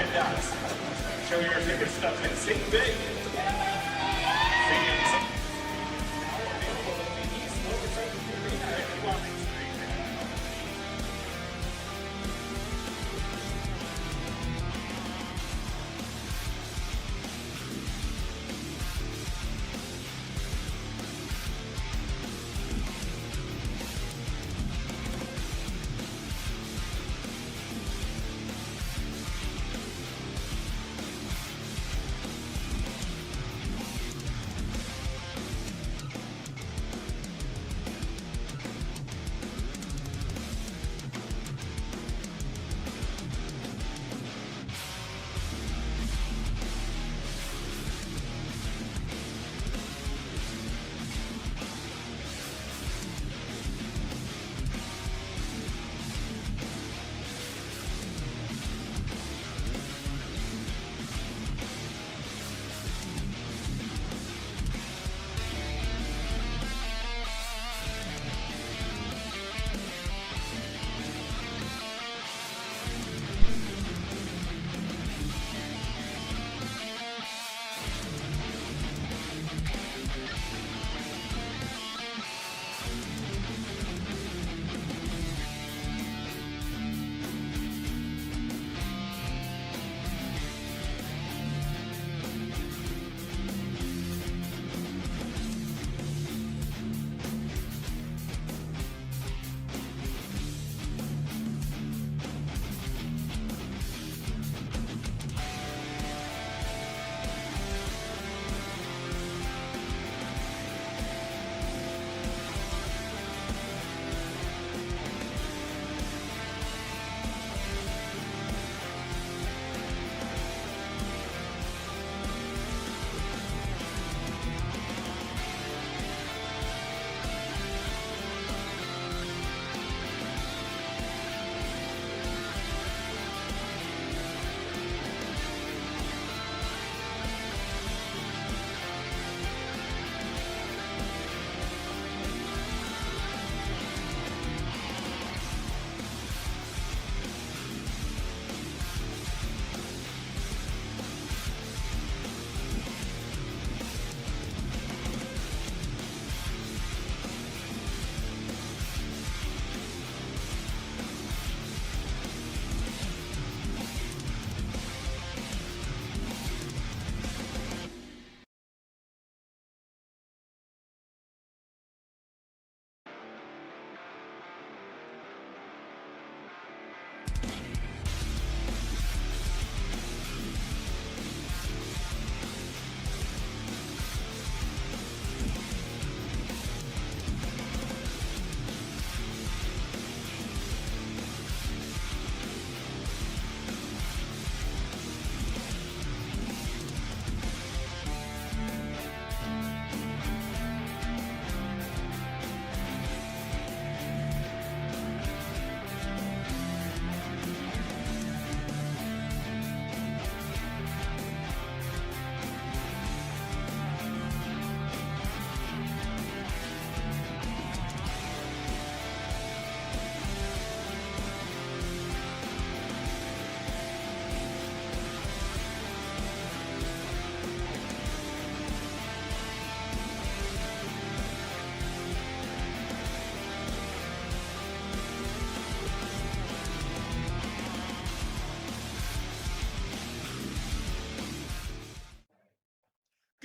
standouts. Show your ticket stuff and sing big. Sing.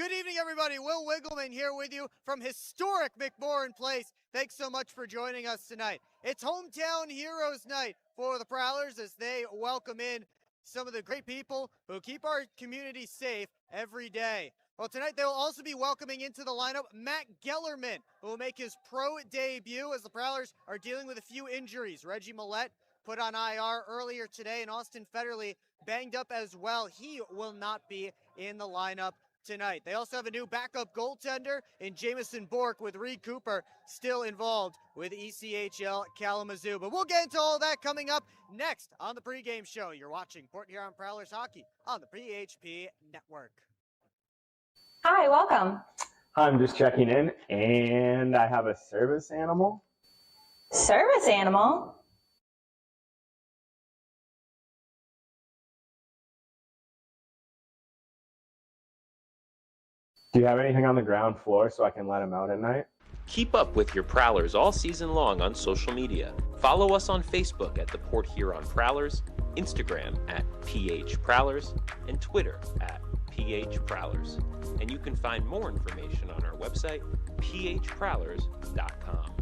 Good evening, everybody. Will Wiggleman here with you from historic McMorran Place. Thanks so much for joining us tonight. It's Hometown Heroes Night for the Prowlers as they welcome in some of the great people who keep our community safe every day. Well, tonight they will also be welcoming into the lineup Matt Gellerman, who will make his pro debut as the Prowlers are dealing with a few injuries. Reggie Millette put on IR earlier today, and Austin Federley banged up as well. He will not be in the lineup tonight. They also have a new backup goaltender in Jamison Bork, with Reed Cooper still involved with ECHL Kalamazoo. But we'll get into all that coming up next on the pregame show. You're watching Port Huron Prowlers Hockey on the PHP Network. Hi, welcome. I'm just checking in, and I have a service animal. Service animal? Do you have anything on the ground floor so I can let him out at night? Keep up with your Prowlers all season long on social media. Follow us on Facebook at the Port Huron Prowlers, Instagram at PH Prowlers, and Twitter at PH Prowlers. And you can find more information on our website, phprowlers.com.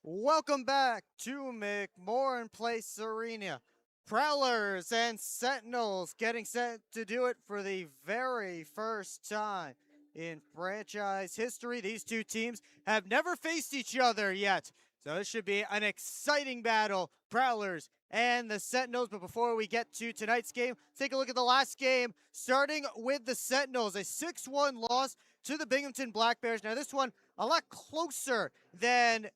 Welcome back to McMorran Place Arena. Prowlers and Sentinels getting set to do it for the very first time in franchise history. These two teams have never faced each other yet, so this should be an exciting battle. Prowlers and the Sentinels. But before we get to tonight's game, take a look at the last game, starting with the Sentinels, a 6-1 loss to the Binghamton Black Bears. Now this one a lot closer than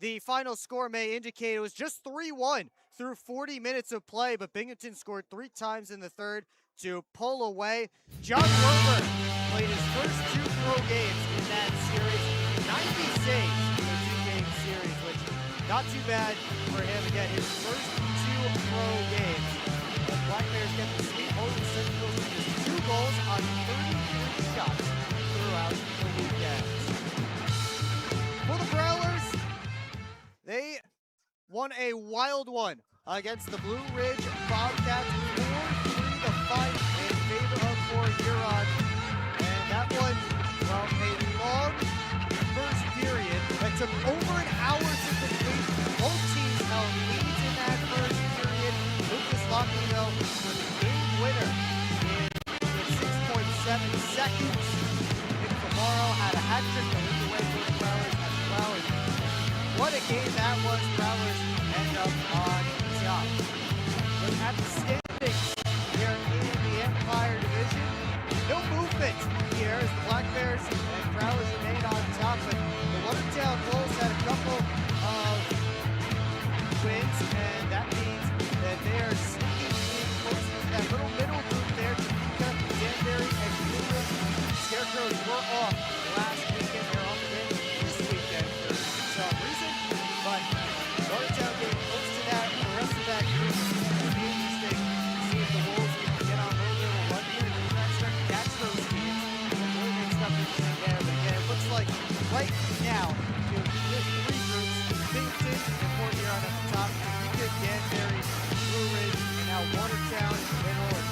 the final score may indicate. It was just 3-1 through 40 minutes of play, but Binghamton scored 3 times in the third to pull away. John Werber played his first 2 pro games in that series. 90 saves in a 2-game series, which not too bad for him. Again, his first 2 pro games. The Black Bears get the sweep over the Sentinels with just 2 goals on 33 shots throughout the weekend. For the Prowlers, they won a wild one against the Blue Ridge Bobcats, 4-3 in favor of Port Huron. And that one, well, a long first period that took over an hour to complete. Both teams held leads in that first period. Lucas Lockney for the game winner in 6.7 seconds. Nick Tomorrow had a hat trick to lead the way for the Prowlers as well. What a game that was. Prowlers end up on top. But at the standings here in the Empire Division, no movement here as the Black Bears and Prowlers remain on top. But the Watertown Wolves had a couple of wins, and that means that they are sneaking in close to that little middle group there. Topeka, Danbury, and Blue Ridge. Scarecrows were off last weekend. They're off again this weekend for some reason. But Watertown getting close to that, and the rest of that group. It'll be interesting to see if the Wolves can get on a little bit of a run here and try to start to catch those teams. And really make stuff interesting there. But again, it looks like right now, with 3 groups, Binghamton and Port Huron at the top, Topeka, Danbury, Blue Ridge, and now Watertown and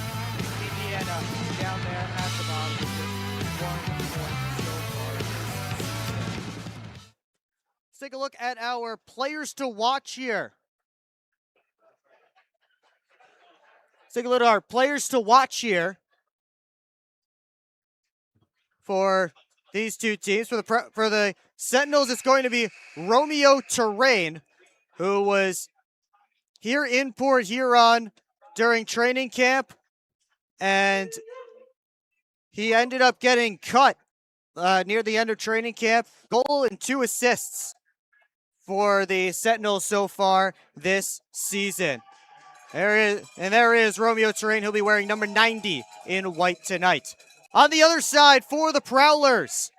Indiana down there at the bottom with just 1 point so far this season. Let's take a look at our players to watch here. Let's take a look at our players to watch here for these two teams. For the Sentinels, it's going to be Romeo Terrain, who was here in Port Huron during training camp, and he ended up getting cut near the end of training camp. Goal and 2 assists for the Sentinels so far this season. There is Romeo Terrain. He'll be wearing number 90 in white tonight. On the other side for the Prowlers,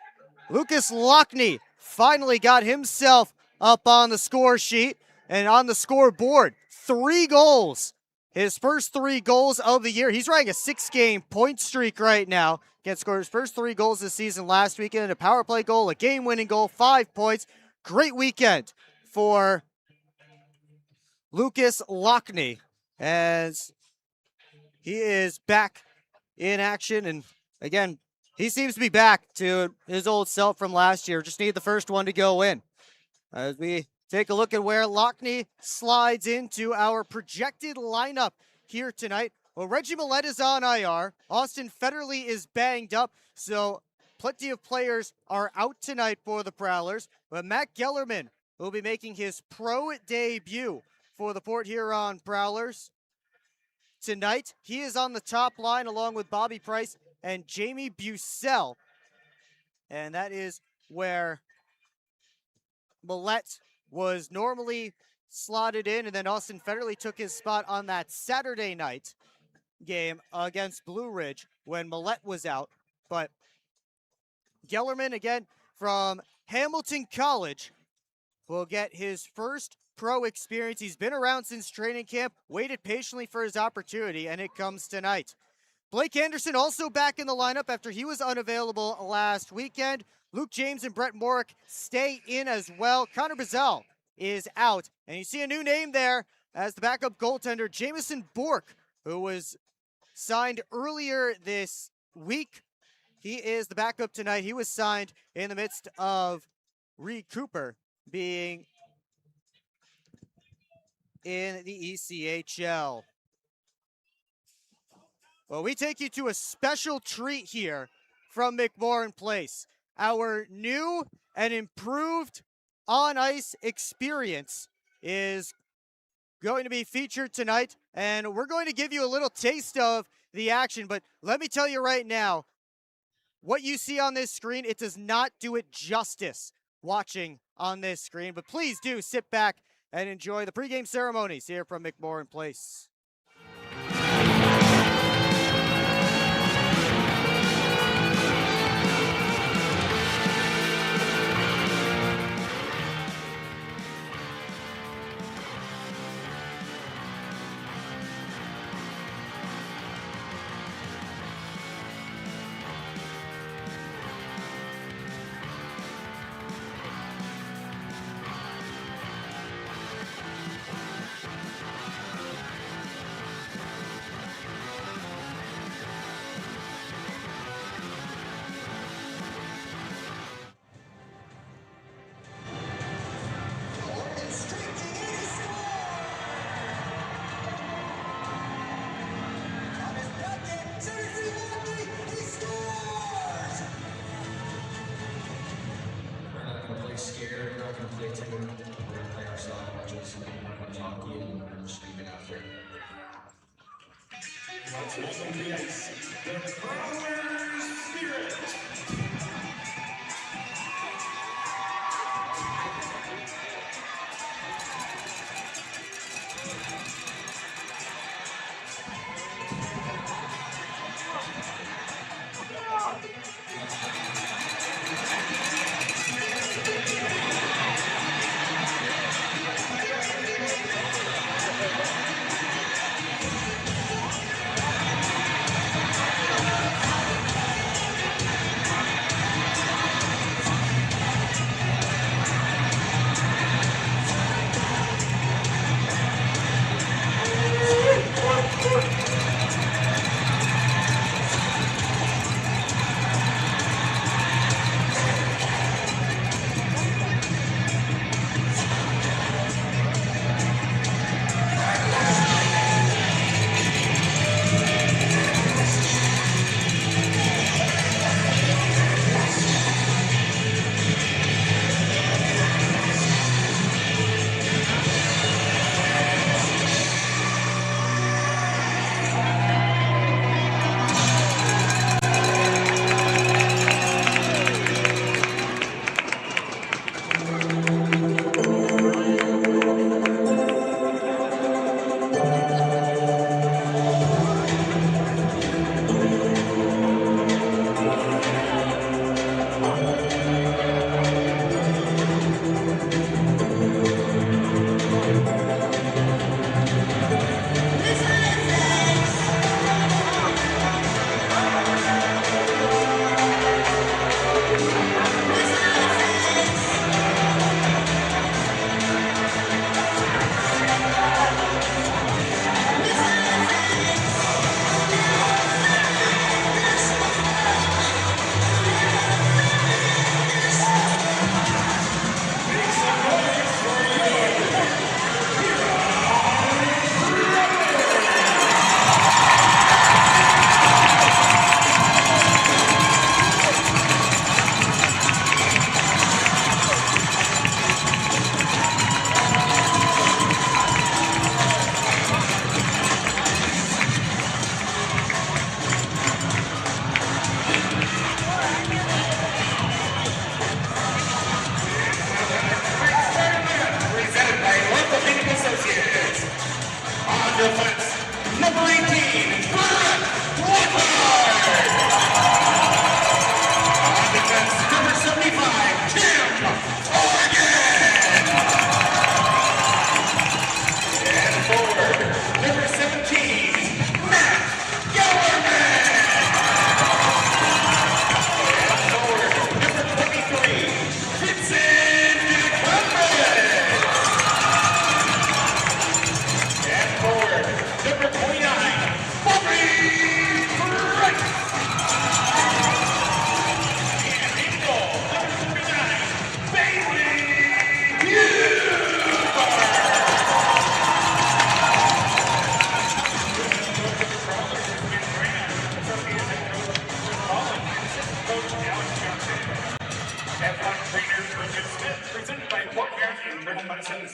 Lucas Lockney finally got himself up on the score sheet and on the scoreboard. 3 goals. His first 3 goals of the year. He's riding a 6-game point streak right now. Again, scored his first 3 goals this season last weekend. A power play goal, a game-winning goal, 5 points. Great weekend for Lucas Lockney as he is back in action. And again, he seems to be back to his old self from last year. Just need the first one to go in. As we take a look at where Lockney slides into our projected lineup here tonight. Well, Reggie Millette is on IR. Austin Federley is banged up, so plenty of players are out tonight for the Prowlers. But Matt Gellerman will be making his pro debut for the Port Huron Prowlers tonight. He is on the top line along with Bobby Price and Jamie Bucell. And that is where Millette was normally slotted in, and then Austin Federley took his spot on that Saturday night game against Blue Ridge when Millette was out. But Gellerman, again, from Hamilton College will get his first pro experience. He's been around since training camp, waited patiently for his opportunity, and it comes tonight. Blake Anderson also back in the lineup after he was unavailable last weekend. Luke James and Brett Morick stay in as well. Connor Bazell is out. And you see a new name there as the backup goaltender, Jamison Bork, who was signed earlier this week. He is the backup tonight. He was signed in the midst of Reed Cooper being in the ECHL. Well, we take you to a special treat here from McMorran Place. Our new and improved on-ice experience is going to be featured tonight, and we're going to give you a little taste of the action. But let me tell you right now, what you see on this screen, it does not do it justice watching on this screen. But please do sit back and enjoy the pregame ceremonies here from McMorran Place. Scared, we're not going to play timid. We're going to play our style of matches, we're going to hockey, and we're going to just leave it out there. Let's welcome to the ice, the Prowlers Spirit.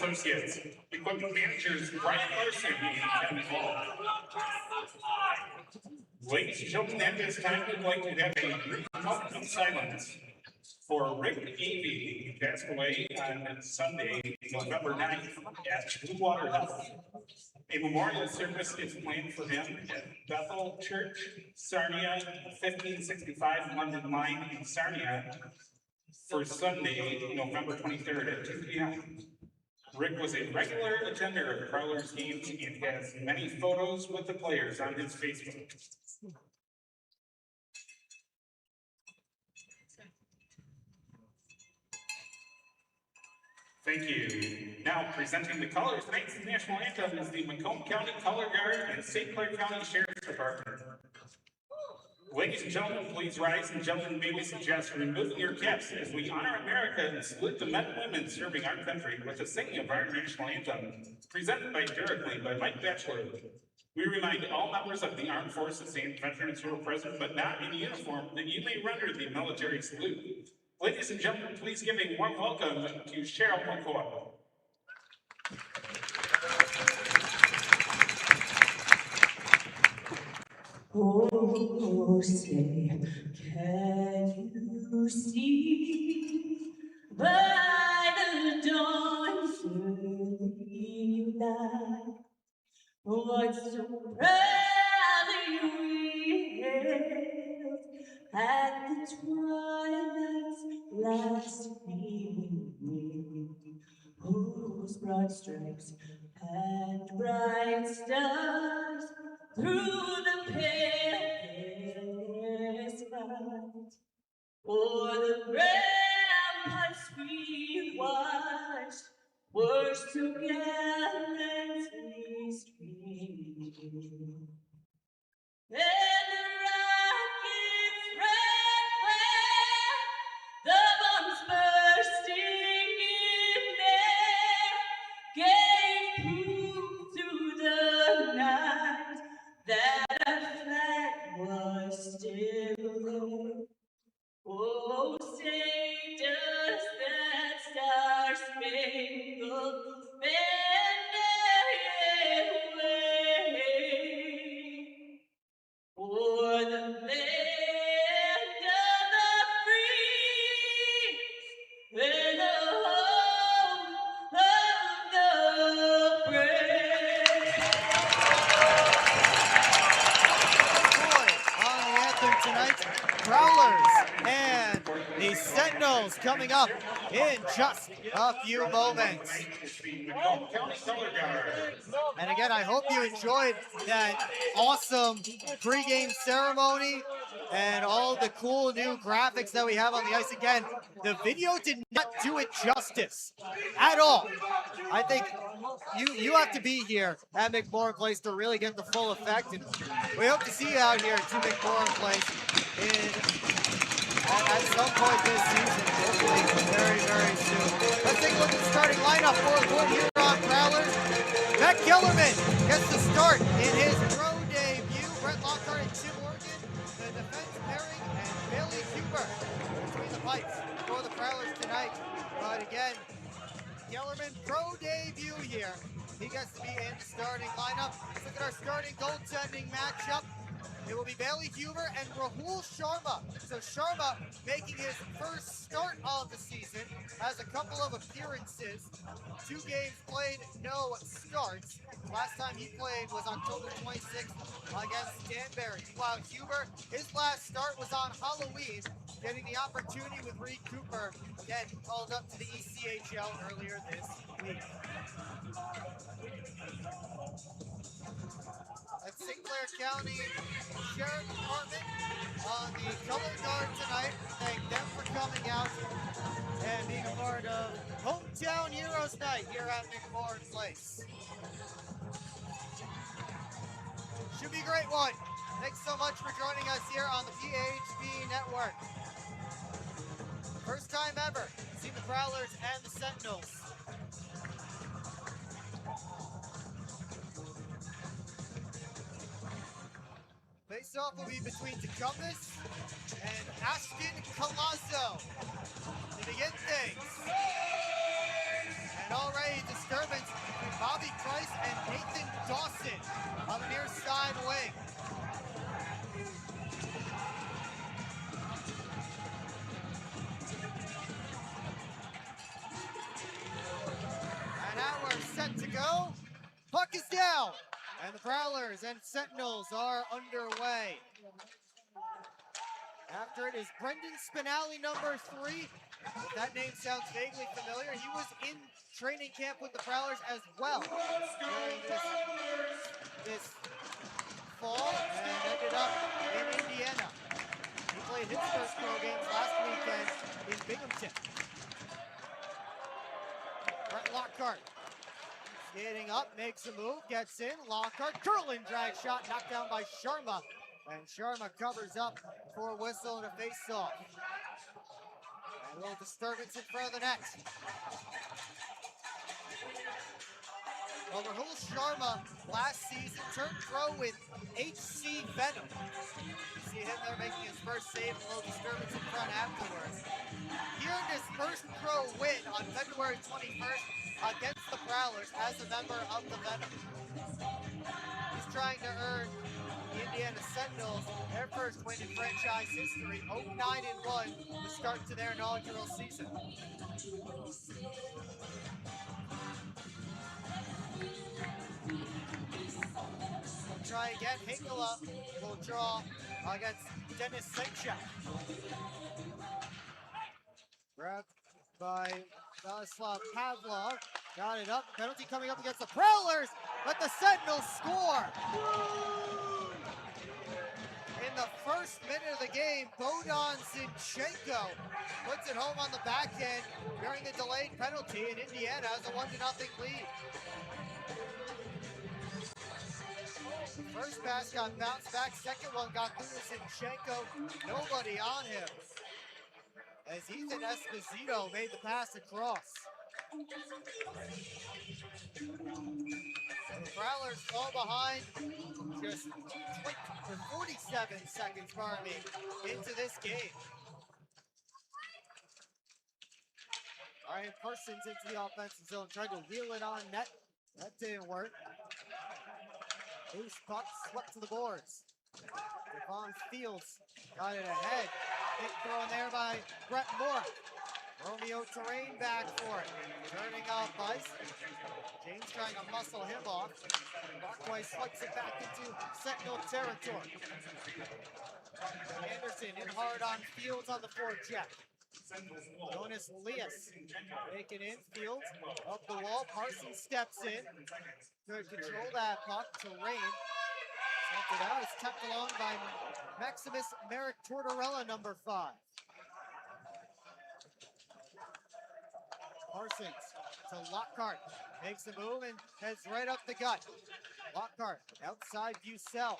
Associates. Equipment managers Brian Larson and Kevin Hall. Ladies and gentlemen, at this time, we'd like to have a brief moment of silence for Rick Avey, who passed away on Sunday, November 9th at Blue Water Health. A memorial service is planned for him at Bethel Church, Sarnia, 1565 London Line in Sarnia, for Sunday, November 23rd at 2 p.m. Rick was a regular attender of Prowlers games and has many photos with the players on his Facebook. Thank you. Now presenting the colors, tonight's national anthem is the Macomb County Color Guard and St. Clair County Sheriff's Department. Ladies and gentlemen, please rise, and gentlemen, may we suggest removing your caps as we honor America and salute the men and women serving our country with the singing of our national anthem, presented by lyrically by Mike Batchelor. We remind all members of the armed forces and veterans who are present but not in uniform that you may render the military salute. Ladies and gentlemen, please give a warm welcome to Cheryl McCoy. Oh, say, can you see by the dawn's early light what so proudly we hailed at the twilight's last gleaming, whose broad stripes and bright stars through the pale skies, o'er the ramparts we watched, were so gallantly streaming. And the rockets' red flare, the bombs bursting in air, gave proof through the night that our flag was still there. Oh, say does that star-spangled banner wave o'er the land of the free and the home of the brave. Boy, on the anthem tonight, Prowlers and the Sentinels coming up in just a few moments. And again, I hope you enjoyed that awesome pregame ceremony and all the cool new graphics that we have on the ice. Again, the video did not do it justice at all. I think you have to be here at McMorran Place to really get the full effect, and we hope to see you out here to McMorran Place at some point this season, hopefully very, very soon. Let's take a look at the starting lineup for the Port Huron Prowlers. Beck Kellerman gets the start in his pro debut. Brett Lockhart and Tim Morgan, the defense pairing, and Bailey Huber between the pipes for the Prowlers tonight. But again, Kellerman pro debut here. He gets to be in the starting lineup. Let's look at our starting goaltending matchup. It will be Bailey Huber and Rahul Sharma. So Sharma making his first start of the season, has a couple of appearances, 2 games played, no starts. Last time he played was October 26th against Danbury. While Huber, his last start was on Halloween, getting the opportunity with Reed Cooper, again called up to the ECHL earlier this week. At St. Clair County Sheriff Department on the color guard tonight. Thank them for coming out and being a part of Hometown Heroes Night here at McMorran Place. Should be a great one. Thanks so much for joining us here on the PHP Network. First time ever see the Prowlers and the Sentinels. Face-off will be between Tecumseh and Ashton Colazo to begin things. And And already disturbance between Bobby Price and Nathan Dawson on the near side wing. And now we're set to go. Puck is down. And the Prowlers and Sentinels are underway. After it is Brendan Spinelli, number 3. If that name sounds vaguely familiar, he was in training camp with the Prowlers as well during this fall and ended up in Indiana. He played his first pro games last weekend in Binghamton. Brett Lockhart skating up, makes a move, gets in. Lockhart, curling drag shot, knocked down by Sharma. And Sharma covers up for a whistle and a face-off. And a little disturbance in front of the net. Well, Rahul Sharma last season turned pro with HC Venom. You see him there making his first save, a little disturbance in front afterwards. He earned his first pro win on February 21st against the Prowlers as a member of the Venom. He's trying to earn the Indiana Sentinels their first win in franchise history, 0-9-1 to start to their inaugural season. Try again, Hinkala will draw against Dennis Senchak. Grabbed by Vladislav Pavlov, got it up, penalty coming up against the Prowlers, but the Sentinels score! In the first minute of the game, Bogdan Zinchenko puts it home on the back end during the delayed penalty, and Indiana has a 1-0 lead. First pass got bounced back, second one got through to Zinchenko, nobody on him. As Ethan Esposito made the pass across. And the Prowlers fall behind just 47 seconds, pardon me, into this game. Ryan Parsons into the offensive zone, tried to wheel it on net. That didn't work. Loose puck swept to the boards. Devon Fields got it ahead. Hit thrown there by Brett Moore. Romeo Terrain back for it. Turning off ice. James trying to muscle him off. Barkway swipes it back into Sentinel territory. Anderson in hard on Fields on the forecheck. Jonas Lias making in. Fields up the wall. Parsons steps in. Good control that puck. Terrain. Sent it out. It's tucked along by Maximus Merrick Tortorella, number 5. Parsons to Lockhart. Makes a move and heads right up the gut. Lockhart outside Bucell.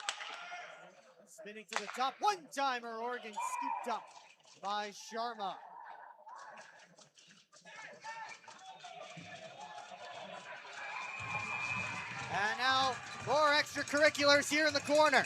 Spinning to the top. One-timer. Oregon scooped up by Sharma. And now more extracurriculars here in the corner.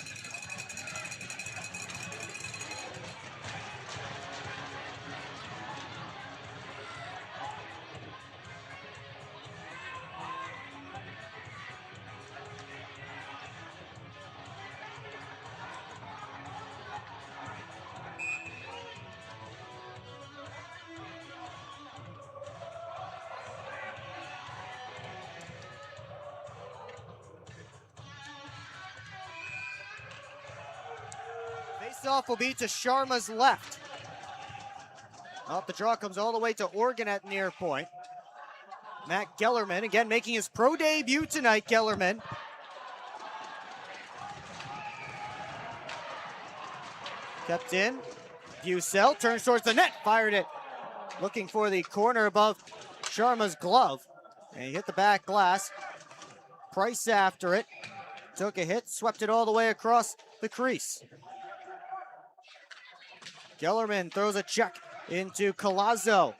Face-off will be to Sharma's left. Off the draw comes all the way to Oregon at near point. Matt Gellerman, again making his pro debut tonight, Gellerman. Kept in. Bucell turns towards the net, fired it. Looking for the corner above Sharma's glove. And he hit the back glass. Price after it. Took a hit, swept it all the way across the crease. Gellerman throws a check into Collazo.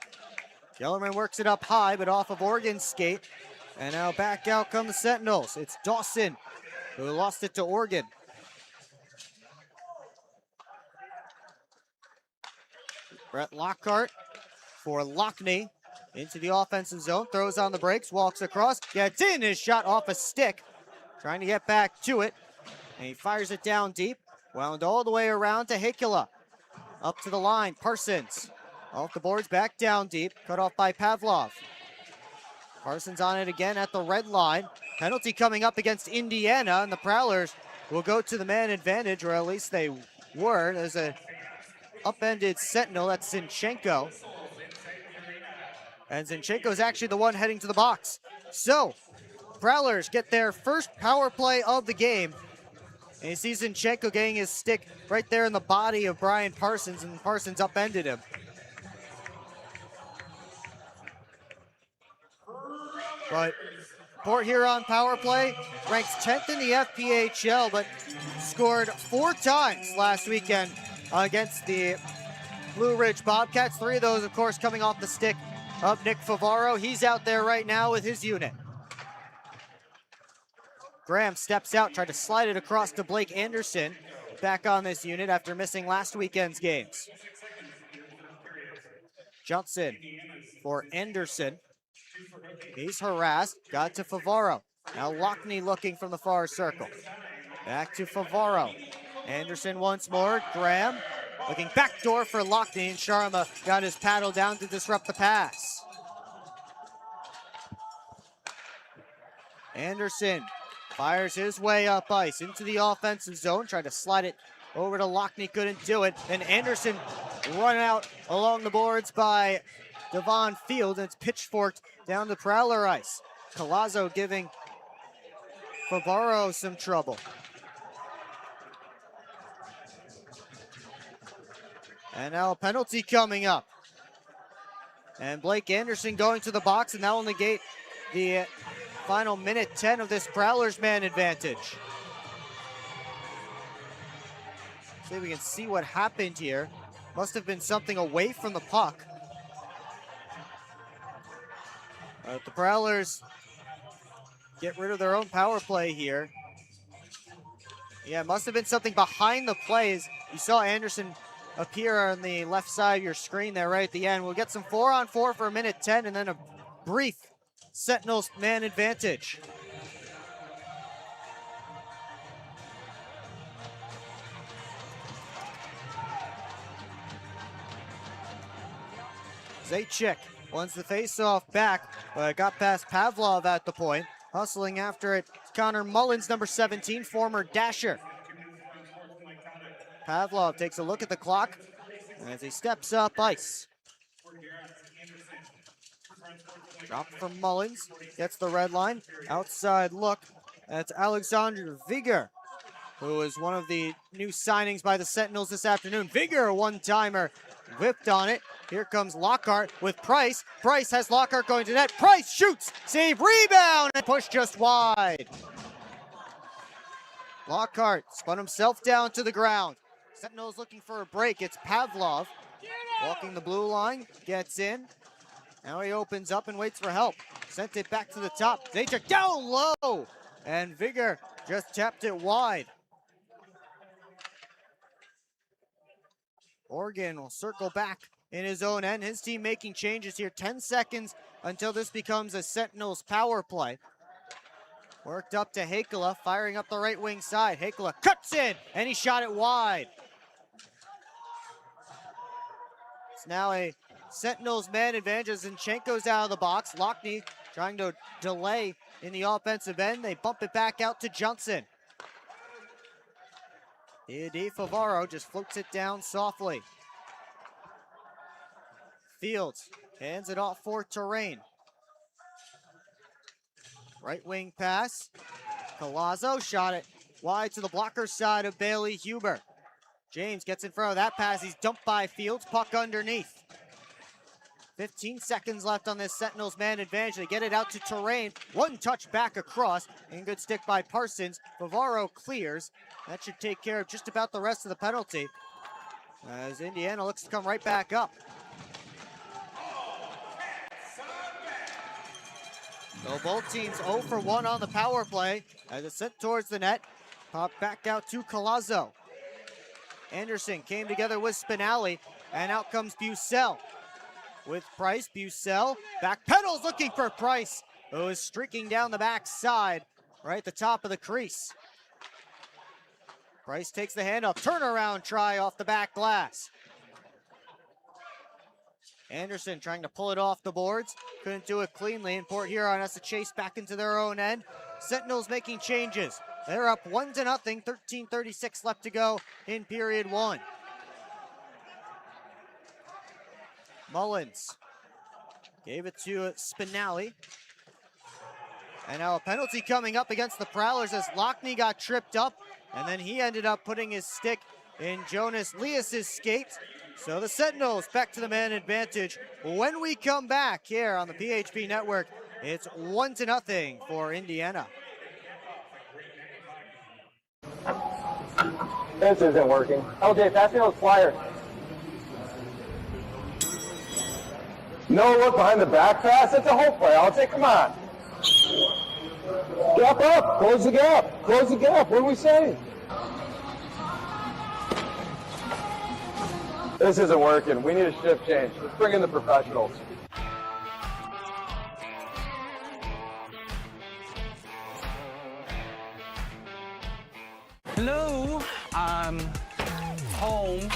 Gellerman works it up high, but off of Oregon's skate. And now back out come the Sentinels. It's Dawson who lost it to Oregon. Brett Lockhart for Lockney. into the offensive zone, throws on the brakes, walks across, gets in, his shot off a stick, trying to get back to it, and he fires it down deep, wound all the way around to Hakula. Up to the line, Parsons, off the boards, back down deep, cut off by Pavlov. Parsons on it again at the red line. Penalty coming up against Indiana, and the Prowlers will go to the man advantage, or at least they were. There's a upended Sentinel, that's Zinchenko. And Zinchenko's actually the one heading to the box. So, Prowlers get their first power play of the game. And you see Zinchenko getting his stick right there in the body of Brian Parsons, and Parsons upended him. But Port Huron power play ranks 10th in the FPHL, but scored 4 times last weekend against the Blue Ridge Bobcats. 3 of those, of course, coming off the stick of Nick Favaro. He's out there right now with his unit. Graham steps out, tried to slide it across to Blake Anderson. Back on this unit after missing last weekend's games. Johnson for Anderson. He's harassed, got to Favaro. Now Lockney looking from the far circle. Back to Favaro. Anderson once more, Graham looking backdoor for Lockney, and Sharma got his paddle down to disrupt the pass. Anderson fires his way up ice into the offensive zone, tried to slide it over to Lockney, couldn't do it. Then Anderson run out along the boards by Devon Field, and it's pitchforked down the Prowler ice. Colazzo giving Favaro some trouble. And now a penalty coming up. And Blake Anderson going to the box, and that will negate the final minute 10 of this Prowlers man advantage. See if we can see what happened here. Must have been something away from the puck. The Prowlers get rid of their own power play here. Yeah, it must have been something behind the plays. You saw Anderson appear on the left side of your screen there right at the end. We'll get some 4-on-4 for a minute 10, and then a brief Sentinels man advantage. Zajac wants the face-off back, but got past Pavlov at the point. Hustling after it, Connor Mullins, number 17, former Dasher. Pavlov takes a look at the clock as he steps up ice. Drop from Mullins, gets the red line, outside look. That's Alexander Vigor, who is one of the new signings by the Sentinels this afternoon. Vigor, a one-timer, whipped on it. Here comes Lockhart with Price. Price has Lockhart going to net. Price shoots, save, rebound, and push just wide. Lockhart spun himself down to the ground. Sentinels looking for a break. It's Pavlov walking the blue line, gets in. Now he opens up and waits for help. Sent it back to the top. Zajac down low, and Vigor just tapped it wide. Oregon will circle back in his own end. His team making changes here. 10 seconds until this becomes a Sentinels power play. Worked up to Hakula, firing up the right wing side. Hakula cuts in, and he shot it wide. It's now a Sentinels man advantage as Zinchenko's out of the box. Lockney trying to delay in the offensive end. They bump it back out to Johnson. D. Favaro just floats it down softly. Fields hands it off for Terrain. Right wing pass. Colazzo shot it wide to the blocker side of Bailey Huber. James gets in front of that pass. He's dumped by Fields. Puck underneath. 15 seconds left on this Sentinels man advantage. They get it out to Terrain. One touch back across, and good stick by Parsons. Favaro clears. That should take care of just about the rest of the penalty, as Indiana looks to come right back up. So both teams 0 for 1 on the power play as it's sent towards the net. Pop back out to Colazzo. Anderson came together with Spinelli, and out comes Bucell. with Price. Bucell back pedals looking for Price, who is streaking down the backside, right at the top of the crease. Price takes the handoff, turnaround try off the back glass. Anderson trying to pull it off the boards, couldn't do it cleanly, and Port Huron has to chase back into their own end. Sentinels making changes. They're up 1-0, 13:36 left to go in period one. Mullins gave it to Spinelli. And now a penalty coming up against the Prowlers as Lockney got tripped up, and then he ended up putting his stick in Jonas Leas's skate. So the Sentinels back to the man advantage. When we come back here on the PHP Network, it's 1-0 for Indiana. This isn't working. LJ, pass me those flyers. No look behind the back pass. It's a hope play, LJ. Come on. Gap up. Close the gap. Close the gap. What are we saying? This isn't working. We need a shift change. Let's bring in the professionals. Hello, I'm home.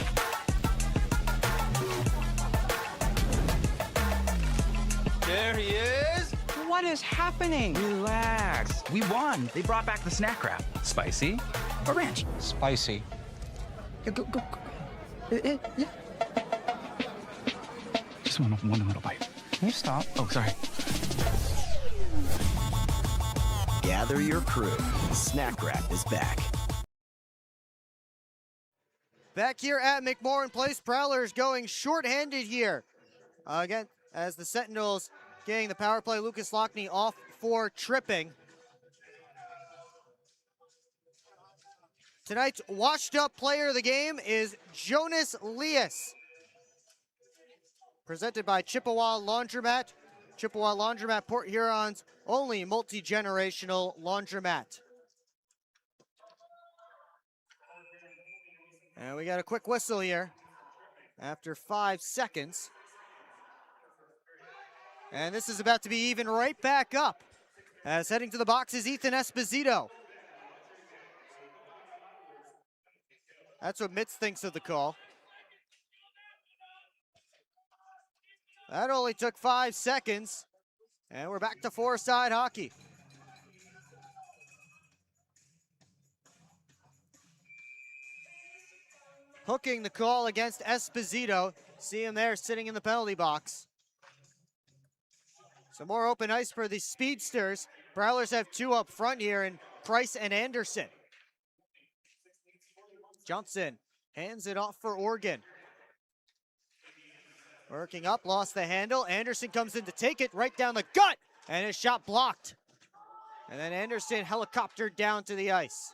There he is. What is happening? Relax. We won. They brought back the snack wrap. Spicy or ranch? Spicy. Yeah, go. Yeah. Just one little bite. Can you stop? Oh, sorry. Gather your crew. Snack Wrap is back. Back here at McMorran Place, Prowlers going short-handed here. Again, as the Sentinels getting the power play, Lucas Lockney off for tripping. Tonight's washed-up player of the game is Jonas Leas. Presented by Chippewa Laundromat. Chippewa Laundromat, Port Huron's only multi-generational laundromat. And we got a quick whistle here after 5 seconds. And this is about to be even right back up. As heading to the box is Ethan Esposito. That's what Mitz thinks of the call. That only took 5 seconds. And we're back to four-side hockey. Hooking the call against Esposito. See him there sitting in the penalty box. Some more open ice for the Speedsters. Prowlers have two up front here in Price and Anderson. Johnson hands it off for Oregon. Working up, lost the handle. Anderson comes in to take it right down the gut, and his shot blocked. And then Anderson helicoptered down to the ice.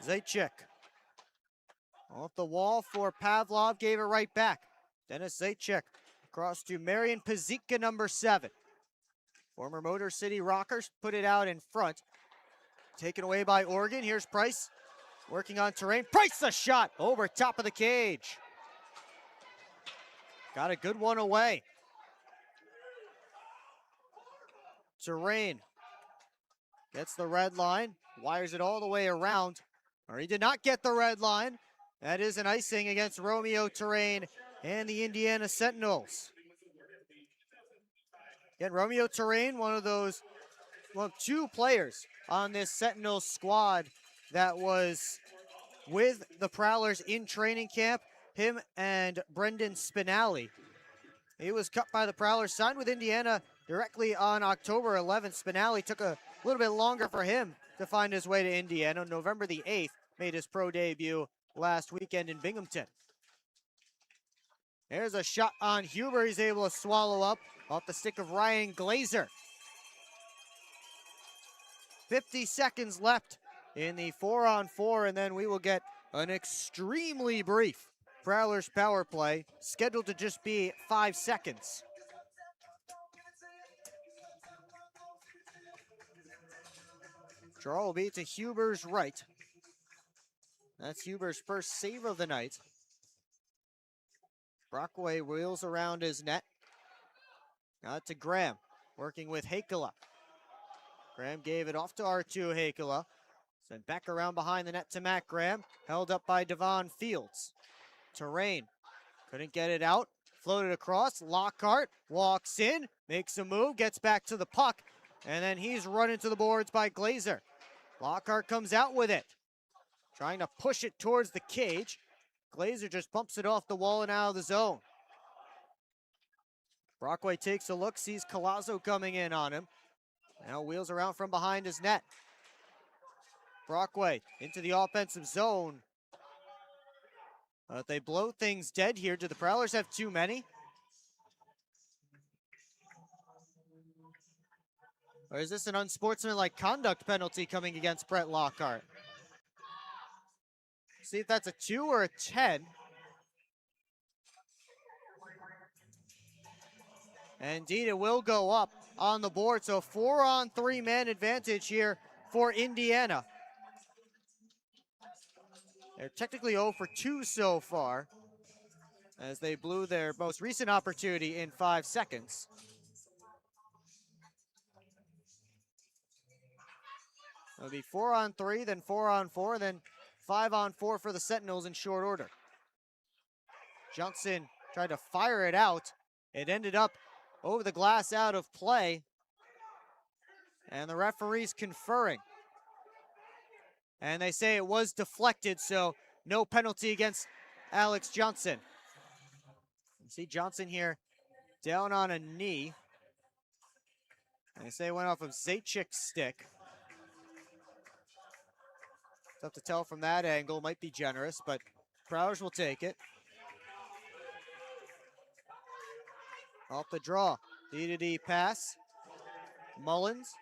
Zaitchik. Off the wall for Pavlov, gave it right back. Dennis Zaitchik across to Marian Pazika, number 7. Former Motor City Rockers put it out in front. Taken away by Oregon. Here's Price working on terrain. Price, a shot over top of the cage. Got a good one away. Terrain gets the red line, wires it all the way around. Or he did not get the red line. That is an icing against Romeo Terrain and the Indiana Sentinels. Again, Romeo Terrain, one of 2 players on this Sentinels squad that was with the Prowlers in training camp. Him and Brendan Spinelli. He was cut by the Prowlers, signed with Indiana directly on October 11th. Spinelli took a little bit longer for him to find his way to Indiana. November the 8th, made his pro debut last weekend in Binghamton. There's a shot on Huber. He's able to swallow up off the stick of Ryan Glazer. 50 seconds left in the 4-on-4, and then we will get an extremely brief Prowlers power play, scheduled to just be 5 seconds. Draw will be to Huber's right. That's Huber's first save of the night. Brockway wheels around his net. Got to Graham, working with Hakela. Graham gave it off to R2 Hakela. Sent back around behind the net to Matt Graham. Held up by Devon Fields. Terrain. Couldn't get it out. Floated across. Lockhart walks in. Makes a move. Gets back to the puck. And then he's run into the boards by Glazer. Lockhart comes out with it. Trying to push it towards the cage. Glazer just bumps it off the wall and out of the zone. Brockway takes a look. Sees Collazo coming in on him. Now wheels around from behind his net. Brockway into the offensive zone. They blow things dead here. Do the Prowlers have too many? Or is this an unsportsmanlike conduct penalty coming against Brett Lockhart? See if that's a 2 or a 10. And indeed, it will go up on the board. So 4-on-3 man advantage here for Indiana. They're technically 0 for 2 so far, as they blew their most recent opportunity in 5 seconds. It'll be 4-on-3, then 4-on-4, then 5-on-4 for the Sentinels in short order. Johnson tried to fire it out. It ended up over the glass out of play. And the referee's conferring. And they say it was deflected, so no penalty against Alex Johnson. You see Johnson here down on a knee. And they say it went off of Zaitchik's stick. Tough to tell from that angle, might be generous, but Prowlers will take it. Off the draw, D-to-D pass. Mullins.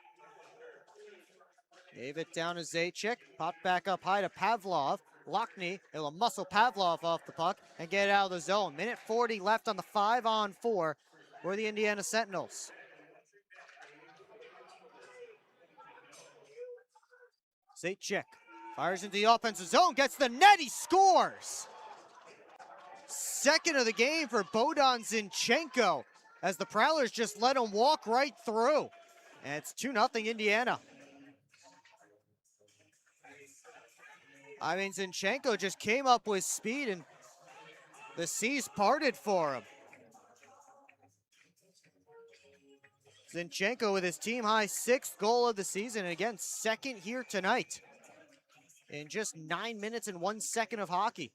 Gave it down to Zaitchik. Popped back up high to Pavlov. Lockney, it'll muscle Pavlov off the puck and get it out of the zone. Minute 40 left on the 5-on-4 for the Indiana Sentinels. Zaitchik fires into the offensive zone, gets the net, he scores! Second of the game for Bogdan Zinchenko, as the Prowlers just let him walk right through. And it's 2-0 Indiana. I mean, Zinchenko just came up with speed and the seas parted for him. Zinchenko with his team-high 6th goal of the season, and again, second here tonight in just 9 minutes and 1 second of hockey.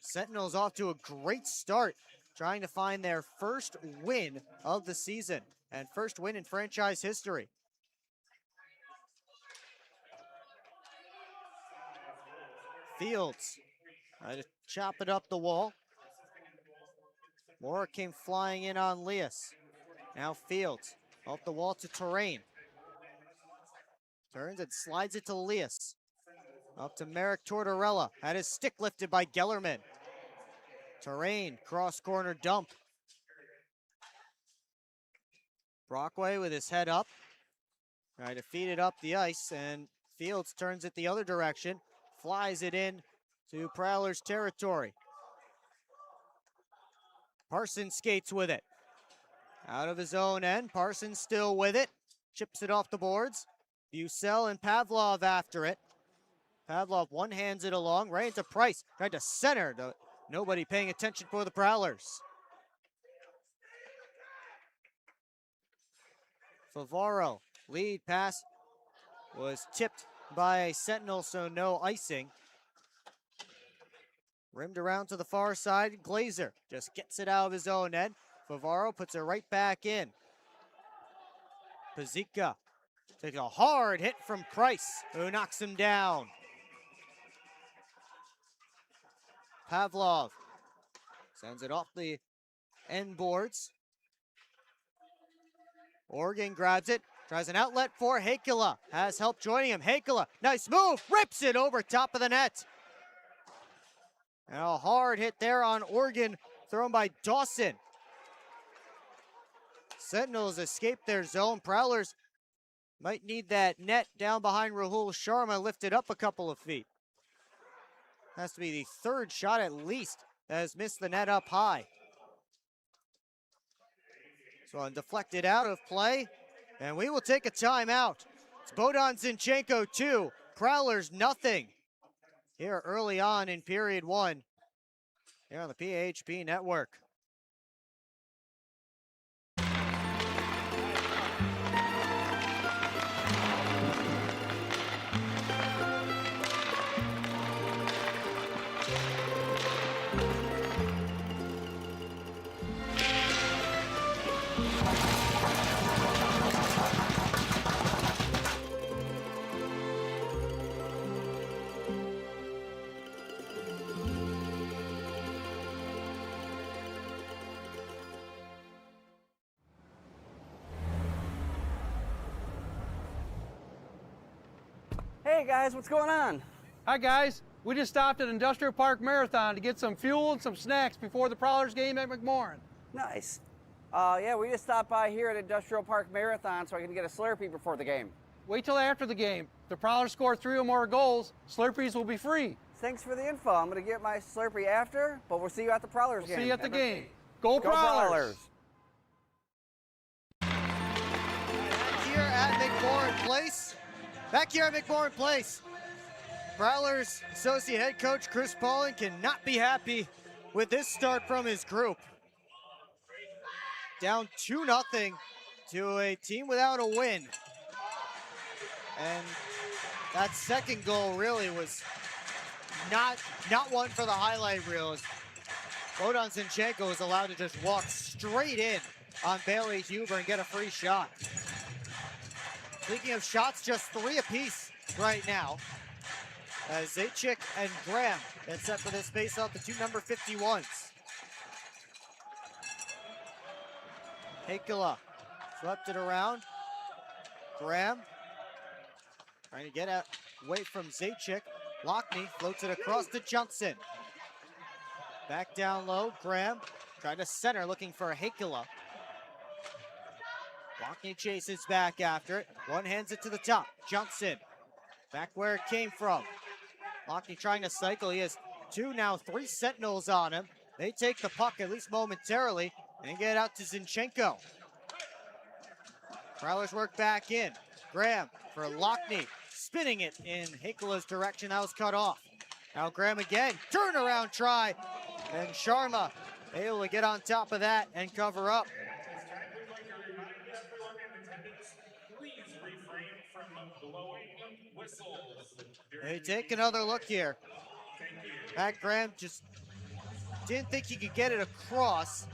Sentinels off to a great start, trying to find their first win of the season and first win in franchise history. Fields tried to chop it up the wall. Moore came flying in on Lias. Now Fields off the wall to Terrain. Turns and slides it to Lias. Up to Merrick Tortorella. Had his stick lifted by Gellerman. Terrain, cross corner dump. Brockway with his head up. Trying to feed it up the ice, and Fields turns it the other direction. Flies it in to Prowlers territory. Parsons skates with it. Out of his own end, Parsons still with it. Chips it off the boards. Bucell and Pavlov after it. Pavlov one-hands it along, right into Price. Tried to center. Nobody paying attention for the Prowlers. Favaro, lead pass was tipped by a Sentinel, so no icing. Rimmed around to the far side. Glazer just gets it out of his own end. Favaro puts it right back in. Pazika takes a hard hit from Price, who knocks him down. Pavlov sends it off the end boards. Oregon grabs it, tries an outlet for Hakela. Has help joining him. Hakela, nice move, rips it over top of the net. And a hard hit there on Oregon, thrown by Dawson. Sentinels escape their zone. Prowlers might need that net down behind Rahul Sharma lifted up a couple of feet. Has to be the third shot at least has missed the net up high. So deflected out of play, and we will take a timeout. It's Bogdan Zinchenko 2, Prowlers nothing. Here early on in period 1, here on the PHP network. Hey guys, what's going on? Hi guys, we just stopped at Industrial Park Marathon to get some fuel and some snacks before the Prowlers game at McMorran. Nice. Yeah, we just stopped by here at Industrial Park Marathon so I can get a Slurpee before the game. Wait till after the game. If the Prowlers score 3 or more goals, Slurpees will be free. Thanks for the info. I'm going to get my Slurpee after, but we'll see you at the Prowlers game. See you at the game. Go Go Prowlers! Back here at McMorran Place, Prowlers associate head coach Chris Paulin cannot be happy with this start from his group. Down 2-0 to a team without a win. And that second goal really was not one for the highlight reel. Bogdan Zinchenko was allowed to just walk straight in on Bailey Huber and get a free shot. Speaking of shots, just 3 apiece right now. As Zajac and Graham get set for this face-off, the 2 number 51s. Heikkila swept it around. Graham trying to get away from Zajac. Lockney floats it across to Johnson. Back down low, Graham trying to center, looking for Heikkila. Lockney chases back after it. One hands it to the top. Johnson back where it came from. Lockney trying to cycle. He has 3 Sentinels on him. They take the puck, at least momentarily, and get it out to Zinchenko. Prowlers work back in. Graham for Lockney, spinning it in Heikkila's direction. That was cut off. Now Graham again, turnaround try, and Sharma able to get on top of that and cover up. They take another look here. Pat Graham just didn't think he could get it across.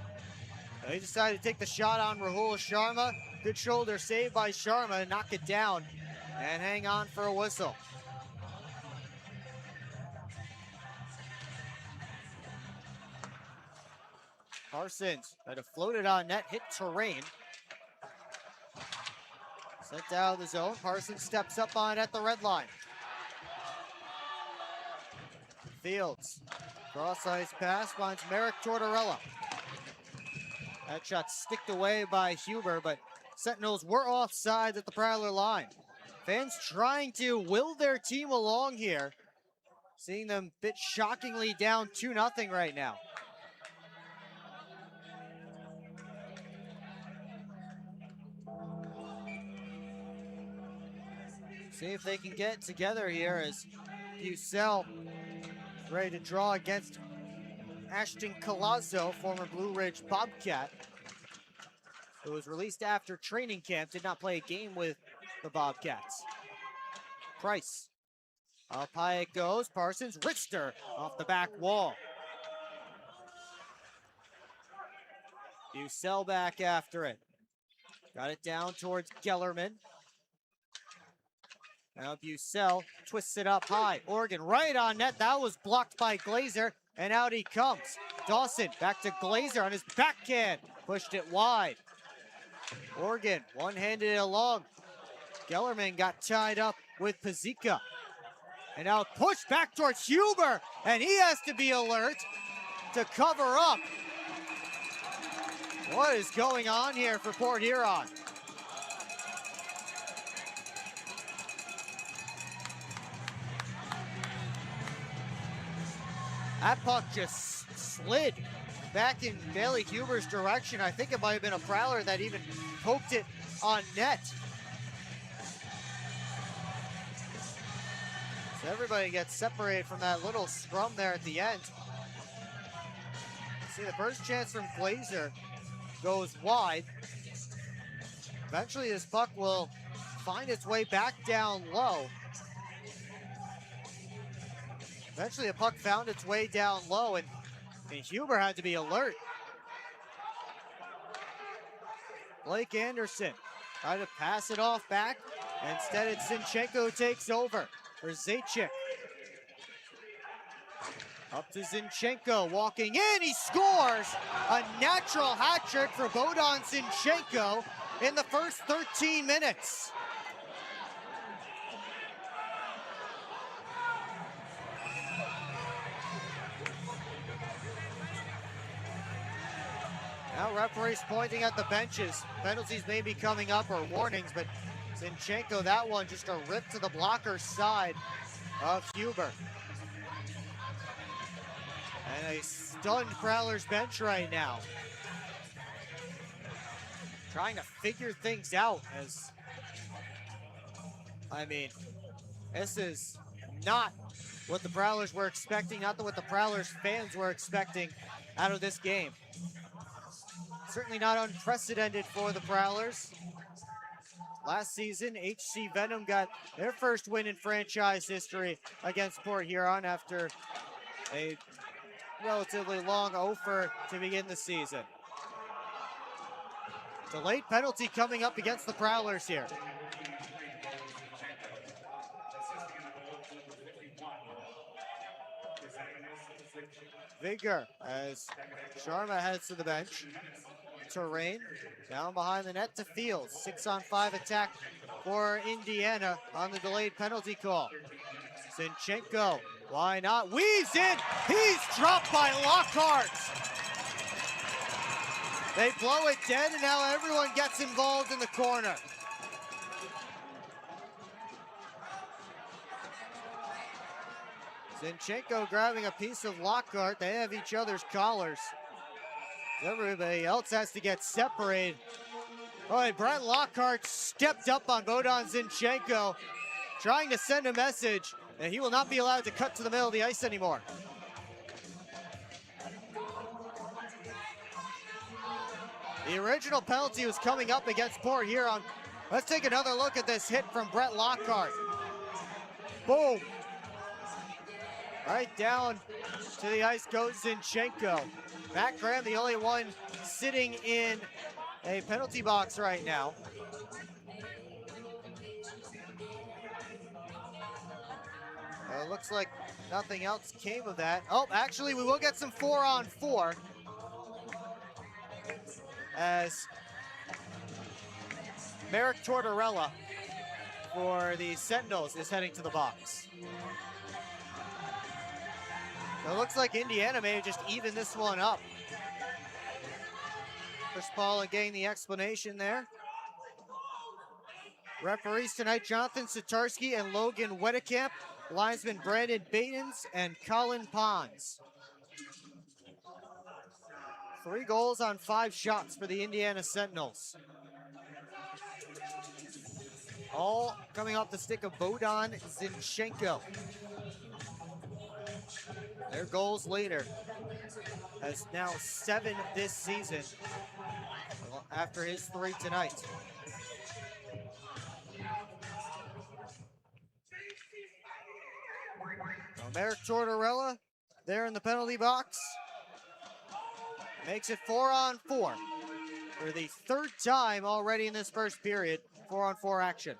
He decided to take the shot on Rahul Sharma. Good shoulder save by Sharma, knock it down and hang on for a whistle. Parsons tried to float it on net, hit terrain. Sent out of the zone. Parsons steps up on it at the red line. Fields, cross-ice pass, finds Merrick Tortorella. That shot sticked away by Huber, but Sentinels were offside at the Prowler line. Fans trying to will their team along here. Seeing them a bit shockingly down 2-0 right now. See if they can get together here as Bucell ready to draw against Ashton Colazzo, former Blue Ridge Bobcat, who was released after training camp, did not play a game with the Bobcats. Price, up high it goes, Parsons, Richter off the back wall. Bucell back after it. Got it down towards Gellerman. Now Bucell twists it up high. Oregon right on net. That was blocked by Glazer, and out he comes. Dawson back to Glazer on his backhand. Pushed it wide. Oregon one-handed it along. Gellerman got tied up with Pazika. And now pushed back towards Huber, and he has to be alert to cover up. What is going on here for Port Huron? That puck just slid back in Bailey Huber's direction. I think it might have been a Prowler that even poked it on net. So everybody gets separated from that little scrum there at the end. See, the first chance from Glazer goes wide. Eventually this puck will find its way back down low. Eventually the puck found its way down low, and Huber had to be alert. Blake Anderson tried to pass it off back. Instead, it's Zinchenko who takes over for Zajac. Up to Zinchenko, walking in, he scores! A natural hat trick for Bogdan Zinchenko in the first 13 minutes. Now referees pointing at the benches. Penalties may be coming up, or warnings, but Zinchenko, that one just a rip to the blocker's side of Huber. And a stunned Prowlers bench right now. Trying to figure things out as, I mean, this is not what the Prowlers were expecting, not what the Prowlers fans were expecting out of this game. Certainly not unprecedented for the Prowlers. Last season, HC Venom got their first win in franchise history against Port Huron after a relatively long offer to begin the season. Delayed penalty coming up against the Prowlers here. Vigor as Sharma heads to the bench. Terrain down behind the net to Fields. 6-on-5 attack for Indiana on the delayed penalty call. Zinchenko, why not? Weaves in! He's dropped by Lockhart! They blow it dead, and now everyone gets involved in the corner. Zinchenko grabbing a piece of Lockhart. They have each other's collars. Everybody else has to get separated. Oh, and Brent Lockhart stepped up on Bogdan Zinchenko, trying to send a message that he will not be allowed to cut to the middle of the ice anymore. The original penalty was coming up against Port Huron. Let's take another look at this hit from Brett Lockhart. Boom. Right down to the ice goes Zinchenko. Matt Graham, the only one sitting in a penalty box right now. Looks like nothing else came of that. Oh, actually, we will get some 4-on-4 as Merrick Tortorella for the Sentinels is heading to the box. So it looks like Indiana may have just evened this one up. Chris Paul getting the explanation there. Referees tonight, Jonathan Satarsky and Logan Wedekamp. Linesman Brandon Badens and Colin Pons. 3 goals on 5 shots for the Indiana Sentinels. All coming off the stick of Bogdan Zinchenko. Their goals later has now 7 this season after his 3 tonight. So Merrick Tortorella there in the penalty box. Makes it 4-on-4 for the 3rd time already in this first period. 4-on-4 action.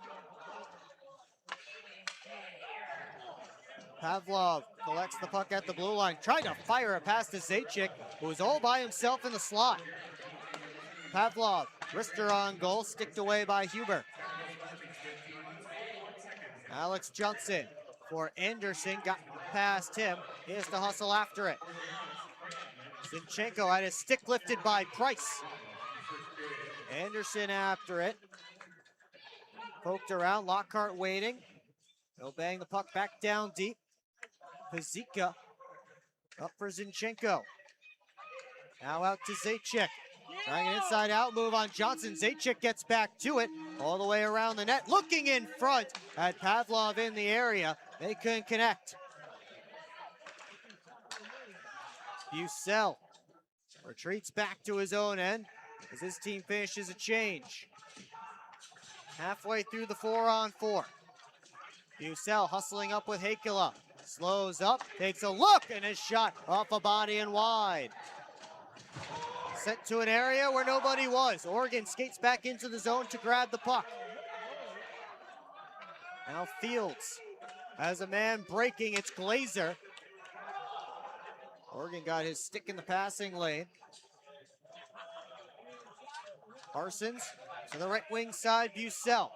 Pavlov collects the puck at the blue line, trying to fire it past to Zajac, who was all by himself in the slot. Pavlov, wrister on goal, sticked away by Huber. Alex Johnson for Anderson, got past him. He has to hustle after it. Zinchenko had his stick lifted by Price. Anderson after it. Poked around, Lockhart waiting. He'll bang the puck back down deep. Pazika up for Zinchenko. Now out to Zajac. Trying an inside out move on Johnson. Zajac gets back to it all the way around the net. Looking in front at Pavlov in the area. They couldn't connect. Bucell retreats back to his own end as his team finishes a change. Halfway through the 4-on-4. Bucell hustling up with Hakela. Slows up, takes a look, and his shot off a body and wide. Sent to an area where nobody was. Oregon skates back into the zone to grab the puck. Now Fields has a man breaking. It's Glazer. Oregon got his stick in the passing lane. Parsons to the right wing side, Bucell.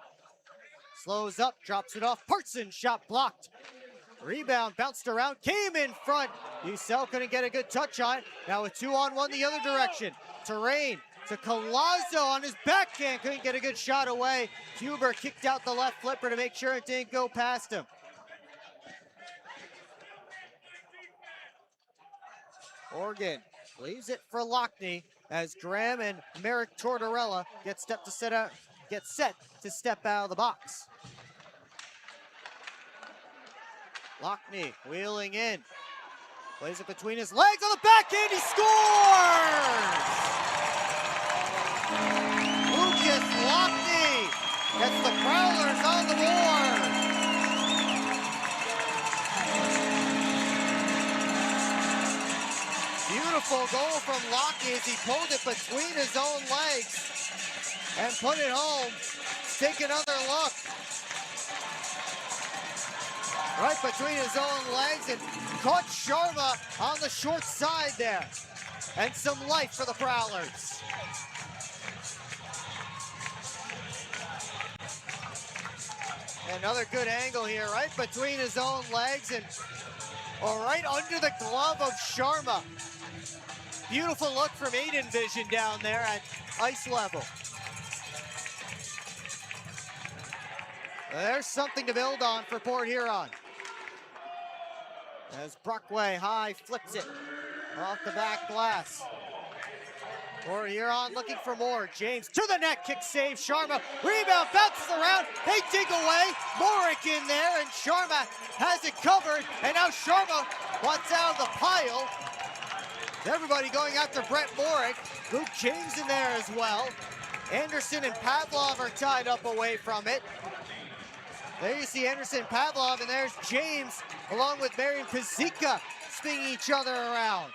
Slows up, drops it off. Parsons, shot blocked. Rebound bounced around, came in front. Bucell couldn't get a good touch on it. Now a 2-on-1 the other direction. Terrain to Collazo on his backhand. Couldn't get a good shot away. Huber kicked out the left flipper to make sure it didn't go past him. Oregon leaves it for Lockney as Graham and Merrick Tortorella get set to step out of the box. Lockney wheeling in. Plays it between his legs on the backhand. He scores! Lucas Lockney gets the Prowlers on the board. Beautiful goal from Lockney as he pulled it between his own legs and put it home. Let's take another look. Right between his own legs and caught Sharma on the short side there. And some life for the Prowlers. Another good angle here, right between his own legs and right under the glove of Sharma. Beautiful look from Aiden Vision down there at ice level. There's something to build on for Port Huron. As Brockway high flips it off the back glass. Port Huron looking for more. James to the net, kick save. Sharma, rebound, bounces around. They dig away. Morick in there, and Sharma has it covered. And now Sharma wants out of the pile. Everybody going after Brett Morick. Luke James in there as well. Anderson and Pavlov are tied up away from it. There you see Anderson and Pavlov, and there's James along with Marian Pazika spinning each other around.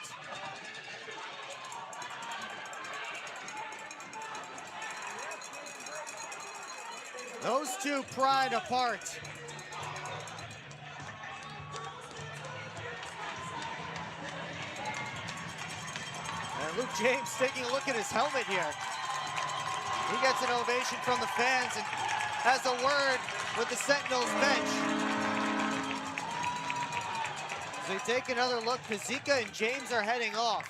Those two pried apart. And Luke James taking a look at his helmet here. He gets an ovation from the fans and has a word with the Sentinels bench. So they take another look. Pazika and James are heading off.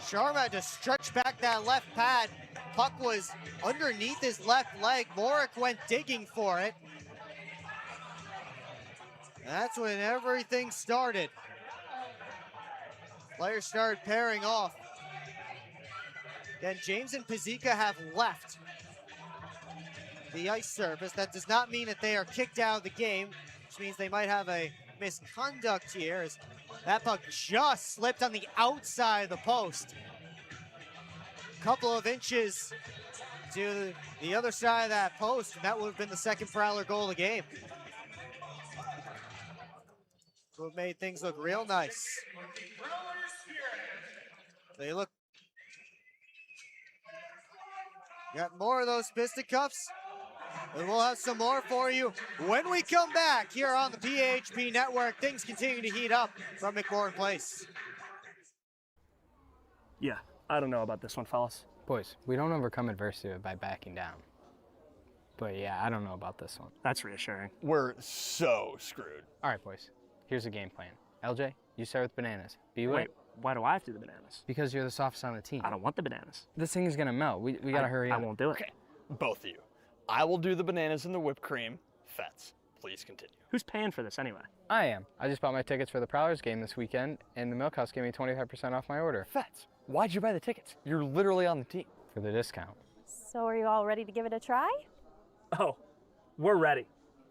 Sharma had to stretch back that left pad. Puck was underneath his left leg. Morick went digging for it. And that's when everything started. Players started pairing off. Again, James and Pazika have left the ice surface. That does not mean that they are kicked out of the game, which means they might have a misconduct here as that puck just slipped on the outside of the post. A couple of inches to the other side of that post, and that would have been the second Prowler goal of the game. Would have made things look real nice. They look. Got more of those fisticuffs. And we'll have some more for you when we come back here on the PHP Network. Things continue to heat up from McMorran Place. Yeah, I don't know about this one, fellas. Boys, we don't overcome adversity by backing down. But yeah, I don't know about this one. That's reassuring. We're so screwed. All right, boys, here's the game plan. LJ, you start with bananas. B-Way. Wait, why do I have to do the bananas? Because you're the softest on the team. I don't want the bananas. This thing is gonna melt. We gotta hurry up. I won't do it. Okay, both of you. I will do the bananas and the whipped cream. Fets. Please continue. Who's paying for this anyway? I am. I just bought my tickets for the Prowlers game this weekend, and the Milk House gave me 25% off my order. Fats, why'd you buy the tickets? You're literally on the team. For the discount. So are you all ready to give it a try? Oh, we're ready.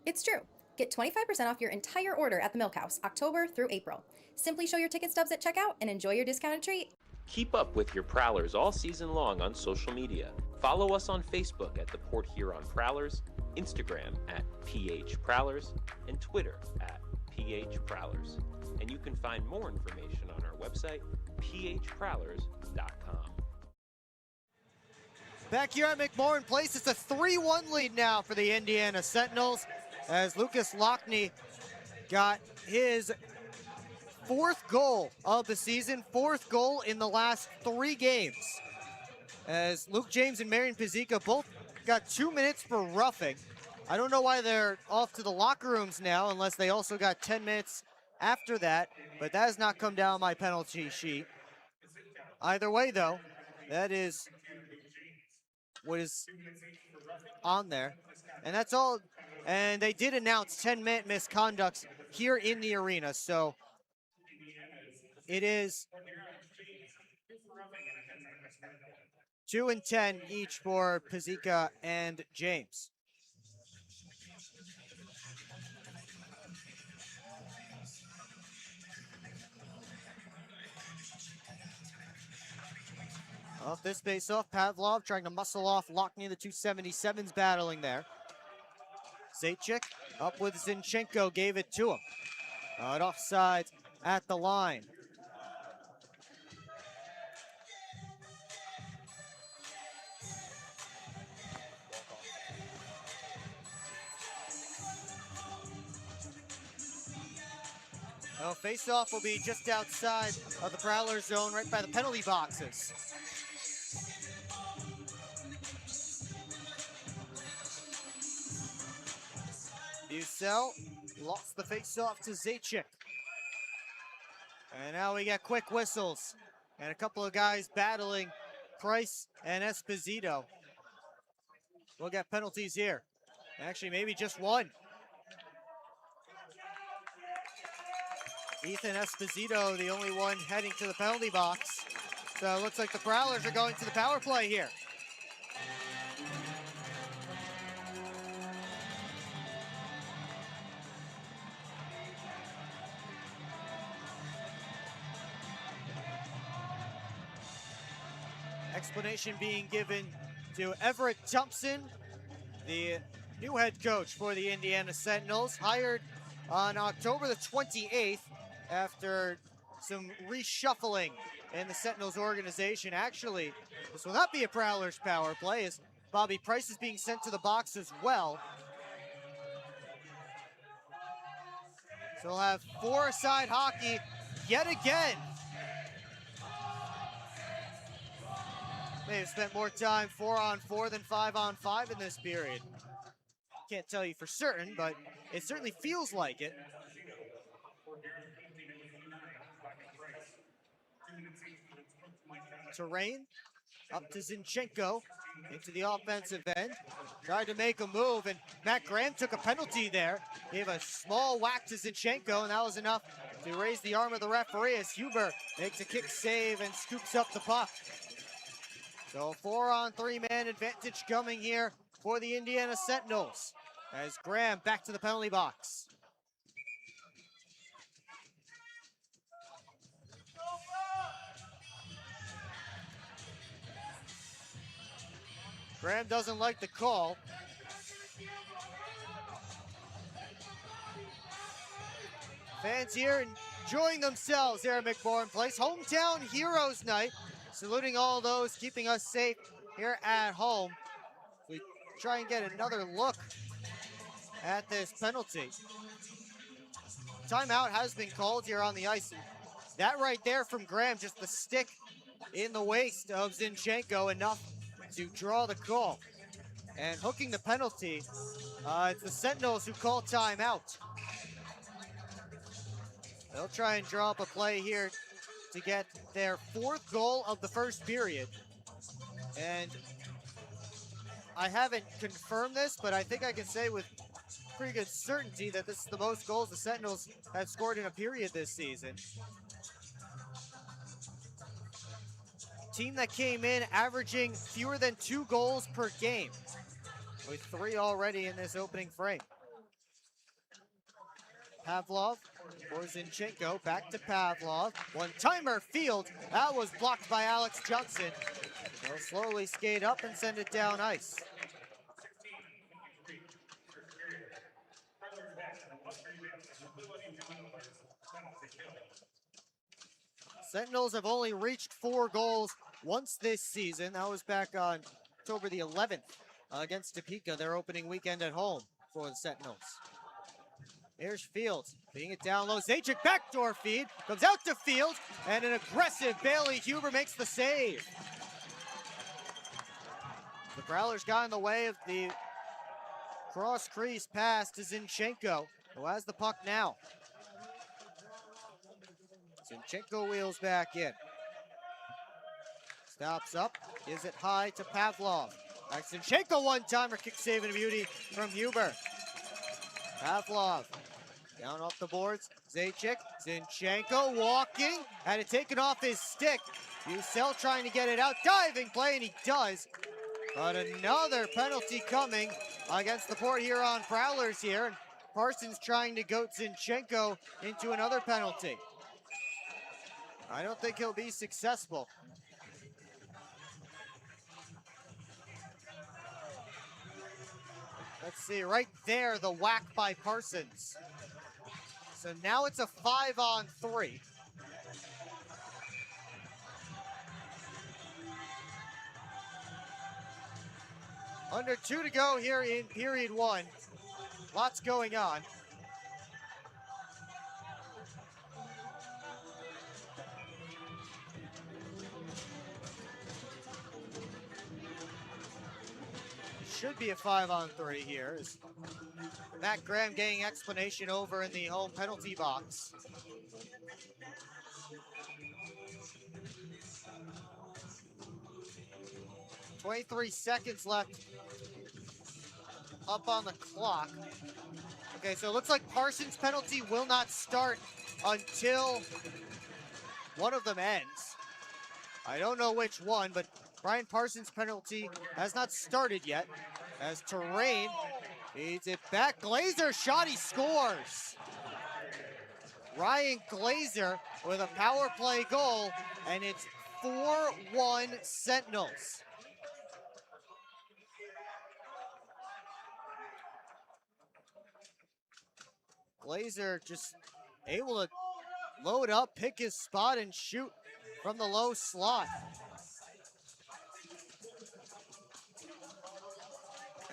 It's true. Get 25% off your entire order at the Milk House, October through April. Simply show your ticket stubs at checkout and enjoy your discounted treat. Keep up with your Prowlers all season long on social media. Follow us on Facebook at the Port Huron Prowlers, Instagram at PH Prowlers, and Twitter at PH Prowlers. And you can find more information on our website, phprowlers.com. Back here at McMorran Place, it's a 3-1 lead now for the Indiana Sentinels as Lucas Lockney got his 4th goal of the season, 4th goal in the last 3 games. As Luke James and Marion Pizzica both got 2 minutes for roughing. I don't know why they're off to the locker rooms now unless they also got 10 minutes after that, but that has not come down my penalty sheet. Either way though, that is what is on there. And that's all. And they did announce 10-minute misconducts here in the arena. So it is 2 and 10 each for Pizzica and James. Off this face-off, Pavlov trying to muscle off Lockney, the 277s battling there. Zaitchik up with Zinchenko, gave it to him. At offside at the line. Well, face-off will be just outside of the Prowler zone, right by the penalty boxes. Bucell lost the face-off to Zaitchik. And now we get quick whistles. And a couple of guys battling Price and Esposito. We'll get penalties here. Actually, maybe just one. Ethan Esposito, the only one heading to the penalty box. So it looks like the Prowlers are going to the power play here. Explanation being given to Everett Thompson, the new head coach for the Indiana Sentinels, hired on October the 28th after some reshuffling in the Sentinels organization. Actually, this will not be a Prowlers power play as Bobby Price is being sent to the box as well. So we'll have 4-a-side hockey yet again. May have spent more time 4-on-4 than 5-on-5 in this period. Can't tell you for certain, but it certainly feels like it. Terrain up to Zinchenko into the offensive end. Tried to make a move, and Matt Graham took a penalty there. Gave a small whack to Zinchenko, and that was enough to raise the arm of the referee as Huber makes a kick save and scoops up the puck. So 4-on-3-man advantage coming here for the Indiana Sentinels as Graham back to the penalty box. Graham doesn't like the call. Fans here enjoying themselves here at McMorran Place. Hometown Heroes Night. Saluting all those keeping us safe here at home. We try and get another look at this penalty. Timeout has been called here on the ice. That right there from Graham, just the stick in the waist of Zinchenko, enough to draw the call. And hooking the penalty, it's the Sentinels who call timeout. They'll try and draw up a play here to get their 4th goal of the first period. And I haven't confirmed this, but I think I can say with pretty good certainty that this is the most goals the Sentinels have scored in a period this season. Team that came in averaging fewer than 2 goals per game, with 3 already in this opening frame. Pavlov or Zinchenko, back to Pavlov. One-timer field, that was blocked by Alex Johnson. They'll slowly skate up and send it down ice. Sentinels have only reached 4 goals once this season. That was back on October the 11th against Topeka, their opening weekend at home for the Sentinels. Here's Fields, being it down low. Zajac backdoor feed, comes out to Fields, and an aggressive Bailey Huber makes the save. The Prowlers got in the way of the cross crease pass to Zinchenko, who has the puck now. Zinchenko wheels back in. Stops up, gives it high to Pavlov. Back to Zinchenko, one-timer, kick save and a beauty from Huber. Pavlov down off the boards. Zajac, Zinchenko walking, had it taken off his stick. Ucel trying to get it out, diving play, and he does. But another penalty coming against the Port Huron Prowlers here. And Parsons trying to goat Zinchenko into another penalty. I don't think he'll be successful. Let's see, right there, the whack by Parsons. So now it's a 5-on-3. Under 2 to go here in period 1. Lots going on. Should be a 5-on-3 here. Matt Graham getting explanation over in the home penalty box. .23 seconds left up on the clock. Okay, so it looks like Parsons' penalty will not start until one of them ends. I don't know which one, but Brian Parsons' penalty has not started yet. As Terrain feeds it back. Glazer shot, he scores. Ryan Glazer with a power play goal, and it's 4-1 Sentinels. Glazer just able to load up, pick his spot, and shoot from the low slot.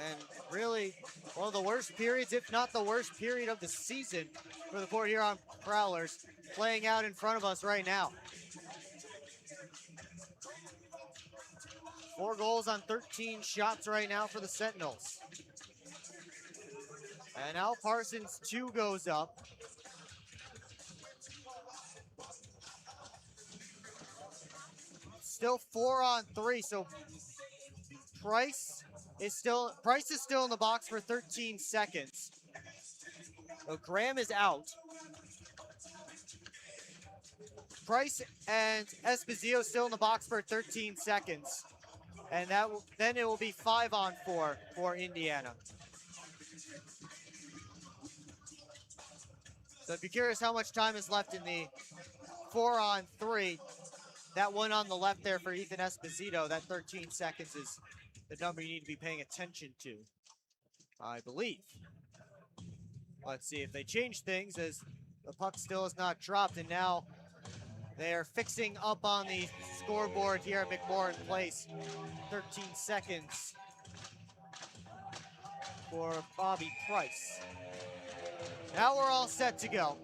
And really, one of the worst periods, if not the worst period of the season for the Port Huron Prowlers, playing out in front of us right now. 4 goals on 13 shots right now for the Sentinels. And now Parsons 2 goes up. Still 4-on-3, so Price is still in the box for 13 seconds. So Graham is out. Price and Esposito still in the box for 13 seconds. And then it will be 5-on-4 for Indiana. So if you're curious how much time is left in the 4-on-3, that one on the left there for Ethan Esposito, that 13 seconds is the number you need to be paying attention to, I believe. Let's see if they change things, as the puck still is not dropped, and now they are fixing up on the scoreboard here at McMorran Place. 13 seconds for Bobby Price. Now we're all set to go.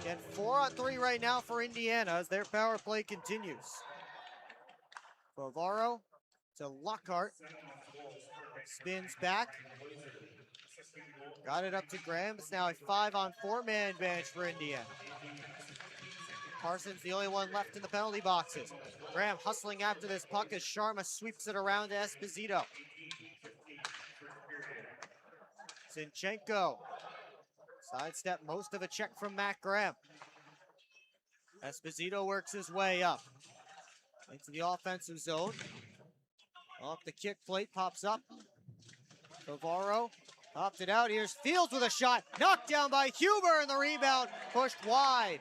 Again, 4-on-3 right now for Indiana as their power play continues. Bavaro to Lockhart. Spins back. Got it up to Graham. It's now a 5-on-4 man advantage for Indiana. Parsons the only one left in the penalty boxes. Graham hustling after this puck as Sharma sweeps it around to Esposito. Zinchenko. Sidestep most of a check from Matt Graham. Esposito works his way up into the offensive zone. Off the kick plate, pops up. Navarro popped it out. Here's Fields with a shot. Knocked down by Huber, and the rebound pushed wide.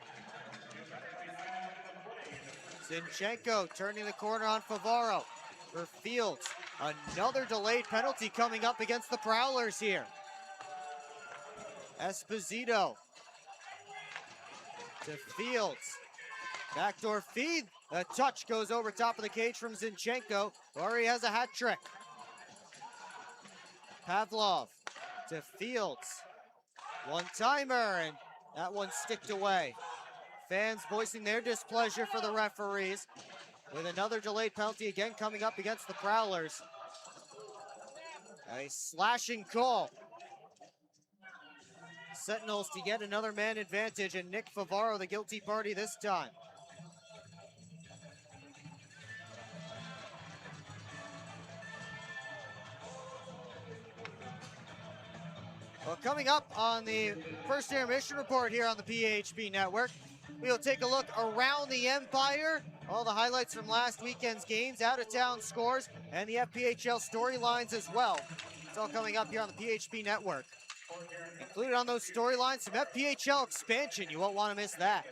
Zinchenko turning the corner on Favaro for Fields. Another delayed penalty coming up against the Prowlers here. Esposito to Fields. Backdoor feed. A touch goes over top of the cage from Zinchenko. Or he has a hat trick. Pavlov to Fields. One-timer, and that one sticked away. Fans voicing their displeasure for the referees with another delayed penalty again coming up against the Prowlers. A slashing call. Sentinels to get another man advantage, and Nick Favaro the guilty party this time. Well, coming up on the first intermission report here on the PHP Network, we'll take a look around the Empire, all the highlights from last weekend's games, out-of-town scores, and the FPHL storylines as well. It's all coming up here on the PHP Network. Included on those storylines, some FPHL expansion. You won't want to miss that.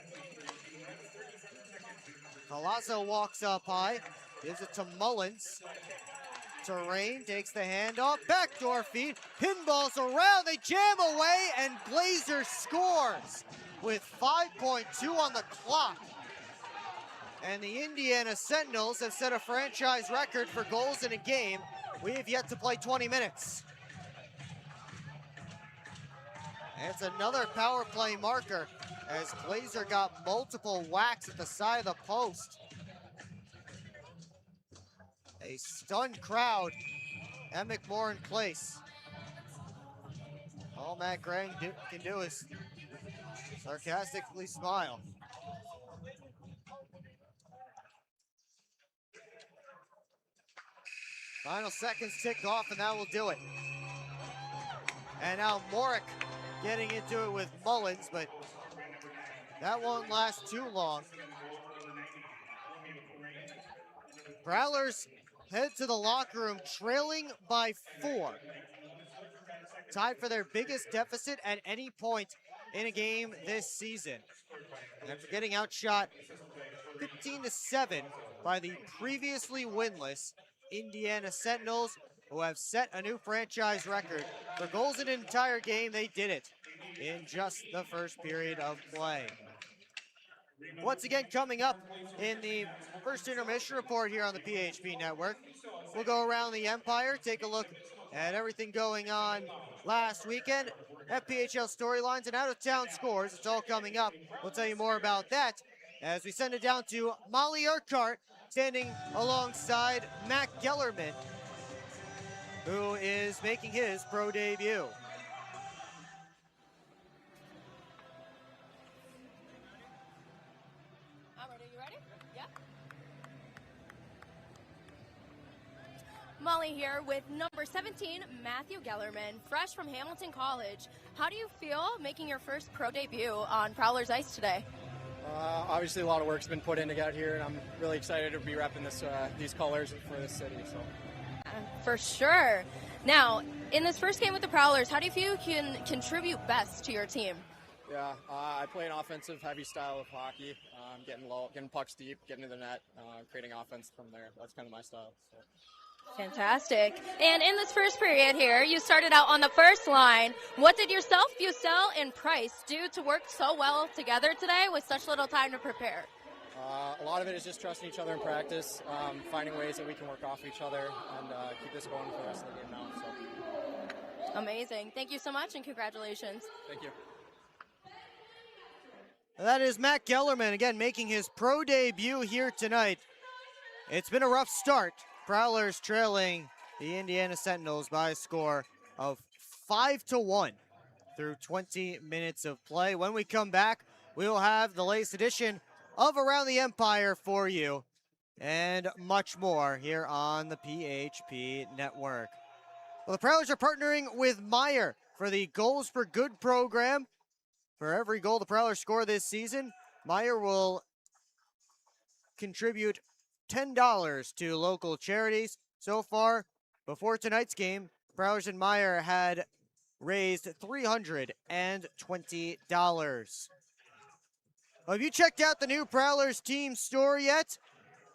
Palazzo walks up high, gives it to Mullins. Terrain takes the handoff, backdoor feed, pinballs around, they jam away, and Glazer scores with 5.2 on the clock. And the Indiana Sentinels have set a franchise record for goals in a game. We have yet to play 20 minutes. And it's another power play marker as Glazer got multiple whacks at the side of the post. A stunned crowd at McMorran Place. All Matt Graham can do is sarcastically smile. Final seconds ticked off, and that will do it. And now Morick getting into it with Mullins, but that won't last too long. Prowlers head to the locker room trailing by 4. Tied for their biggest deficit at any point in a game this season. After getting outshot 15-7 by the previously winless Indiana Sentinels, who have set a new franchise record for goals in an entire game. They did it in just the first period of play. Once again, coming up in the first intermission report here on the PHP Network, we'll go around the Empire, take a look at everything going on last weekend, FPHL storylines, and out-of-town scores. It's all coming up. We'll tell you more about that as we send it down to Molly Urquhart, standing alongside Matt Gellerman, who is making his pro debut. Molly here with number 17, Matthew Gellerman, fresh from Hamilton College. How do you feel making your first pro debut on Prowlers Ice today? Obviously, a lot of work's been put in to get here, and I'm really excited to be repping these colors for this city. So, for sure. Now, in this first game with the Prowlers, how do you feel you can contribute best to your team? Yeah, I play an offensive, heavy style of hockey. Getting low, getting pucks deep, getting to the net, creating offense from there. That's kind of my style. So. Fantastic. And in this first period here, you started out on the first line. What did yourself, Bucell, and Price do to work so well together today with such little time to prepare? A lot of it is just trusting each other in practice, finding ways that we can work off each other, and keep this going for the rest of the game now. So. Amazing. Thank you so much, and congratulations. Thank you. That is Matt Gellerman, again, making his pro debut here tonight. It's been a rough start. Prowlers trailing the Indiana Sentinels by a score of 5-1 through 20 minutes of play. When we come back, we will have the latest edition of Around the Empire for you, and much more here on the PHP Network. Well, the Prowlers are partnering with Meijer for the Goals for Good program. For every goal the Prowlers score this season, Meijer will contribute $10 to local charities. So far, before tonight's game, Prowlers and Meijer had raised $320. Well, have you checked out the new Prowlers team store yet?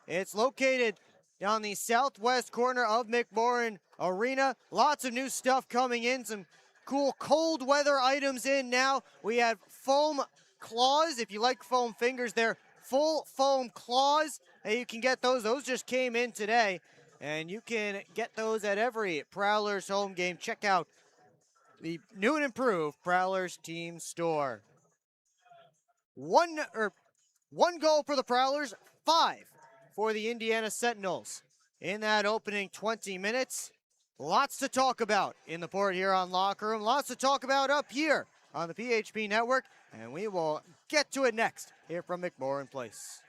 It's located down the southwest corner of McMorran Arena. Lots of new stuff coming in, some cool cold weather items in now. We have foam claws. If you like foam fingers, they're full foam claws. And you can get those. Those just came in today. And you can get those at every Prowlers home game. Check out the new and improved Prowlers team store. One goal for the Prowlers, 5 for the Indiana Sentinels. In that opening 20 minutes, lots to talk about in the Port Huron locker room, lots to talk about up here on the PHP Network, and we will get to it next here from McMorran Place.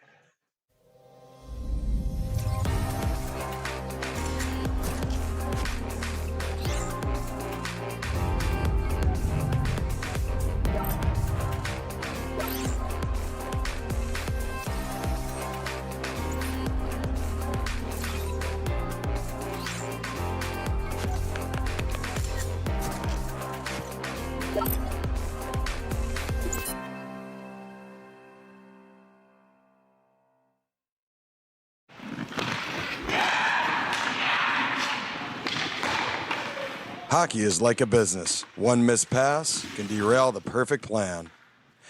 Hockey is like a business. One missed pass can derail the perfect plan.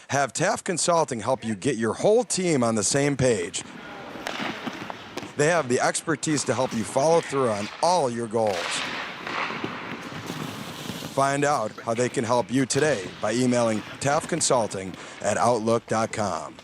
Have Taft Consulting help you get your whole team on the same page. They have the expertise to help you follow through on all your goals. Find out how they can help you today by emailing taftconsulting@outlook.com.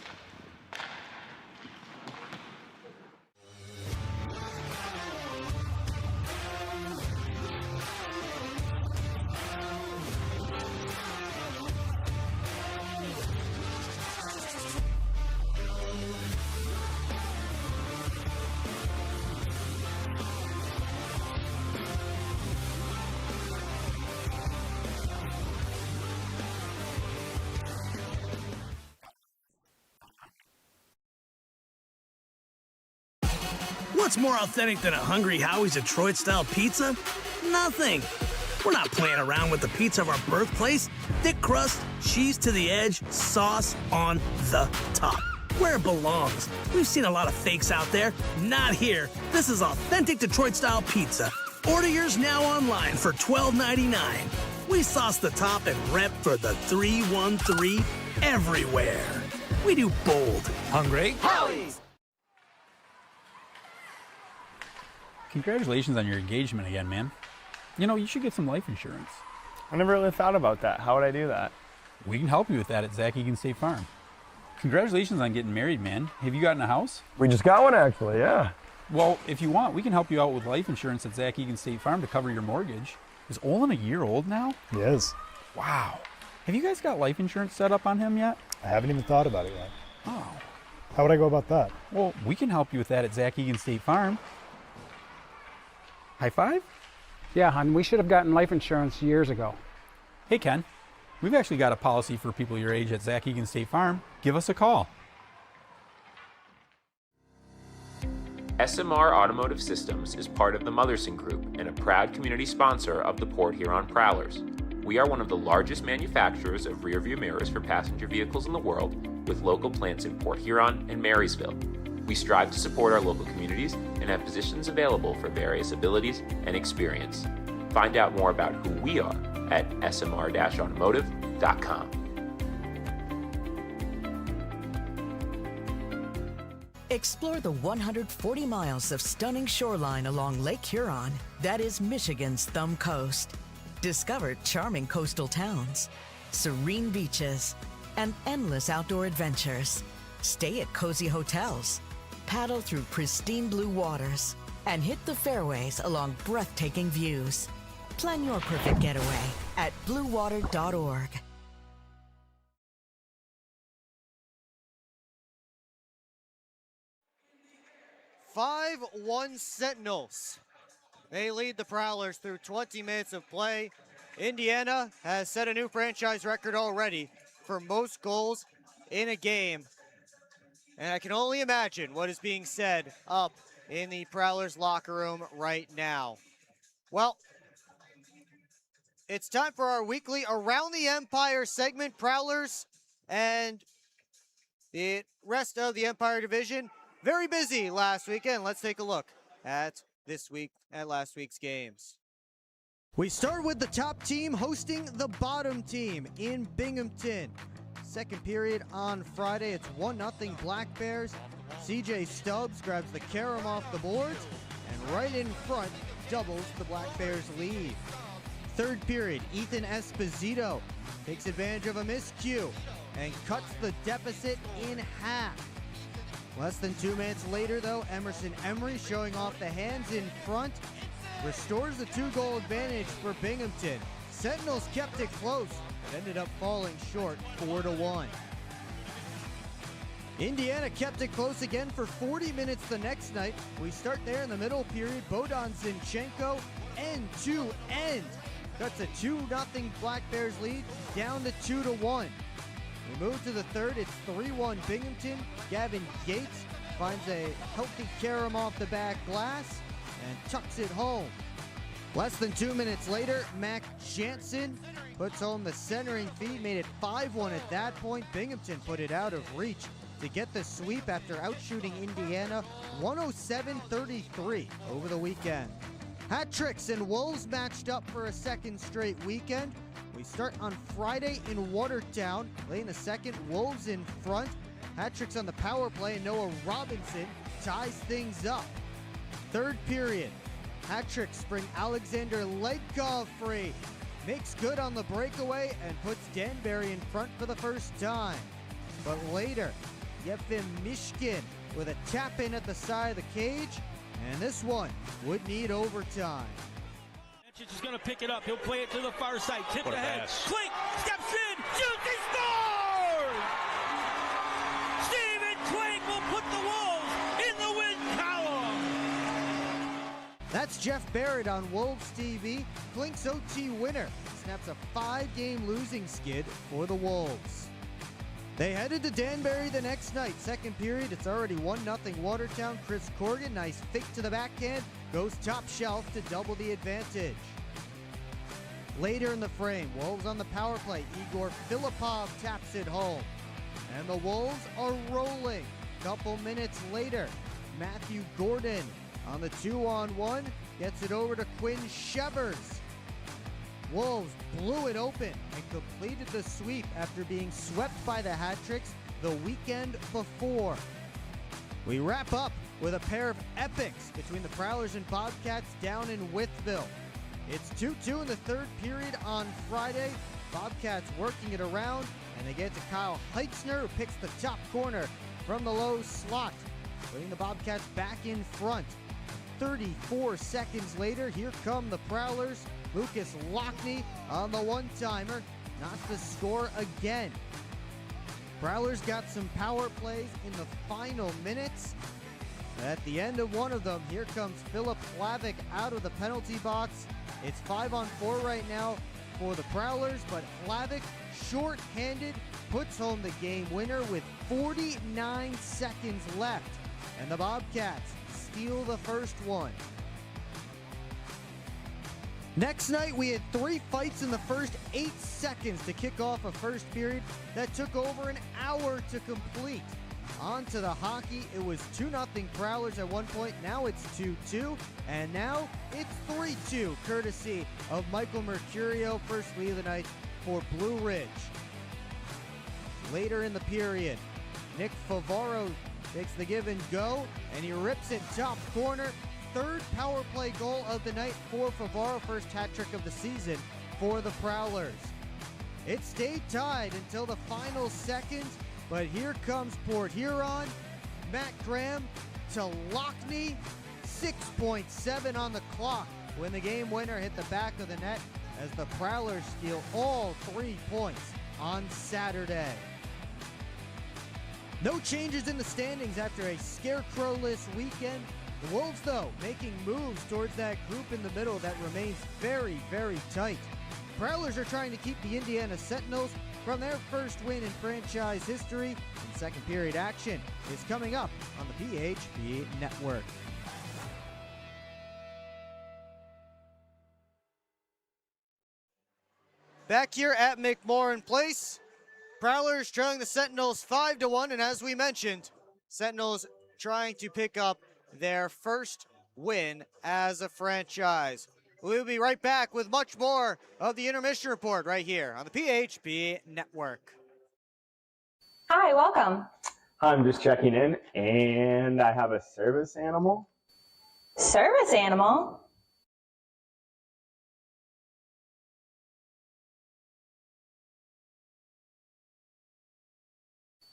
What's more authentic than a Hungry Howie's Detroit-style pizza? Nothing. We're not playing around with the pizza of our birthplace. Thick crust, cheese to the edge, sauce on the top. Where it belongs. We've seen a lot of fakes out there. Not here. This is authentic Detroit-style pizza. Order yours now online for $12.99. We sauce the top and rep for the 313 everywhere. We do bold. Hungry Howie's. Congratulations on your engagement again, man. You know, you should get some life insurance. I never really thought about that. How would I do that? We can help you with that at Zach Egan State Farm. Congratulations on getting married, man. Have you gotten a house? We just got one, actually, yeah. Well, if you want, we can help you out with life insurance at Zach Egan State Farm to cover your mortgage. Is Olin a year old now? He is. Wow. Have you guys got life insurance set up on him yet? I haven't even thought about it yet. Oh. How would I go about that? Well, we can help you with that at Zach Egan State Farm. High five? Yeah, hon, we should have gotten life insurance years ago. Hey, Ken. We've actually got a policy for people your age at Zach Egan State Farm. Give us a call. SMR Automotive Systems is part of the Motherson Group and a proud community sponsor of the Port Huron Prowlers. We are one of the largest manufacturers of rear-view mirrors for passenger vehicles in the world, with local plants in Port Huron and Marysville. We strive to support our local communities and have positions available for various abilities and experience. Find out more about who we are at smr-automotive.com. Explore the 140 miles of stunning shoreline along Lake Huron, that is Michigan's Thumb Coast. Discover charming coastal towns, serene beaches, and endless outdoor adventures. Stay at cozy hotels, paddle through pristine blue waters, and hit the fairways along breathtaking views. Plan your perfect getaway at bluewater.org. 5-1 Sentinels. They lead the Prowlers through 20 minutes of play. Indiana has set a new franchise record already for most goals in a game. And I can only imagine what is being said up in the Prowlers locker room right now. Well, it's time for our weekly Around the Empire segment. Prowlers and the rest of the Empire Division, very busy last weekend. Let's take a look at last week's games. We start with the top team hosting the bottom team in Binghamton. Second period on Friday, it's 1-0 Black Bears. CJ Stubbs grabs the carom off the boards and right in front doubles the Black Bears lead. Third period, Ethan Esposito takes advantage of a miscue and cuts the deficit in half. Less than 2 minutes later, though, Emerson Emery, showing off the hands in front, restores the 2-goal advantage for Binghamton. Sentinels kept it close, but ended up falling short 4-1. Indiana kept it close again for 40 minutes the next night. We start there in the middle period. Bohdan Zinchenko, end-to-end, cuts a 2-0 Black Bears lead down to 2-1. We move to the third. It's 3-1 Binghamton. Gavin Yates finds a healthy carom off the back glass and tucks it home. Less than 2 minutes later, Mac Jansen puts home the centering feed, made it 5-1 at that point. Binghamton put it out of reach to get the sweep after outshooting Indiana 107-33 over the weekend. Hat tricks and Wolves matched up for a second straight weekend. We start on Friday in Watertown. Late in the second, Wolves in front. Hat tricks on the power play, and Noah Robinson ties things up. Third period, hat tricks bring Alexander Ledkov free. Makes good on the breakaway and puts Danbury in front for the first time. But later, Yefim Mishkin with a tap in at the side of the cage, and this one would need overtime. Is going to pick it up. He'll play it to the far side. Tip What a ahead. pass. Klink steps in. Shoots. He scores! Stephen Klink will put the Wolves in the win column. That's Jeff Barrett on Wolves TV. Klink's OT winner snaps a 5-game losing skid for the Wolves. They headed to Danbury the next night. Second period, it's already 1-0 Watertown. Chris Corrigan, nice fake to the backhand, goes top shelf to double the advantage. Later in the frame, Wolves on the power play. Igor Filipov taps it home. And the Wolves are rolling. Couple minutes later, Matthew Gordon on the 2-on-1 gets it over to Quinn Shevers. Wolves blew it open and completed the sweep after being swept by the hat tricks the weekend before. We wrap up with a pair of epics between the Prowlers and Bobcats down in Wytheville. It's 2-2 in the third period on Friday. Bobcats working it around, and they get to Kyle Heitzner, who picks the top corner from the low slot, putting the Bobcats back in front. 34 seconds later, here come the Prowlers. Lucas Lockney on the one-timer, not to score again. Prowlers got some power plays in the final minutes. At the end of one of them, here comes Philip Plavic out of the penalty box. It's 5-on-4 right now for the Prowlers, but Plavic, short-handed, puts home the game winner with 49 seconds left. And the Bobcats steal the first one. Next night, we had 3 fights in the first 8 seconds to kick off a first period that took over an hour to complete. On to the hockey. It was 2-0 Prowlers at one point. Now it's 2-2. And now it's 3-2, courtesy of Michael Mercurio, first lead of the night for Blue Ridge. Later in the period, Nick Favaro takes the give and go, and he rips it top corner. Third power play goal of the night for Favaro, first hat trick of the season for the Prowlers. It stayed tied until the final seconds, but here comes Port Huron. Matt Graham to Lockney, 6.7 on the clock when the game winner hit the back of the net as the Prowlers steal all 3 points on Saturday. No changes in the standings after a scarecrow-less weekend. The Wolves, though, making moves towards that group in the middle that remains very, very tight. Prowlers are trying to keep the Indiana Sentinels from their first win in franchise history, and second period action is coming up on the PHP Network. Back here at McMorran Place, Prowlers trailing the Sentinels 5-1, and as we mentioned, Sentinels trying to pick up their first win as a franchise. We'll be right back with much more of the intermission report right here on the PHP Network. Hi, welcome. I'm just checking in, and I have a service animal. Service animal?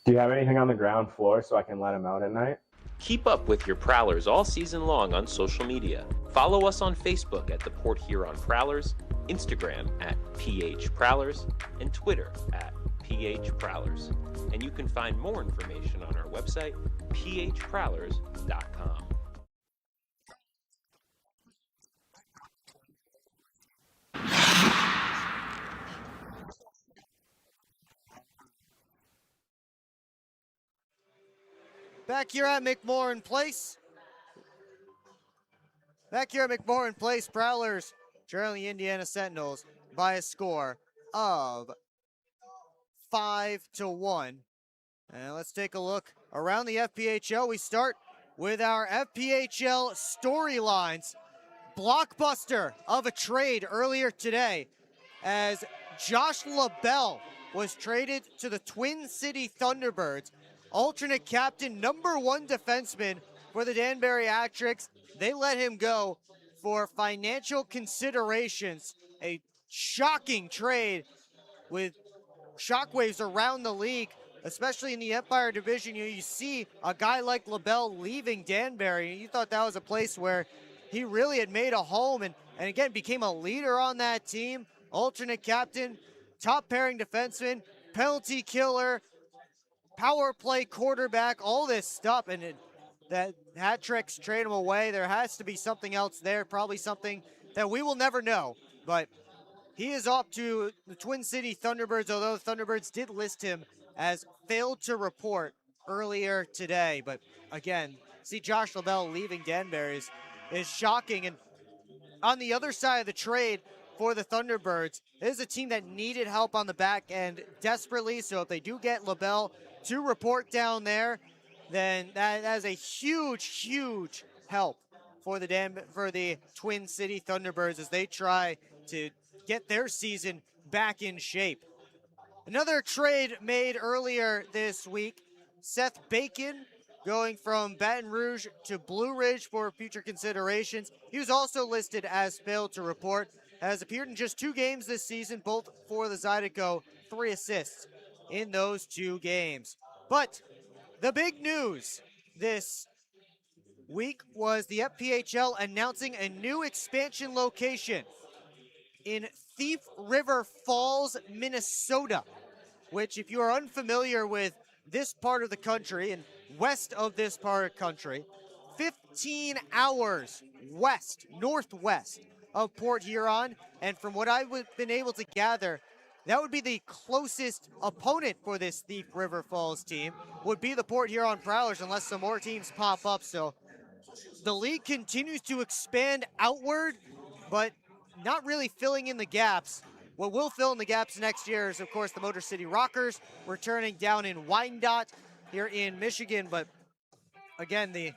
Do you have anything on the ground floor so I can let him out at night? Keep up with your Prowlers all season long on social media. Follow us on Facebook at the Port Huron Prowlers, Instagram at PH Prowlers, and Twitter at PH Prowlers. And you can find more information on our website, phprowlers.com. Back here at McMorran Place. Prowlers trailing the Indiana Sentinels by a score of 5-1. And let's take a look around the FPHL. We start with our FPHL storylines. Blockbuster of a trade earlier today as Josh LaBelle was traded to the Twin City Thunderbirds. Alternate captain, #1 defenseman for the Danbury Actrix. They let him go for financial considerations. A shocking trade with shockwaves around the league, especially in the Empire Division. You see a guy like LaBelle leaving Danbury. You thought that was a place where he really had made a home and again became a leader on that team. Alternate captain, top pairing defenseman, penalty killer, power play quarterback, all this stuff, and that hat tricks trade him away. There has to be something else there, probably something that we will never know. But he is off to the Twin City Thunderbirds, although the Thunderbirds did list him as failed to report earlier today. But again, see Josh LaBelle leaving Danbury is shocking. And on the other side of the trade for the Thunderbirds, it is a team that needed help on the back end desperately. So if they do get LaBelle to report down there, then that is a huge, huge help for the Twin City Thunderbirds as they try to get their season back in shape. Another trade made earlier this week, Seth Bacon going from Baton Rouge to Blue Ridge for future considerations. He was also listed as failed to report, has appeared in just 2 games this season, both for the Zydeco, 3 assists in those 2 games. But the big news this week was the FPHL announcing a new expansion location in Thief River Falls, Minnesota, which if you are unfamiliar with this part of the country and west of this part of the country, 15 hours northwest of Port Huron. And from what I've been able to gather, that would be the closest opponent for this Thief River Falls team, would be the Port Huron Prowlers, unless some more teams pop up. So the league continues to expand outward, but not really filling in the gaps. What will fill in the gaps next year is, of course, the Motor City Rockers returning down in Wyandotte here in Michigan. But again, the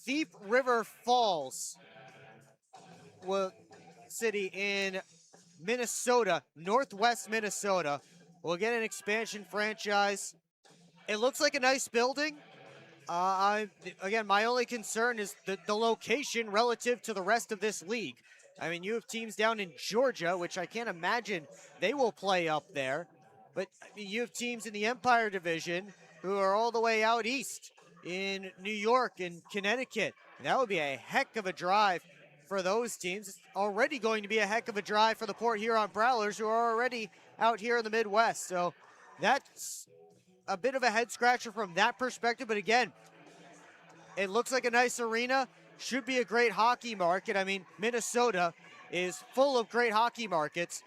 Thief River Falls city in Minnesota, northwest Minnesota, will get an expansion franchise. It looks like a nice building. Again, my only concern is the location relative to the rest of this league. I mean, you have teams down in Georgia, which I can't imagine they will play up there. But I mean, you have teams in the Empire Division who are all the way out east in New York and Connecticut. That would be a heck of a drive for those teams. It's already going to be a heck of a drive for the Port Huron Prowlers, who are already out here in the Midwest. So that's a bit of a head scratcher from that perspective, but again, it looks like a nice arena. Should be a great hockey market. I mean, Minnesota is full of great hockey markets,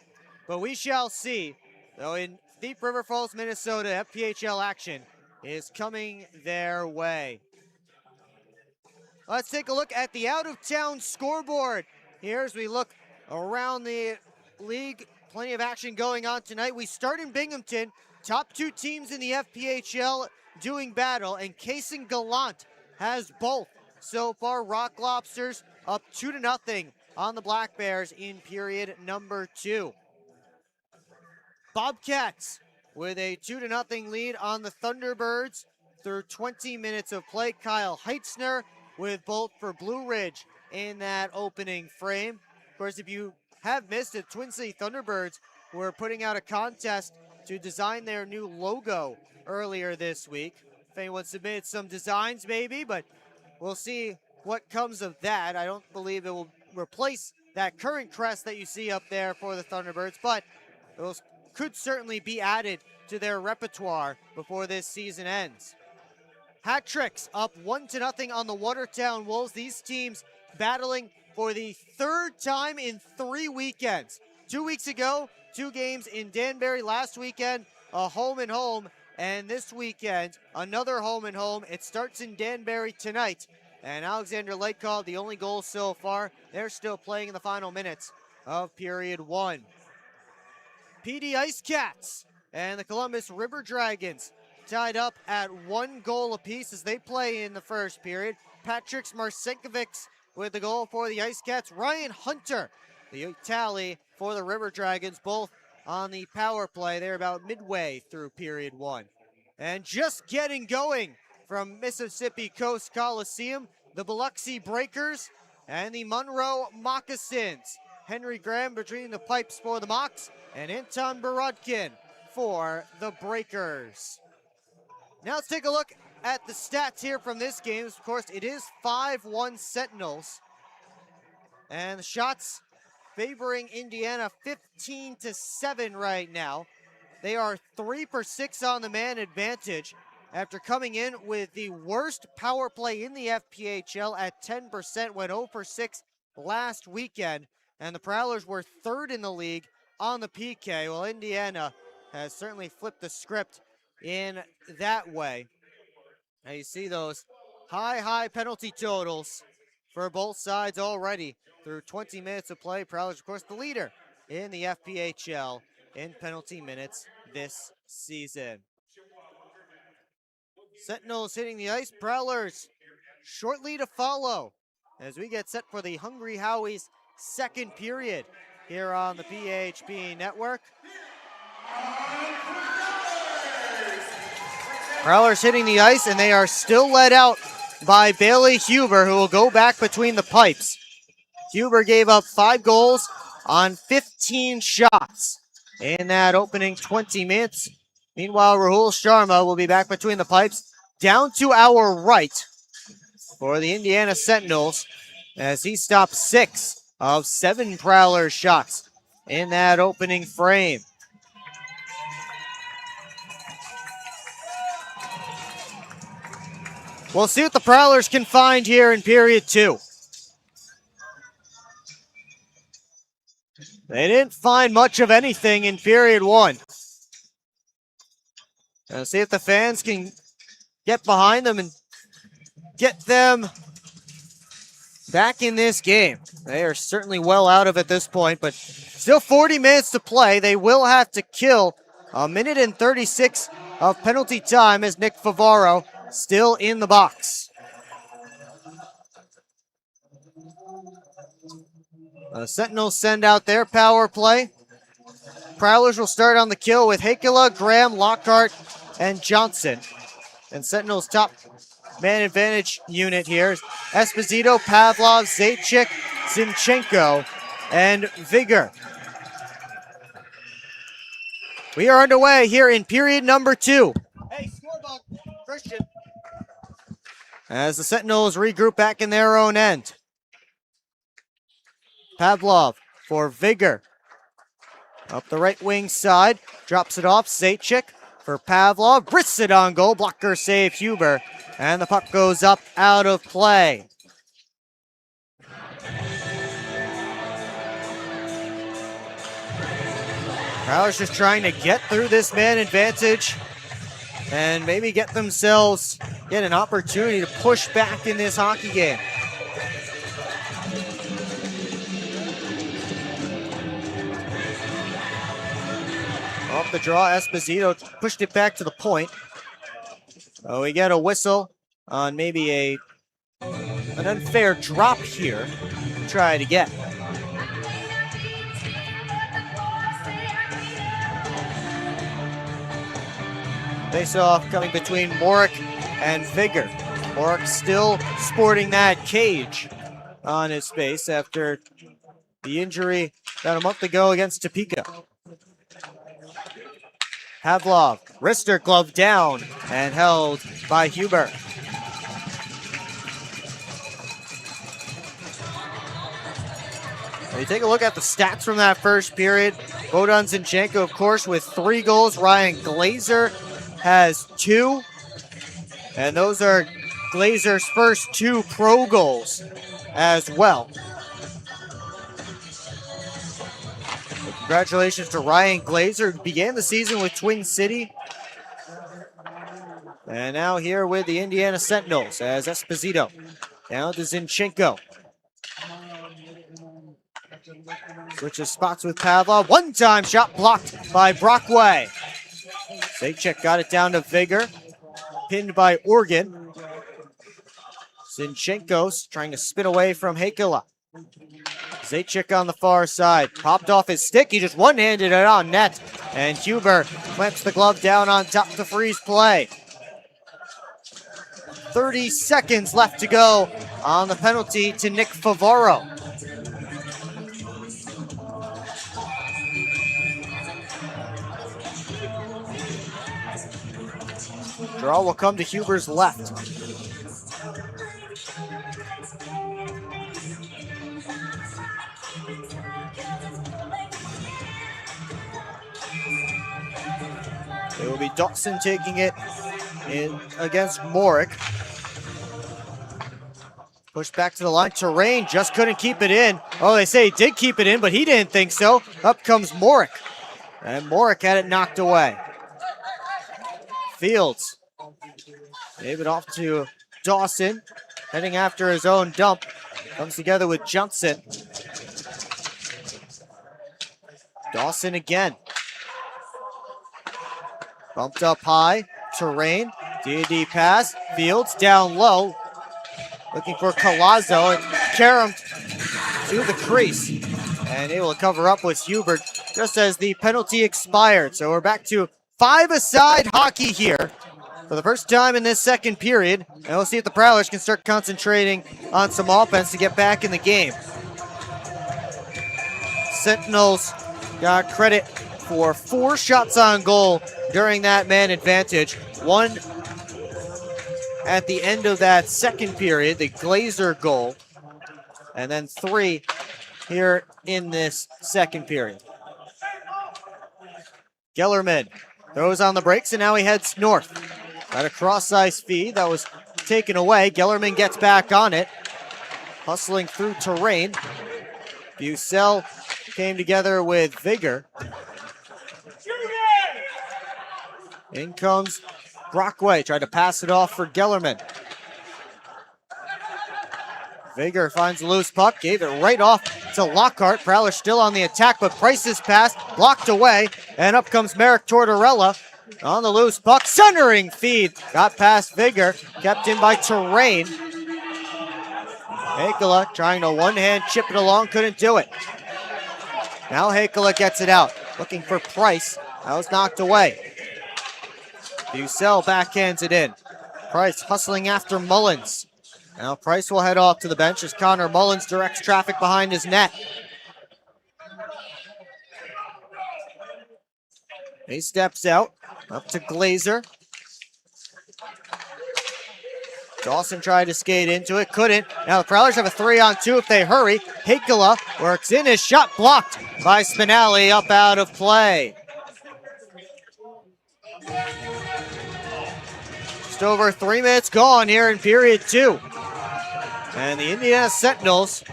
but we shall see. Though in Thief River Falls, Minnesota, FPHL action is coming their way. Let's take a look at the out-of-town scoreboard here as we look around the league. Plenty of action going on tonight. We start in Binghamton. Top two teams in the FPHL doing battle, and Case and Gallant has both so far. Rock Lobsters up 2-0 on the Black Bears in period number 2. Bobcats with a 2-0 lead on the Thunderbirds through 20 minutes of play. Kyle Heitzner with bolt for Blue Ridge in that opening frame. Of course, if you have missed it, Twin City Thunderbirds were putting out a contest to design their new logo earlier this week. If anyone submitted some designs, maybe, but we'll see what comes of that. I don't believe it will replace that current crest that you see up there for the Thunderbirds, but those could certainly be added to their repertoire before this season ends. Hat Tricks up 1-0 on the Watertown Wolves. These teams battling for the third time in 3 weekends. 2 weeks ago, 2 games in Danbury. Last weekend, a home and home. And this weekend, another home and home. It starts in Danbury tonight. And Alexander Lakecall, the only goal so far. They're still playing in the final minutes of period 1. PD Ice Cats and the Columbus River Dragons tied up at 1 goal apiece as they play in the first period. Patrick Marcinkovic with the goal for the Ice Cats. Ryan Hunter, the tally for the River Dragons, both on the power play. They're about midway through period 1. And just getting going from Mississippi Coast Coliseum, the Biloxi Breakers and the Monroe Moccasins. Henry Graham between the pipes for the Mocs, and Anton Borodkin for the Breakers. Now let's take a look at the stats here from this game. Of course, it is 5-1 Sentinels. And the shots favoring Indiana 15-7 right now. They are 3 for 6 on the man advantage after coming in with the worst power play in the FPHL at 10%, went 0 for 6 last weekend. And the Prowlers were 3rd in the league on the PK. Well, Indiana has certainly flipped the script in that way. Now you see those high penalty totals for both sides already through 20 minutes of play. Prowlers, of course, the leader in the FPHL in penalty minutes this season. Sentinels hitting the ice. Prowlers shortly to follow as we get set for the Hungry Howie's second period here on the PHP Network. Prowlers hitting the ice, and they are still led out by Bailey Huber, who will go back between the pipes. Huber gave up 5 goals on 15 shots in that opening 20 minutes. Meanwhile, Rahul Sharma will be back between the pipes. Down to our right for the Indiana Sentinels as he stopped 6 of 7 Prowler shots in that opening frame. We'll see what the Prowlers can find here in period 2. They didn't find much of anything in period 1. Now see if the fans can get behind them and get them back in this game. They are certainly well out of it at this point, but still 40 minutes to play. They will have to kill 1 minute and 36 of penalty time as Nick Favaro still in the box. The Sentinels send out their power play. Prowlers will start on the kill with Hakela, Graham, Lockhart, and Johnson. And Sentinels' top man advantage unit here is Esposito, Pavlov, Zaitchik, Zinchenko, and Vigor. We are underway here in period number 2. Hey, scoreboard, Christian. As the Sentinels regroup back in their own end. Pavlov for Vigor. Up the right wing side, drops it off. Zaitchik for Pavlov. Wrists it on goal. Blocker save Huber. And the puck goes up out of play. Prowlers just trying to get through this man advantage and maybe get an opportunity to push back in this hockey game. Off the draw, Esposito pushed it back to the point. So we get a whistle on maybe an unfair drop here to try it again. Face-off coming between Morick and Vigor. Morick still sporting that cage on his face after the injury about a month ago against Topeka. Pavlov, wrister glove down and held by Huber. When you take a look at the stats from that first period, Bogdan Zinchenko, of course, with 3 goals. Ryan Glazer has 2. And those are Glazer's first 2 pro goals as well. Congratulations to Ryan Glazer, who began the season with Twin City. And now here with the Indiana Sentinels as Esposito down to Zinchenko. Switches spots with Pavlov. One-time shot blocked by Brockway. Zajac got it down to Vigor. Pinned by Organ. Zinchenko's trying to spin away from Heikkila. Zajac on the far side. Popped off his stick. He just one-handed it on net. And Huber clamps the glove down on top to freeze play. 30 seconds left to go on the penalty to Nick Favaro. Draw will come to Huber's left. It will be Dawson taking it in against Morick. Push back to the line. Terrain just couldn't keep it in. Oh, they say he did keep it in, but he didn't think so. Up comes Morick. And Morick had it knocked away. Fields gave it off to Dawson, heading after his own dump. Comes together with Johnson. Dawson again. Bumped up high. Terrain. D&D pass. Fields down low. Looking for Collazo. And Karam to the crease. And able to cover up with Hubert just as the penalty expired. So we're back to 5-a-side hockey here for the first time in this second period. And we'll see if the Prowlers can start concentrating on some offense to get back in the game. Sentinels got credit for 4 shots on goal during that man advantage. 1 at the end of that second period, the Glazer goal. And then 3 here in this second period. Gellerman throws on the brakes, and now he heads north. Got a cross-ice feed that was taken away. Gellerman gets back on it. Hustling through Terrain. Bucell came together with Vigor. In comes Brockway. Tried to pass it off for Gellerman. Vigor finds a loose puck. Gave it right off to Lockhart. Prowler still on the attack, but Price's pass blocked away. And up comes Merrick Tortorella on the loose puck. Centering feed. Got past Vigor. Kept in by Terrain. Heikkila trying to one-hand chip it along. Couldn't do it. Now Heikkila gets it out. Looking for Price. That was knocked away. Bucell backhands it in. Price hustling after Mullins. Now Price will head off to the bench as Connor Mullins directs traffic behind his net. He steps out, up to Glazer. Dawson tried to skate into it, couldn't. Now the Prowlers have a 3-on-2 if they hurry. Heikkila works in, his shot blocked by Spinelli up out of play. Just over 3 minutes gone here in period 2. And the Indiana Sentinels,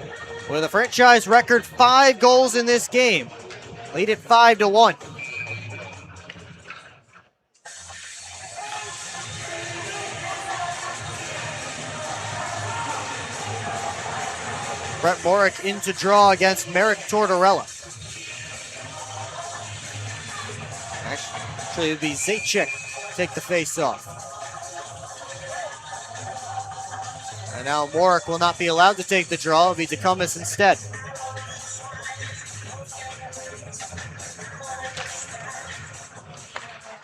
with a franchise record 5 goals in this game, lead it 5-1. Brett Morick in to draw against Merrick Tortorella. Actually, it would be Zajac take the face off. And now Morick will not be allowed to take the draw. It'll be DeCumbus instead.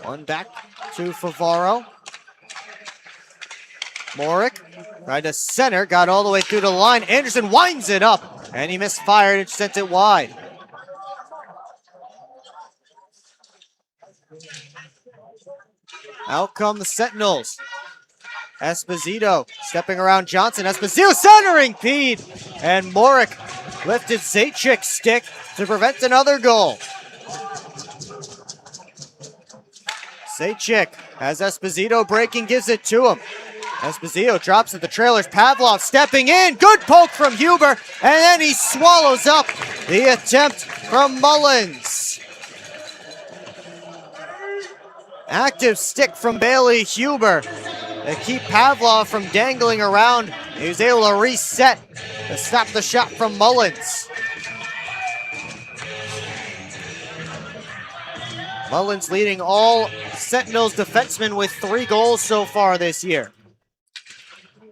One back to Favaro. Morick tried to center, got all the way through the line. Anderson winds it up, and he misfired and sent it wide. Out come the Sentinels. Esposito stepping around Johnson. Esposito centering Pede. And Morick lifted Zajac's stick to prevent another goal. Zajac has Esposito breaking, gives it to him. Esposito drops at the trailers. Pavlov stepping in. Good poke from Huber. And then he swallows up the attempt from Mullins. Active stick from Bailey Huber to keep Pavlov from dangling around. He was able to reset to stop the shot from Mullins. Mullins leading all Sentinels defensemen with 3 goals so far this year.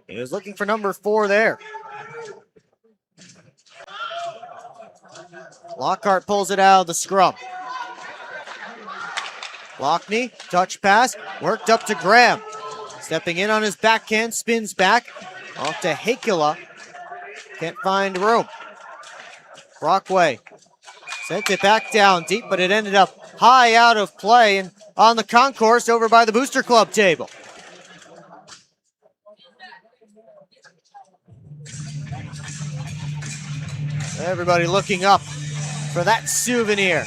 He was looking for number 4 there. Lockhart pulls it out of the scrum. Lockney, touch pass, worked up to Graham. Stepping in on his backhand, spins back, off to Hakula. Can't find room. Brockway sent it back down deep, but it ended up high out of play and on the concourse over by the Booster Club table. Everybody looking up for that souvenir.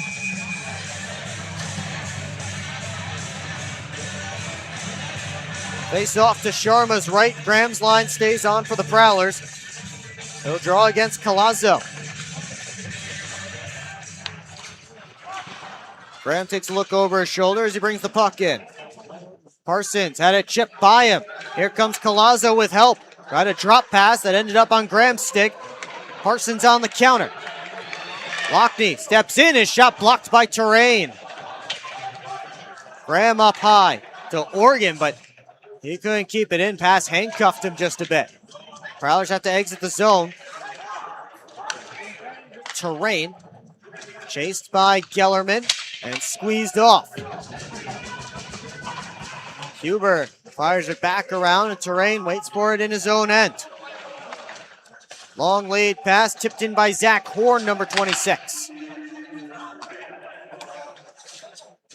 Face off to Sharma's right. Graham's line stays on for the Prowlers. He'll draw against Collazo. Graham takes a look over his shoulder as he brings the puck in. Parsons had it chipped by him. Here comes Collazo with help. Tried a drop pass that ended up on Graham's stick. Parsons on the counter. Lockney steps in, his shot blocked by Terrain. Graham up high to Organ, but he couldn't keep it in. Pass handcuffed him just a bit. Prowlers have to exit the zone. Terrain chased by Gellerman and squeezed off. Huber fires it back around and Terrain waits for it in his own end. Long lead pass tipped in by Zach Horn, number 26.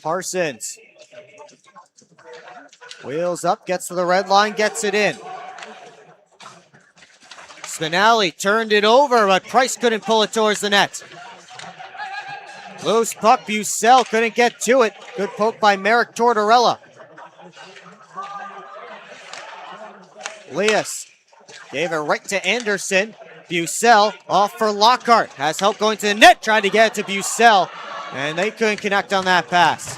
Parsons wheels up, gets to the red line, gets it in. Spinelli turned it over, but Price couldn't pull it towards the net. Loose puck, Bucell couldn't get to it. Good poke by Merrick Tortorella. Leas gave it right to Anderson. Bucell off for Lockhart. Has help going to the net, tried to get it to Bucell, and they couldn't connect on that pass.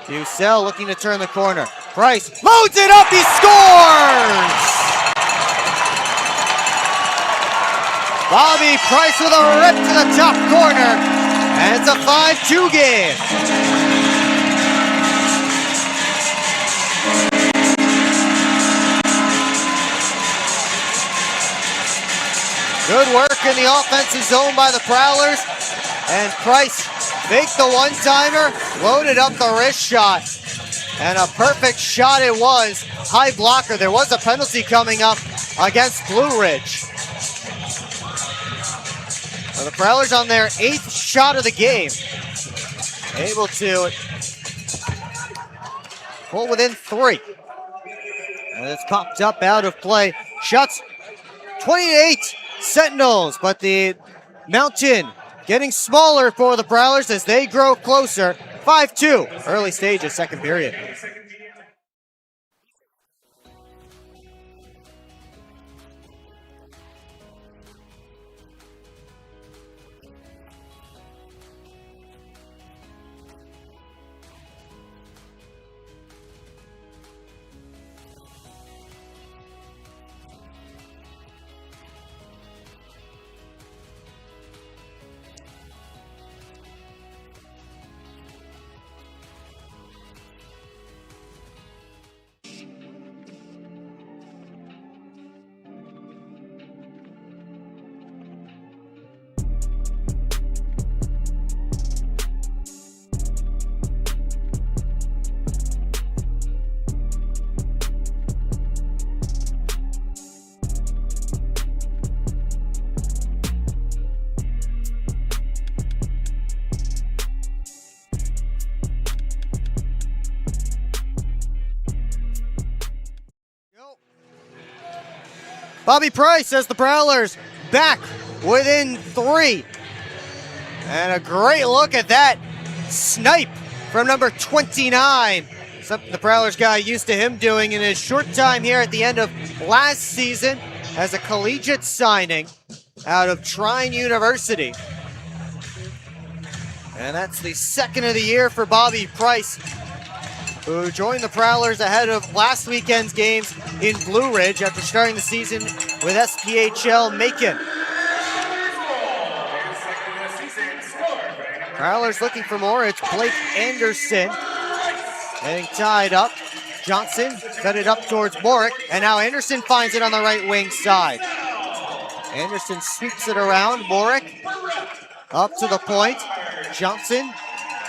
Bucell looking to turn the corner. Price loads it up, he scores! Bobby Price with a rip to the top corner, and it's a 5-2 game. Good work in the offensive zone by the Prowlers, and Price faked the one-timer, loaded up the wrist shot, and a perfect shot it was. High blocker. There was a penalty coming up against Blue Ridge. So the Prowlers on their 8th shot of the game, able to pull within 3. And it's popped up out of play. Shots 28 Sentinels, but the mountain getting smaller for the Prowlers as they grow closer. 5-2, early stages, second period. Bobby Price has the Prowlers back within 3. And a great look at that snipe from number 29. Something the Prowlers got used to him doing in his short time here at the end of last season as a collegiate signing out of Trine University. And that's the second of the year for Bobby Price, who joined the Prowlers ahead of last weekend's games in Blue Ridge after starting the season with SPHL Macon. Prowlers looking for more. It's Blake Anderson getting tied up. Johnson cut it up towards Morick, and now Anderson finds it on the right wing side. Anderson sweeps it around. Morick up to the point. Johnson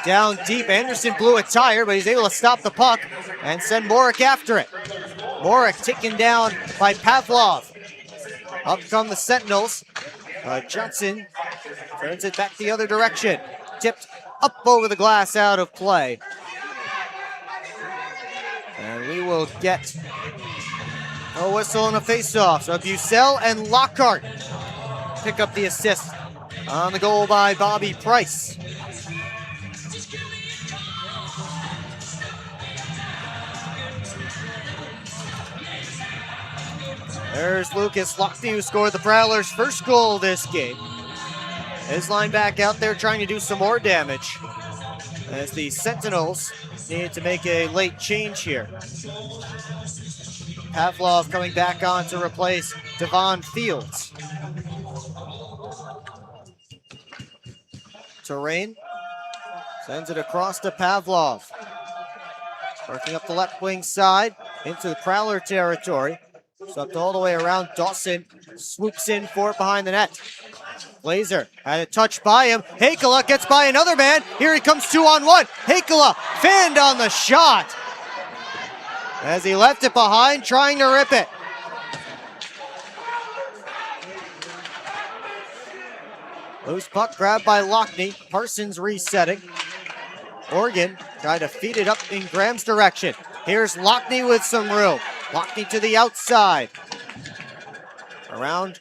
down deep. Anderson blew a tire, but he's able to stop the puck and send Morick after it. Morick taken down by Pavlov. Up come the Sentinels. Johnson turns it back the other direction. Tipped up over the glass, out of play. And we will get a whistle and a face-off. So Bucell and Lockhart pick up the assist on the goal by Bobby Price. There's Lucas Lockney, who scored the Prowlers' first goal this game. His line back out there trying to do some more damage as the Sentinels need to make a late change here. Pavlov coming back on to replace Devon Fields. Terrain sends it across to Pavlov. Working up the left wing side into the Prowler territory. Swept all the way around. Dawson swoops in for it behind the net. Glazer had a touch by him. Hakala gets by another man. Here he comes 2-on-1. Hakala fanned on the shot as he left it behind, trying to rip it. Loose puck grabbed by Lockney. Parsons resetting. Oregon tried to feed it up in Graham's direction. Here's Lockney with some room. Lockney to the outside. Around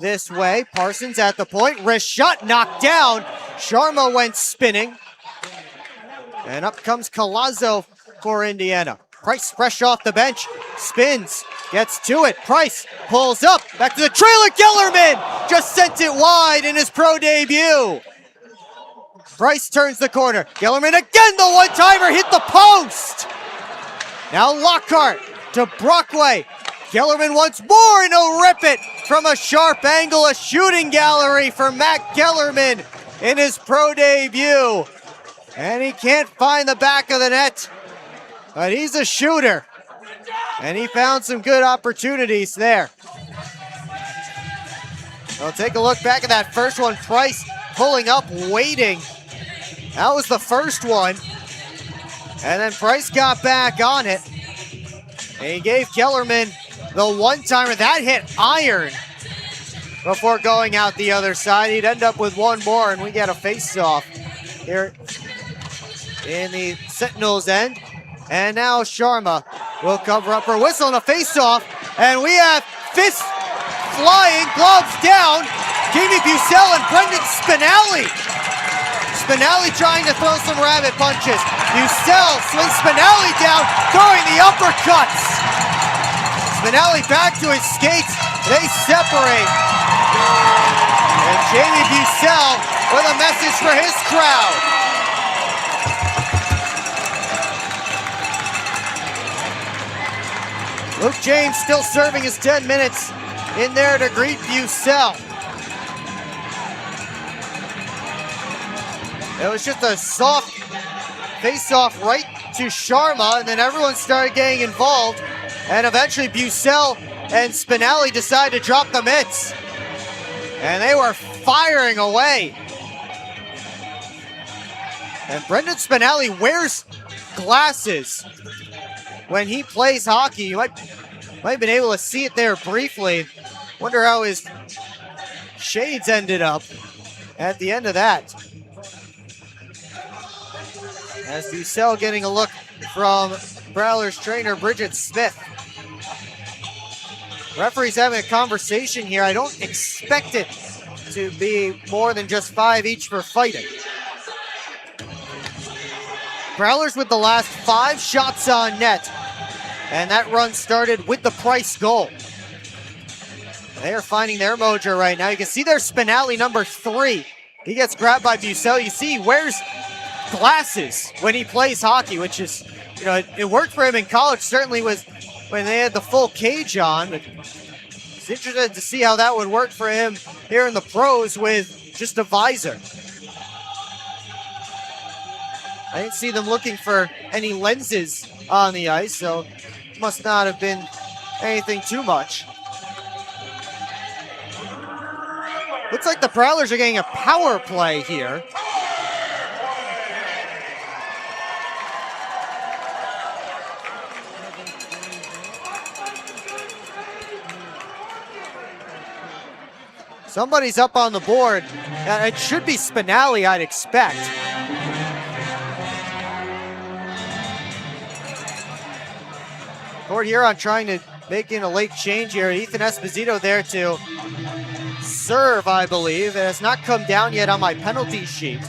this way. Parsons at the point. Wrist shot knocked down. Sharma went spinning. And up comes Colazzo for Indiana. Price fresh off the bench. Spins. Gets to it. Price pulls up. Back to the trailer. Gellerman just sent it wide in his pro debut. Price turns the corner. Gellerman again, the one-timer hit the post. Now Lockhart to Brockway. Gellerman once more, and he'll rip it from a sharp angle. A shooting gallery for Matt Gellerman in his pro debut. And he can't find the back of the net, but he's a shooter. And he found some good opportunities there. Well, take a look back at that first one. Price pulling up, waiting. That was the first one. And then Price got back on it. And he gave Gellerman the one-timer. That hit iron before going out the other side. He'd end up with one more, and we get a face-off here in the Sentinels end. And now Sharma will cover up her whistle and a face-off. And we have fists flying, gloves down. Jamie Bucell and Brendan Spinelli. Spinelli trying to throw some rabbit punches. Bucell swings Spinelli down, throwing the uppercuts. Spinelli back to his skates. They separate. And Jamie Bucell with a message for his crowd. Luke James still serving his 10 minutes in there to greet Bucell. It was just a soft face-off right to Sharma, and then everyone started getting involved. And eventually Bucell and Spinelli decided to drop the mitts. And they were firing away. And Brendan Spinelli wears glasses when he plays hockey. You might have been able to see it there briefly. Wonder how his shades ended up at the end of that. As Bucell getting a look from Prowlers trainer Bridget Smith. Referee's having a conversation here. I don't expect it to be more than just 5 each for fighting. Prowlers with the last 5 shots on net, and that run started with the Price goal. They are finding their mojo right now. You can see their Spinelli, number 3. He gets grabbed by Bucell. You see he wears glasses when he plays hockey, which is, you know, it worked for him in college. Certainly was when they had the full cage on. But it's interesting to see how that would work for him here in the pros with just a visor. I didn't see them looking for any lenses on the ice, so it must not have been anything too much. Looks like the Prowlers are getting a power play here. Somebody's up on the board. It should be Spinelli, I'd expect. Port Huron trying to make in a late change here. Ethan Esposito there to serve, I believe. It has not come down yet on my penalty sheet.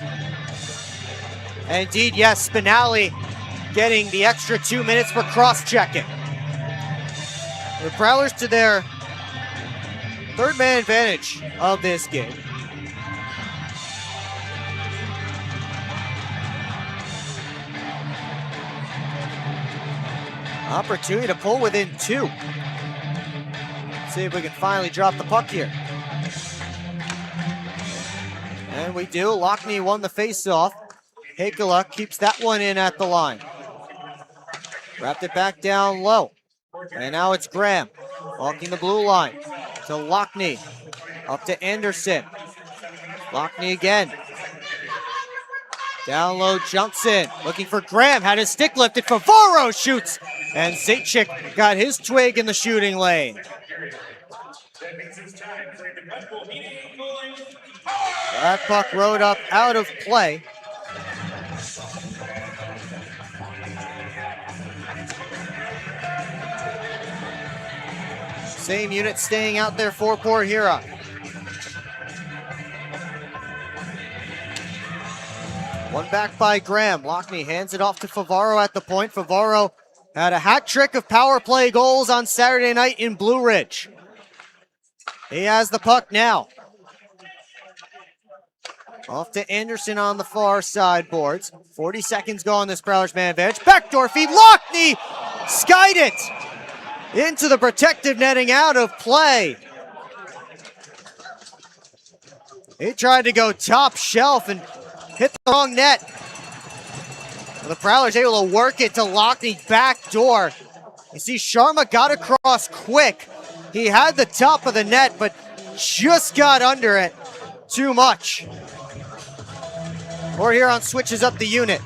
And indeed, yes, Spinelli getting the extra 2 minutes for cross-checking. The Prowlers to their 3rd man advantage of this game. Opportunity to pull within 2. Let's see if we can finally drop the puck here. And we do. Lockney won the face-off. Hakala keeps that one in at the line. Wrapped it back down low. And now it's Graham walking the blue line to Lockney. Up to Anderson. Lockney again. Down low, jumps in. Looking for Graham. Had his stick lifted. Favaro shoots. And Zaitchik got his twig in the shooting lane. That puck rode up out of play. Same unit staying out there for Port Huron. One back by Graham. Lockney hands it off to Favaro at the point. Favaro had a hat trick of power play goals on Saturday night in Blue Ridge. He has the puck now. Off to Anderson on the far side boards. 40 seconds go on this Prowlers man advantage. Backdoor feed. Lockney skied it into the protective netting, out of play. He tried to go top shelf and hit the wrong net. The Prowlers able to work it to Lockney back door. You see Sharma got across quick. He had the top of the net, but just got under it too much. Port Huron switches up the unit.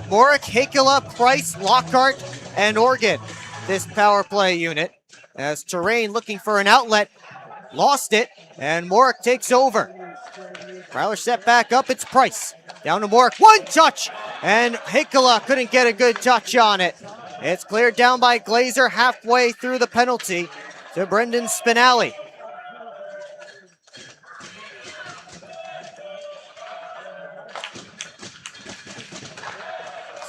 Morick, Hakala, Price, Lockhart, and Organ. This power play unit. As Terrain looking for an outlet. Lost it, and Morick takes over. Prowlers set back up, it's Price. Down to Morick, one touch! And Hakala couldn't get a good touch on it. It's cleared down by Glazer halfway through the penalty to Brendan Spinelli.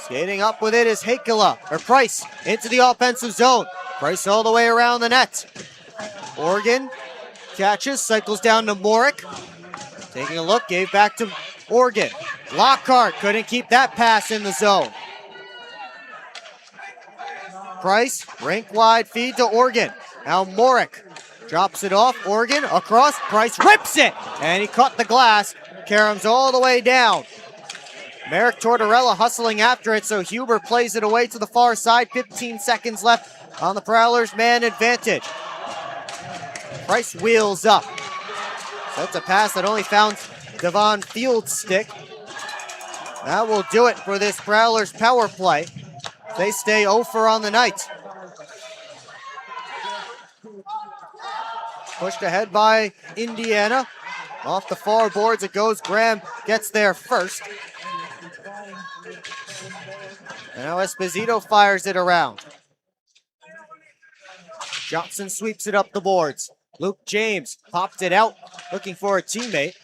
Skating up with it is Hakala, or Price, into the offensive zone. Price all the way around the net. Organ catches, cycles down to Morick. Taking a look, gave back to Organ. Lockhart couldn't keep that pass in the zone. Price, rink wide feed to Organ. Now Morick drops it off. Organ across, Price rips it, and he caught the glass. Karams all the way down. Merrick Tortorella hustling after it, so Huber plays it away to the far side. 15 seconds left on the Prowlers' man advantage. Price wheels up. That's a pass that only found Devon Field's stick. That will do it for this Prowlers power play. They stay 0 for on the night. Pushed ahead by Indiana. Off the far boards it goes. Graham gets there first. And now Esposito fires it around. Johnson sweeps it up the boards. Luke James popped it out, looking for a teammate.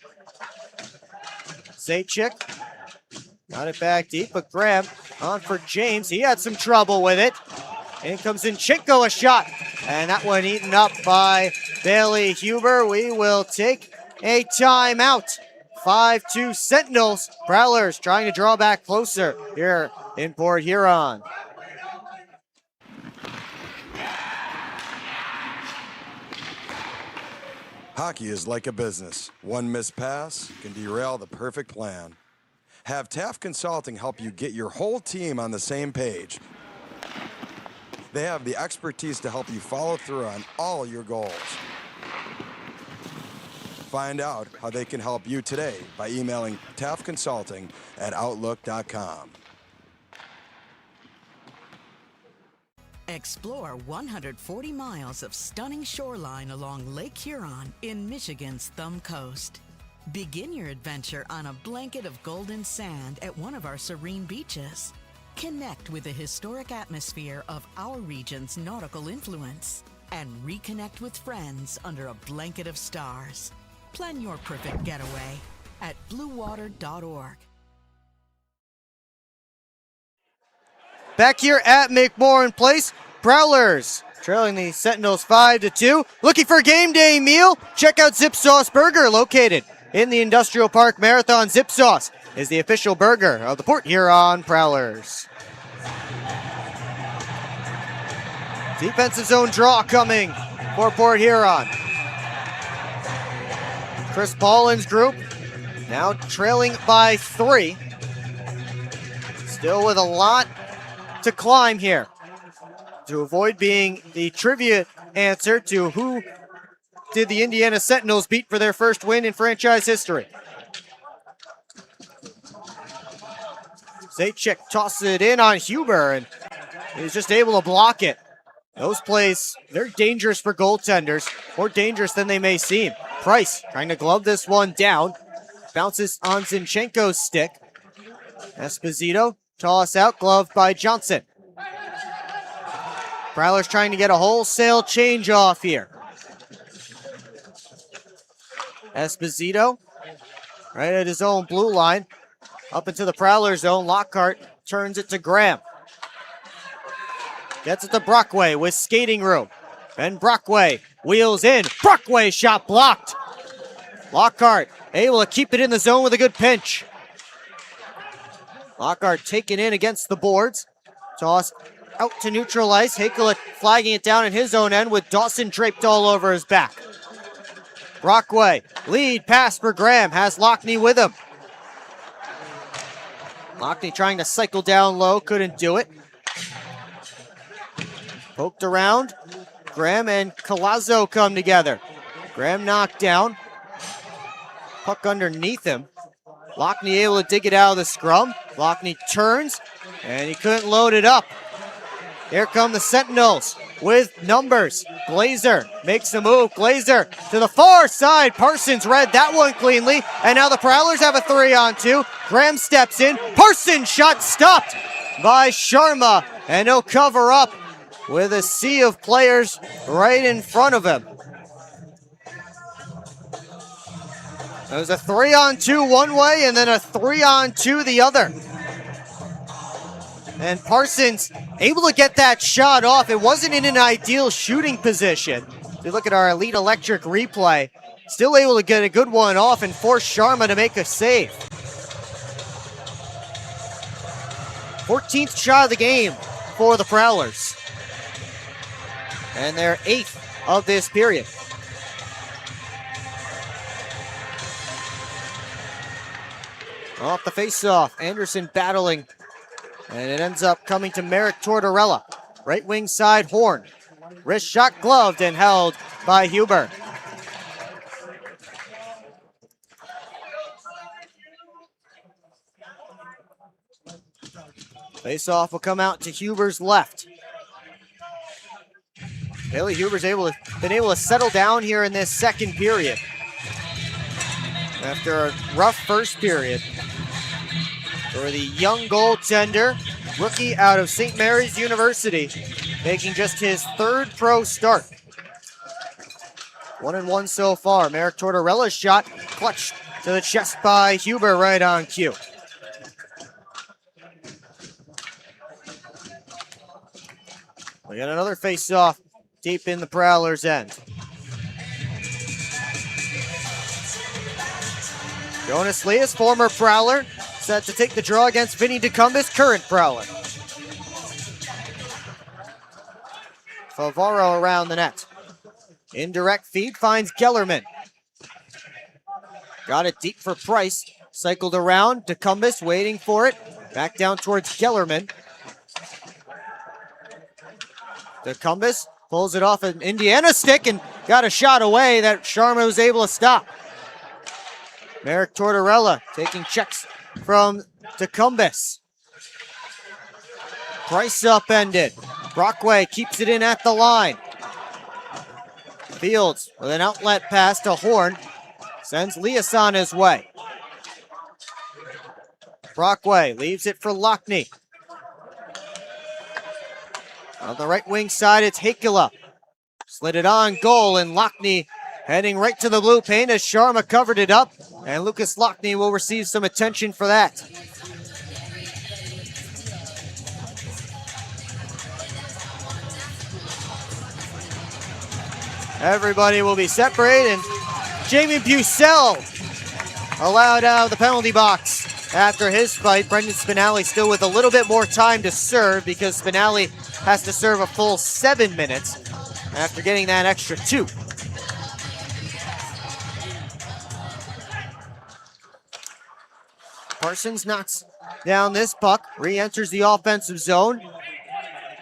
Zajac got it back deep, but Graham on for James. He had some trouble with it. In comes Zinchenko, a shot. And that one eaten up by Bailey Huber. We will take a timeout. 5-2 Sentinels. Prowlers trying to draw back closer here in Port Huron. Hockey is like a business. One missed pass can derail the perfect plan. Have Taft Consulting help you get your whole team on the same page. They have the expertise to help you follow through on all your goals. Find out how they can help you today by emailing taftconsulting@outlook.com. Explore 140 miles of stunning shoreline along Lake Huron in Michigan's Thumb Coast. Begin your adventure on a blanket of golden sand at one of our serene beaches. Connect with the historic atmosphere of our region's nautical influence and reconnect with friends under a blanket of stars. Plan your perfect getaway at bluewater.org. Back here at McMorran Place, Prowlers trailing the Sentinels 5-2. Looking for a game day meal? Check out Zip Sauce Burger, located in the Industrial Park Marathon. Zip Sauce is the official burger of the Port Huron Prowlers. Defensive zone draw coming for Port Huron. Chris Paulin's group now trailing by 3. Still with a lot to climb here to avoid being the trivia answer to who did the Indiana Sentinels beat for their first win in franchise history. Zajac tosses it in on Huber, and he's just able to block it. Those plays, they're dangerous for goaltenders, more dangerous than they may seem. Price trying to glove this one down. Bounces on Zinchenko's stick. Esposito, toss out, gloved by Johnson. Prowlers trying to get a wholesale change off here. Esposito, right at his own blue line. Up into the Prowler zone. Lockhart turns it to Graham. Gets it to Brockway with skating room. Ben Brockway wheels in. Brockway shot blocked. Lockhart able to keep it in the zone with a good pinch. Lockhart taken in against the boards. Toss out to neutral ice. Hakula flagging it down in his own end with Dawson draped all over his back. Brockway, lead pass for Graham, has Lockney with him. Lockney trying to cycle down low, couldn't do it. Poked around. Graham and Colazzo come together. Graham knocked down. Puck underneath him. Lockney able to dig it out of the scrum. Lockney turns, and he couldn't load it up. Here come the Sentinels with numbers. Glazer makes a move. Glazer to the far side. Parsons read that one cleanly. And now the Prowlers have a 3-on-2. Graham steps in. Parsons shot stopped by Sharma. And he'll cover up with a sea of players right in front of him. It was a 3-on-2 one way and then a 3-on-2 the other. And Parsons able to get that shot off. It wasn't in an ideal shooting position. If you look at our Elite Electric replay, still able to get a good one off and force Sharma to make a save. 14th shot of the game for the Prowlers. And their 8th of this period. Off the face-off, Anderson battling. And it ends up coming to Merrick Tortorella. Right wing side, Horn. Wrist shot gloved and held by Huber. Face-off will come out to Huber's left. Bailey Huber's been able to settle down here in this second period. After a rough first period. For the young goaltender, rookie out of St. Mary's University, making just his third pro start. 1-1 so far. Merrick Tortorella's shot clutched to the chest by Huber right on cue. We got another face-off deep in the Prowlers' end. Jonas Leas, former Prowler, set to take the draw against Vinny DeCumbis, current Prowler. Favaro around the net. Indirect feed finds Gellerman. Got it deep for Price. Cycled around. DeCumbis waiting for it. Back down towards Gellerman. DeCumbis pulls it off an Indiana stick and got a shot away that Sharma was able to stop. Merrick Tortorella taking checks from DeCumbis. Price upended. Brockway keeps it in at the line. Fields with an outlet pass to Horn. Sends Leas on his way. Brockway leaves it for Lockney. On the right wing side, it's Hakela. Slid it on goal, and Lockney heading right to the blue paint as Sharma covered it up. And Lucas Lockney will receive some attention for that. Everybody will be separated, and Jamie Bucell allowed out of the penalty box after his fight. Brendan Spinelli still with a little bit more time to serve because Spinelli has to serve a full 7 minutes after getting that extra 2. Parsons knocks down this puck, re-enters the offensive zone,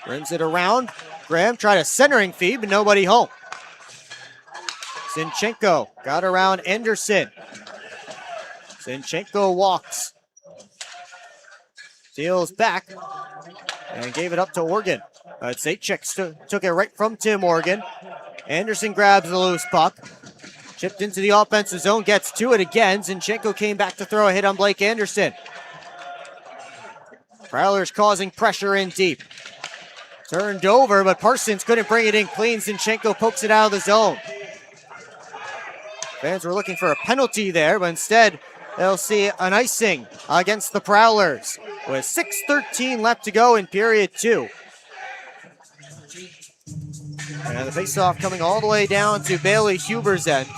brings it around. Graham tried a centering feed, but nobody home. Zinchenko got around Anderson. Zinchenko walks. Steals back and gave it up to Organ. Zajac took it right from Tim Organ. Anderson grabs the loose puck. Chipped into the offensive zone, gets to it again. Zinchenko came back to throw a hit on Blake Anderson. Prowlers causing pressure in deep. Turned over, but Parsons couldn't bring it in clean. Zinchenko pokes it out of the zone. Fans were looking for a penalty there, but instead they'll see an icing against the Prowlers with 6:13 left to go in period 2. And the faceoff coming all the way down to Bailey Huber's end.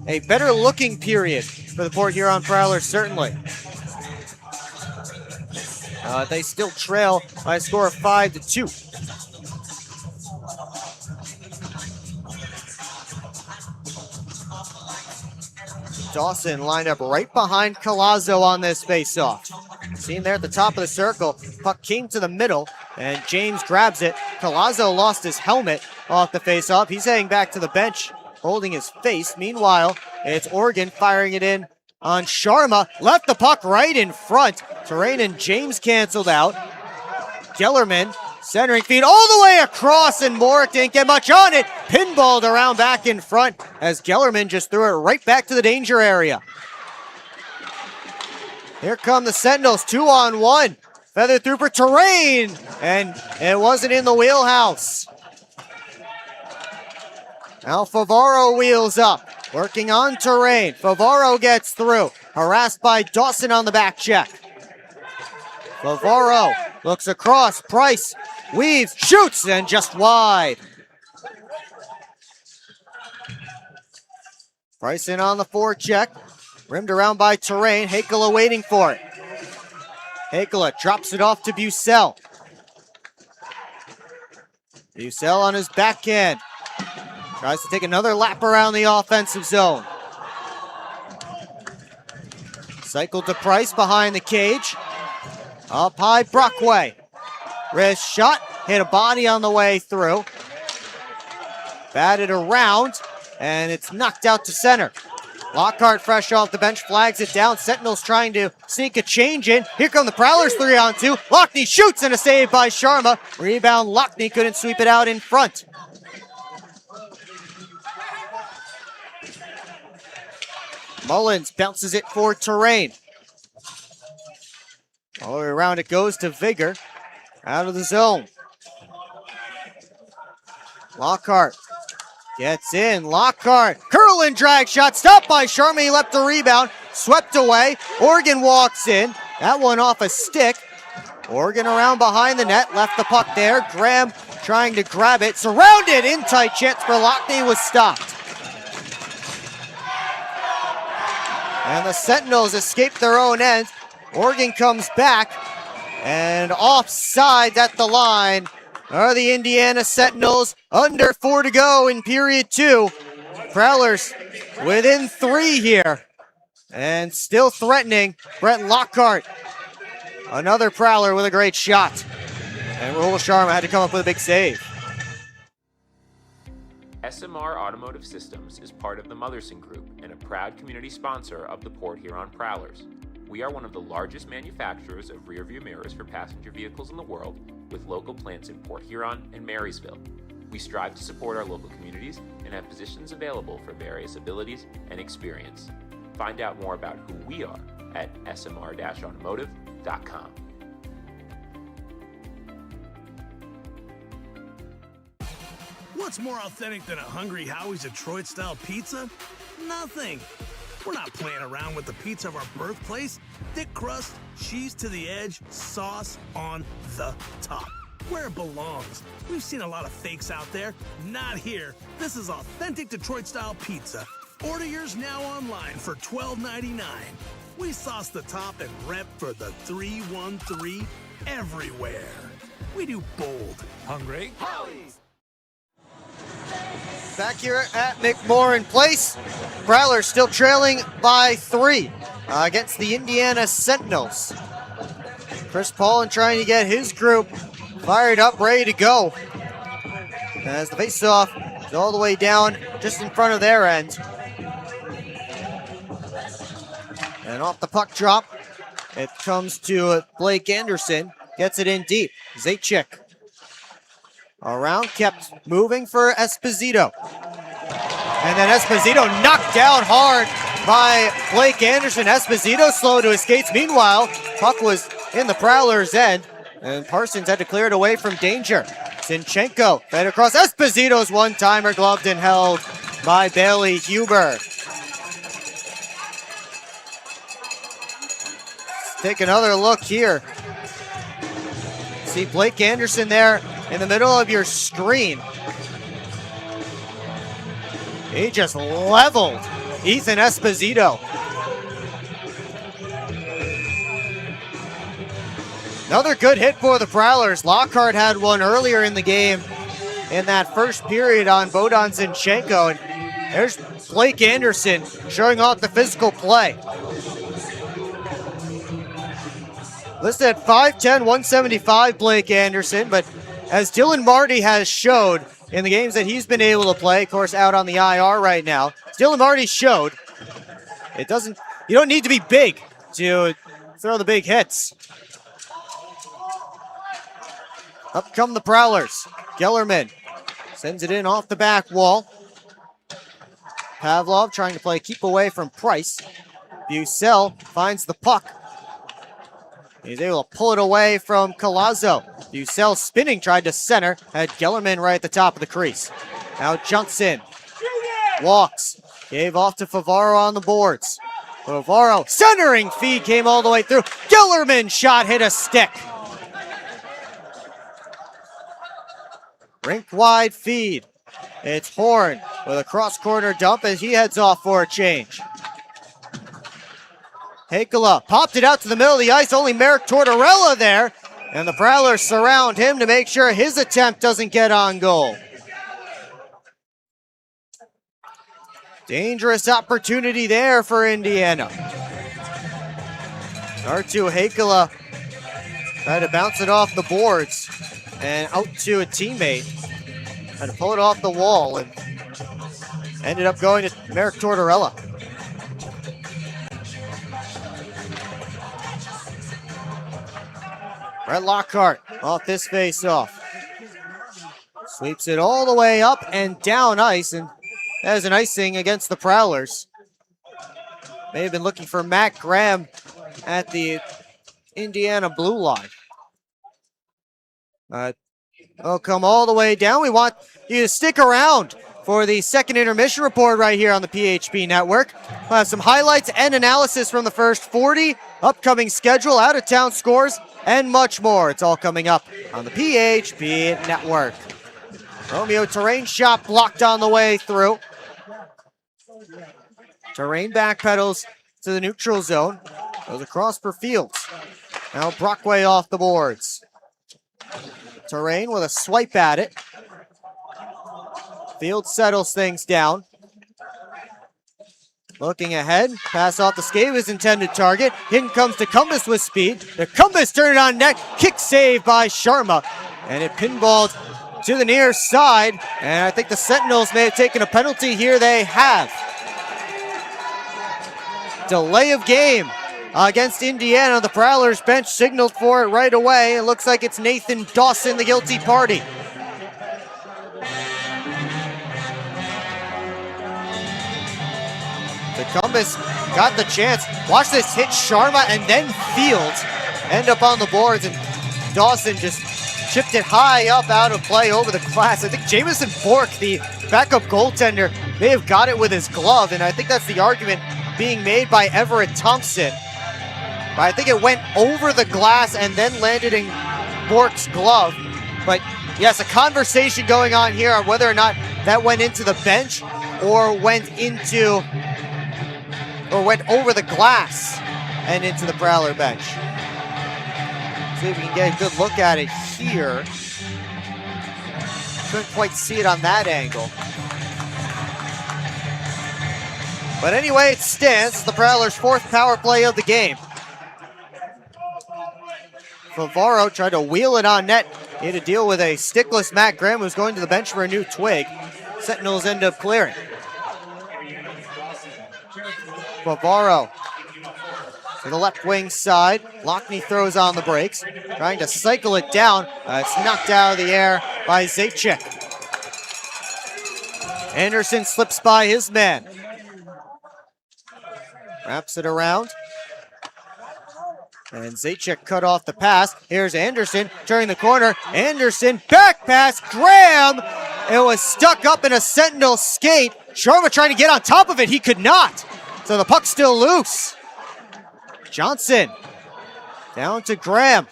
A better looking period for the Port Huron Prowlers, certainly. They still trail by a score of 5-2. Dawson lined up right behind Collazo on this faceoff. Seen there at the top of the circle. Puck came to the middle, and James grabs it. Collazo lost his helmet off the faceoff. He's heading back to the bench, holding his face. Meanwhile, it's Oregon firing it in on Sharma. Left the puck right in front. Terrain and James canceled out. Gellerman centering feed all the way across, and Morick didn't get much on it. Pinballed around back in front as Gellerman just threw it right back to the danger area. Here come the Sentinels, 2-on-1. Feather through for Terrain, and it wasn't in the wheelhouse. Now Favaro wheels up, working on Terrain. Favaro gets through, harassed by Dawson on the back check. Favaro looks across, Price weaves, shoots, and just wide. Price in on the forecheck, rimmed around by Terrain. Hakela waiting for it. Hakela drops it off to Bucell. Bucell on his backhand. Tries to take another lap around the offensive zone. Cycle to Price behind the cage. Up high, Brockway. Wrist shot, hit a body on the way through. Batted around, and it's knocked out to center. Lockhart fresh off the bench, flags it down. Sentinels trying to sneak a change in. Here come the Prowlers, 3-on-2. Lockney shoots, and a save by Sharma. Rebound, Lockney couldn't sweep it out in front. Mullins bounces it for Terrain. All the way around it goes to Vigor. Out of the zone. Lockhart gets in. Lockhart, curl and drag shot, stopped by Sharma. He left the rebound, swept away. Oregon walks in. That one off a stick. Oregon around behind the net, left the puck there. Graham trying to grab it, surrounded, in tight chance for Lockney, was stopped. And the Sentinels escape their own end. Oregon comes back, and offside at the line are the Indiana Sentinels. Under 4 to go in period 2. Prowlers within 3 here, and still threatening. Brett Lockhart, another Prowler with a great shot. And Rahul Sharma had to come up with a big save. SMR Automotive Systems is part of the Motherson Group and a proud community sponsor of the Port Huron Prowlers. We are one of the largest manufacturers of rear-view mirrors for passenger vehicles in the world, with local plants in Port Huron and Marysville. We strive to support our local communities and have positions available for various abilities and experience. Find out more about who we are at smr-automotive.com. What's more authentic than a Hungry Howie's Detroit-style pizza? Nothing. We're not playing around with the pizza of our birthplace. Thick crust, cheese to the edge, sauce on the top. Where it belongs. We've seen a lot of fakes out there. Not here. This is authentic Detroit-style pizza. Order yours now online for $12.99. We sauce the top and rep for the 313 everywhere. We do bold. Hungry Howie's. Back here at McMorran Place, Prowlers still trailing by 3 against the Indiana Sentinels. Chris Paulin trying to get his group fired up, ready to go. As the faceoff is all the way down just in front of their end. And off the puck drop, it comes to Blake Anderson. Gets it in deep. Zajac around, kept moving for Esposito. And then Esposito knocked down hard by Blake Anderson. Esposito slow to his skates. Meanwhile, puck was in the Prowlers' end, and Parsons had to clear it away from danger. Zinchenko fed across. Esposito's one-timer, gloved and held by Bailey Huber. Let's take another look here. See Blake Anderson there in the middle of your screen. He just leveled Ethan Esposito. Another good hit for the Prowlers. Lockhart had one earlier in the game in that first period on Bohdan Zinchenko. And there's Blake Anderson showing off the physical play. Listed at 5'10", 175, Blake Anderson, but as Dylan Marty has showed in the games that he's been able to play, of course out on the IR right now, Dylan Marty showed you don't need to be big to throw the big hits. Up come the Prowlers. Gellerman sends it in off the back wall. Pavlov trying to play keep away from Price. Bucell finds the puck. He's able to pull it away from Collazo. Bucell spinning, tried to center. Had Gellerman right at the top of the crease. Now Johnson walks. Gave off to Favaro on the boards. Favaro centering feed came all the way through. Gellerman shot hit a stick. Rink wide feed. It's Horn with a cross corner dump as he heads off for a change. Hakala popped it out to the middle of the ice. Only Merrick Tortorella there. And the Prowlers surround him to make sure his attempt doesn't get on goal. Dangerous opportunity there for Indiana. Artu Hakala tried to bounce it off the boards and out to a teammate. Had to pull it off the wall and ended up going to Merrick Tortorella. Brett Lockhart off this face-off. Sweeps it all the way up and down ice, and that is an icing against the Prowlers. May have been looking for Matt Graham at the Indiana blue line. We'll come all the way down. We want you to stick around for the second intermission report right here on the PHP Network. We'll have some highlights and analysis from the first 40, upcoming schedule, out-of-town scores, and much more. It's all coming up on the PHP Network. Romeo Terrain shot blocked on the way through. Terrain backpedals to the neutral zone. Goes across for Fields. Now Brockway off the boards. Terrain with a swipe at it. Fields settles things down. Looking ahead, pass off the skate, his intended target. In comes Tecumseh with speed. Tecumseh turned it on net. Kick save by Sharma. And it pinballed to the near side. And I think the Sentinels may have taken a penalty here. They have. Delay of game against Indiana. The Prowlers bench signaled for it right away. It looks like it's Nathan Dawson, the guilty party. Tecumseh got the chance. Watch this hit Sharma and then Fields end up on the boards, and Dawson just chipped it high up out of play over the glass. I think Jamison Bork, the backup goaltender, may have got it with his glove, and I think that's the argument being made by Everett Thompson. But I think it went over the glass and then landed in Bork's glove. But yes, a conversation going on here on whether or not that went into the bench or went over the glass and into the Prowler bench. See if we can get a good look at it here. Couldn't quite see it on that angle. But anyway, it stands. The Prowlers' fourth power play of the game. Favaro tried to wheel it on net. He had to deal with a stickless Matt Graham, who's going to the bench for a new twig. Sentinels end up clearing. Favaro to the left wing side. Lockney throws on the brakes, trying to cycle it down. It's knocked out of the air by Zajac. Anderson slips by his man. Wraps it around. And Zajac cut off the pass. Here's Anderson turning the corner. Anderson, back pass, Graham! It was stuck up in a Sentinel skate. Sharma trying to get on top of it. He could not. So the puck's still loose. Johnson down to Graham.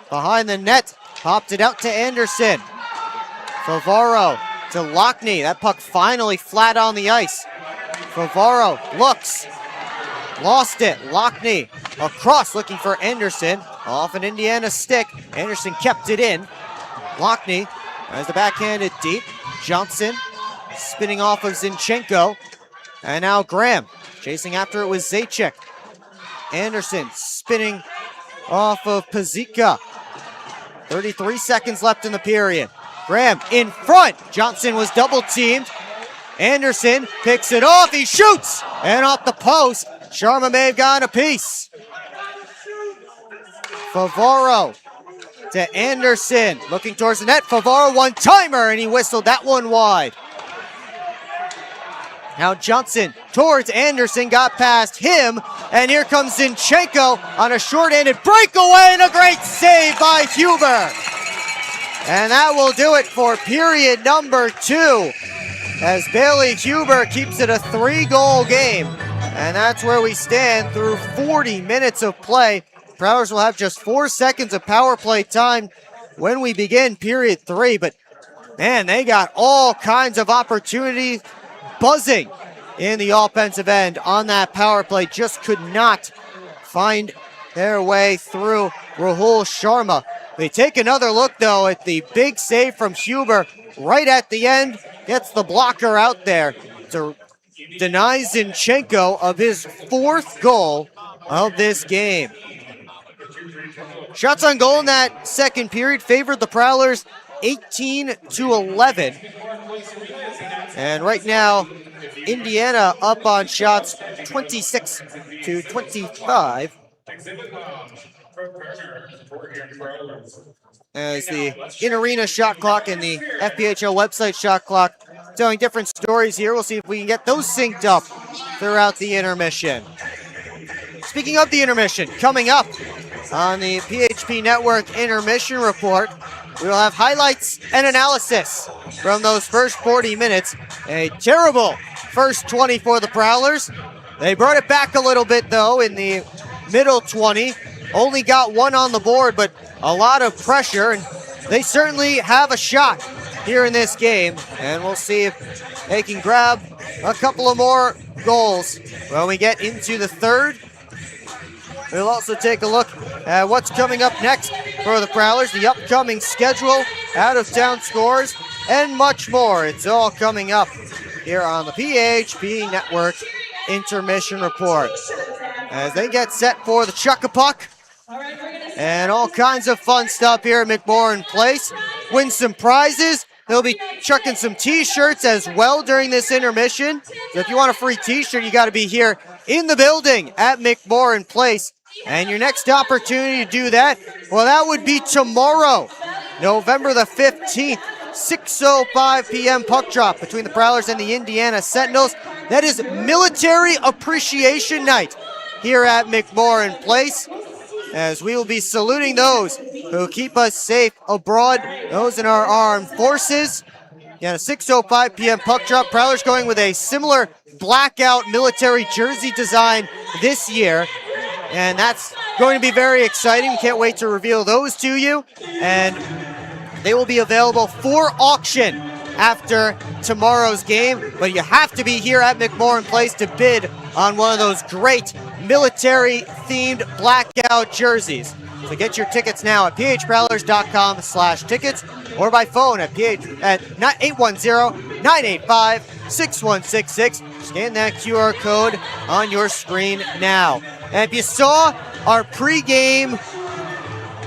Behind the net. Popped it out to Anderson. Favaro to Lockney. That puck finally flat on the ice. Favaro looks. Lost it. Lockney across looking for Anderson. Off an Indiana stick. Anderson kept it in. Lockney has the backhanded deep. Johnson spinning off of Zinchenko. And now Graham chasing after it with Zajac. Anderson spinning off of Pazika. 33 seconds left in the period. Graham in front. Johnson was double teamed. Anderson picks it off. He shoots! And off the post. Sharma may have gotten a piece. Favaro to Anderson. Looking towards the net. Favaro one-timer, and he whistled that one wide. Now Johnson towards Anderson, got past him, and here comes Zinchenko on a short-handed breakaway, and a great save by Huber. And that will do it for period number 2, as Bailey Huber keeps it a 3-goal game. And that's where we stand through 40 minutes of play. Prowlers will have just 4 seconds of power play time when we begin period 3, but man, they got all kinds of opportunities buzzing in the offensive end on that power play. Just could not find their way through Rahul Sharma. They take another look, though, at the big save from Huber right at the end. Gets the blocker out there to deny Zinchenko of his 4th goal of this game. Shots on goal in that second period favored the Prowlers 18-11. And right now, Indiana up on shots 26-25. As the in-arena shot clock and the FPHL website shot clock telling different stories here. We'll see if we can get those synced up throughout the intermission. Speaking of the intermission, coming up on the PHP Network Intermission Report. We will have highlights and analysis from those first 40 minutes. A terrible first 20 for the Prowlers. They brought it back a little bit, though, in the middle 20. Only got one on the board, but a lot of pressure, and they certainly have a shot here in this game. And we'll see if they can grab a couple of more goals when we get into the third. We'll also take a look at what's coming up next for the Prowlers, the upcoming schedule, out-of-town scores, and much more. It's all coming up here on the PHP Network Intermission Report as they get set for the Chuck-a-Puck and all kinds of fun stuff here at McMorran Place. Win some prizes. They'll be chucking some t-shirts as well during this intermission. So if you want a free t-shirt, you got to be here in the building at McMorran Place. And your next opportunity to do that, well, that would be tomorrow, November the 15th, 6:05 p.m. puck drop between the Prowlers and the Indiana Sentinels. That is Military Appreciation Night here at McMorran Place, as we will be saluting those who keep us safe abroad, those in our armed forces. Yeah, 6:05 p.m. puck drop. Prowlers going with a similar blackout military jersey design this year, and that's going to be very exciting. Can't wait to reveal those to you, and they will be available for auction after tomorrow's game, but you have to be here at McMorran Place to bid on one of those great military-themed blackout jerseys. So get your tickets now at phprowlers.com/tickets or by phone at 810-985-6166. Scan that QR code on your screen now. And if you saw our pregame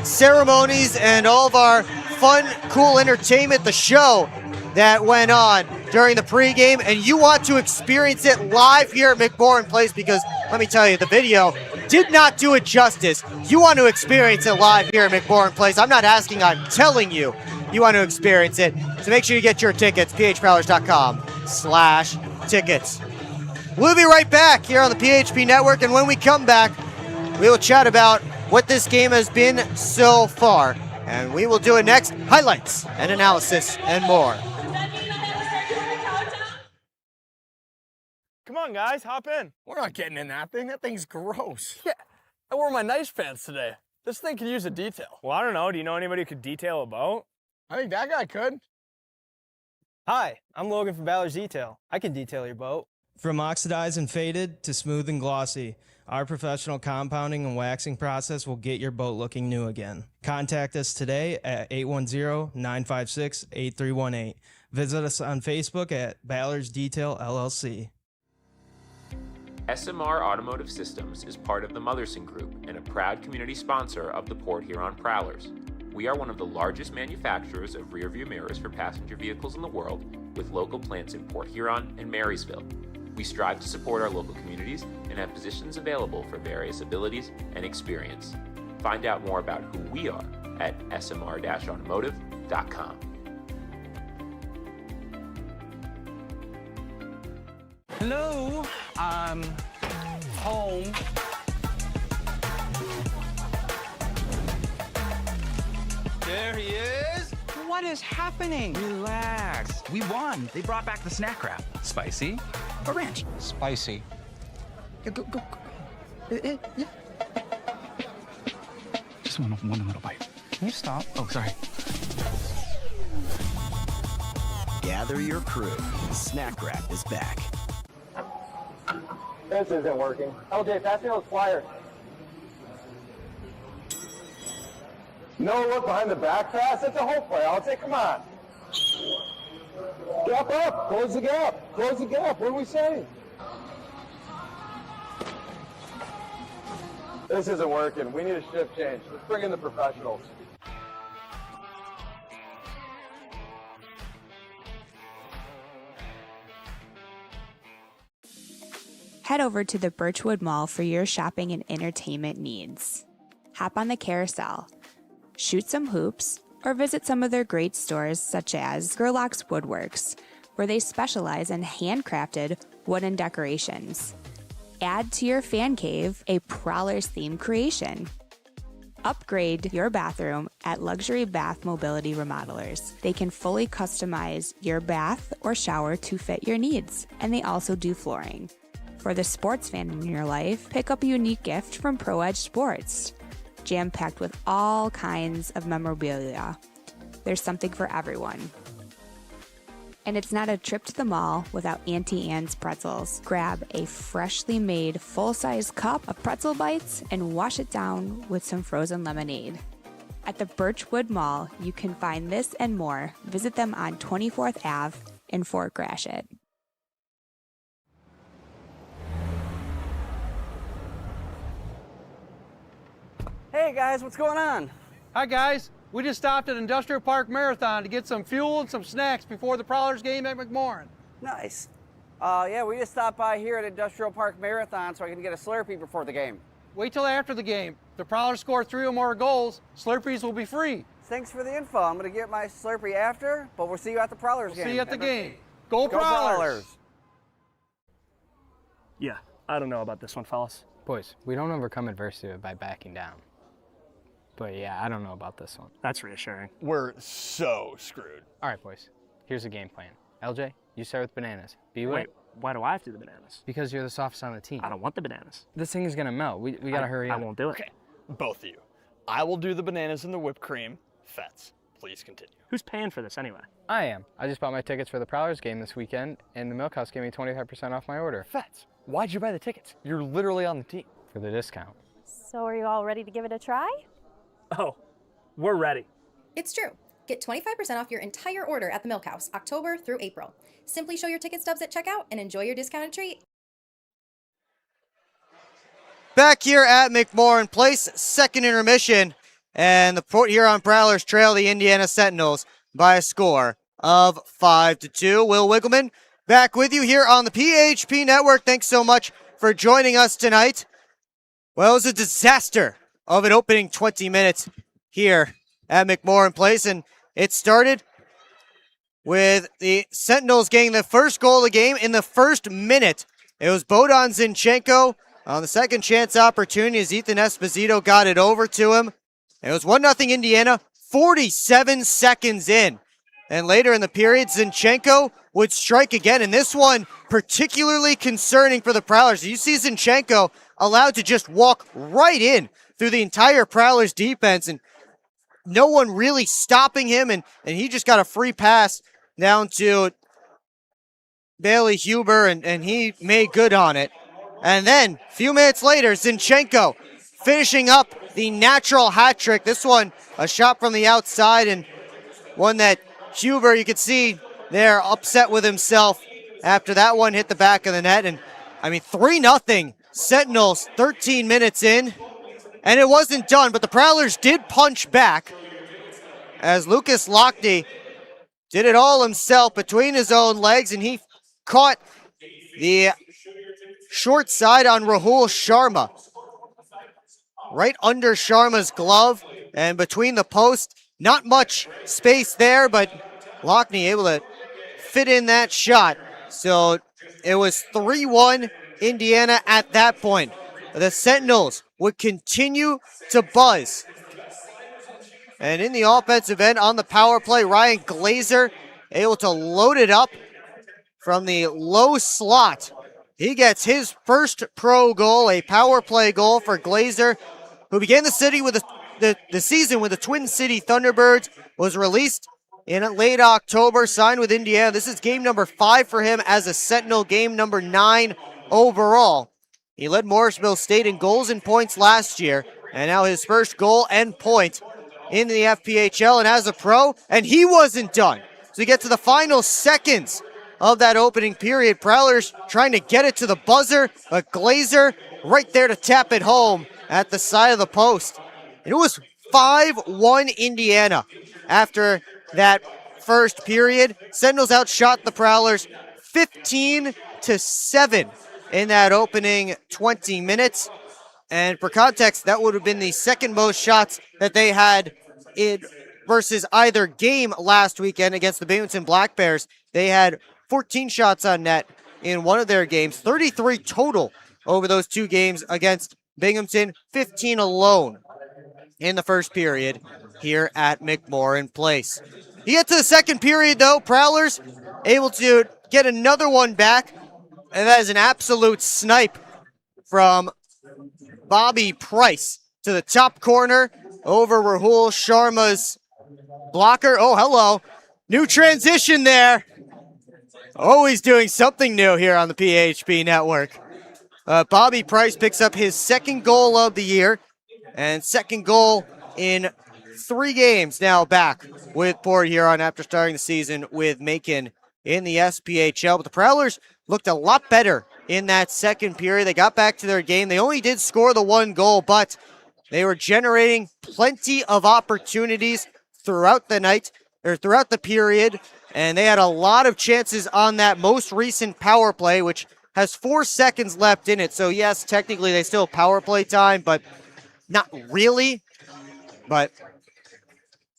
ceremonies and all of our fun, cool entertainment, the show that went on during the pregame, and you want to experience it live here at McMorran Place, because let me tell you, the video did not do it justice. You want to experience it live here at McMorran Place. I'm not asking, I'm telling you, you want to experience it. So make sure you get your tickets, phprowlers.com/tickets. We'll be right back here on the PHP Network, and when we come back, we will chat about what this game has been so far. And we will do it next. Highlights and analysis and more. Come on, guys, hop in. We're not getting in that thing. That thing's gross. Yeah, I wore my nice pants today. This thing could use a detail. Well, I don't know. Do you know anybody who could detail a boat? I think that guy could. Hi, I'm Logan from Ballard's Detail. I can detail your boat. From oxidized and faded to smooth and glossy, our professional compounding and waxing process will get your boat looking new again. Contact us today at 810-956-8318. Visit us on Facebook at Ballard's Detail LLC. SMR Automotive Systems is part of the Motherson Group and a proud community sponsor of the Port Huron Prowlers. We are one of the largest manufacturers of rear-view mirrors for passenger vehicles in the world, with local plants in Port Huron and Marysville. We strive to support our local communities and have positions available for various abilities and experience. Find out more about who we are at smr-automotive.com. Hello, I'm home. There he is. What is happening? Relax. We won. They brought back the snack wrap. Spicy or ranch? Spicy. Yeah, go. Yeah. Just one little bite. Can you stop? Oh, sorry. Gather your crew. Snack wrap is back. This isn't working. LJ, pass me those flyers. No look behind the back pass? It's a hope play, LJ, come on. Gap up, close the gap, what are we saying? This isn't working, we need a shift change. Let's bring in the professionals. Head over to the Birchwood Mall for your shopping and entertainment needs. Hop on the carousel, shoot some hoops, or visit some of their great stores such as Gerlach's Woodworks, where they specialize in handcrafted wooden decorations. Add to your fan cave a Prowlers themed creation. Upgrade your bathroom at Luxury Bath Mobility Remodelers. They can fully customize your bath or shower to fit your needs, and they also do flooring. For the sports fan in your life, pick up a unique gift from Pro Edge Sports. Jam-packed with all kinds of memorabilia. There's something for everyone. And it's not a trip to the mall without Auntie Anne's pretzels. Grab a freshly made full-size cup of pretzel bites and wash it down with some frozen lemonade. At the Birchwood Mall, you can find this and more. Visit them on 24th Ave in Fort Gratiot. Hey guys, what's going on? Hi guys, we just stopped at Industrial Park Marathon to get some fuel and some snacks before the Prowlers game at McMorran. Nice. Yeah, we just stopped by here at Industrial Park Marathon so I can get a Slurpee before the game. Wait till after the game. If the Prowlers score 3 or more goals, Slurpees will be free. Thanks for the info. I'm going to get my Slurpee after, but we'll see you at the Prowlers game. See you at the game. Go Prowlers! Yeah, I don't know about this one, fellas. Boys, we don't overcome adversity by backing down. But yeah, I don't know about this one. That's reassuring. We're so screwed. All right, boys. Here's the game plan. LJ, you start with bananas. Wait, why do I have to do the bananas? Because you're the softest on the team. I don't want the bananas. This thing is gonna melt. We gotta hurry up. I won't do it. Okay, both of you. I will do the bananas and the whipped cream. Fets, please continue. Who's paying for this anyway? I am. I just bought my tickets for the Prowlers game this weekend, and the Milk House gave me 25% off my order. Fets, why'd you buy the tickets? You're literally on the team. For the discount. So are you all ready to give it a try? Oh, we're ready. It's true. Get 25% off your entire order at the Milk House, October through April. Simply show your ticket stubs at checkout and enjoy your discounted treat. Back here at McMorran Place, second intermission, and the Port Huron Prowlers trail the Indiana Sentinels by a score of 5-2. Will Wiggleman back with you here on the PHP Network. Thanks so much for joining us tonight. Well, it was a disaster of an opening 20 minutes here at McMorran Place, and it started with the Sentinels getting the first goal of the game in the first minute. It was Bohdan Zinchenko on the second chance opportunity as Ethan Esposito got it over to him. And it was 1-0 Indiana, 47 seconds in. And later in the period, Zinchenko would strike again, and this one particularly concerning for the Prowlers. You see Zinchenko allowed to just walk right in through the entire Prowlers defense, and no one really stopping him, and he just got a free pass down to Bailey Huber, and he made good on it. And then, a few minutes later, Zinchenko finishing up the natural hat trick. This one, a shot from the outside, and one that Huber, you could see there, upset with himself after that one hit the back of the net. And, 3-0 Sentinels, 13 minutes in. And it wasn't done, but the Prowlers did punch back as Lucas Lochte did it all himself between his own legs, and he caught the short side on Rahul Sharma. Right under Sharma's glove and between the post. Not much space there, but Lochte able to fit in that shot. So it was 3-1 Indiana at that point. The Sentinels would continue to buzz. And in the offensive end on the power play, Ryan Glazer able to load it up from the low slot. He gets his first pro goal, a power play goal for Glazer, who began the season with the Twin City Thunderbirds, was released in late October, signed with Indiana. This is game number 5 for him as a Sentinel, game number 9 overall. He led Morrisville State in goals and points last year, and now his first goal and point in the FPHL and as a pro, and he wasn't done. So we get to the final seconds of that opening period. Prowlers trying to get it to the buzzer, but Glazer right there to tap it home at the side of the post. And it was 5-1 Indiana after that first period. Sentinels outshot the Prowlers 15-7 in that opening 20 minutes. And for context, that would have been the second most shots that they had in versus either game last weekend against the Binghamton Black Bears. They had 14 shots on net in one of their games, 33 total over those two games against Binghamton, 15 alone in the first period here at McMorran Place. You get to the second period, though, Prowlers able to get another one back, and that is an absolute snipe from Bobby Price to the top corner over Rahul Sharma's blocker. Oh, hello. New transition there. Always doing something new here on the PHP network. Bobby Price picks up his second goal of the year and second goal in 3 games now back with Port Huron after starting the season with Macon in the SPHL. But the Prowlers looked a lot better in that second period. They got back to their game. They only did score the 1 goal, but they were generating plenty of opportunities throughout the night, or throughout the period, and they had a lot of chances on that most recent power play, which has 4 seconds left in it. So yes, technically they still have power play time, but not really. But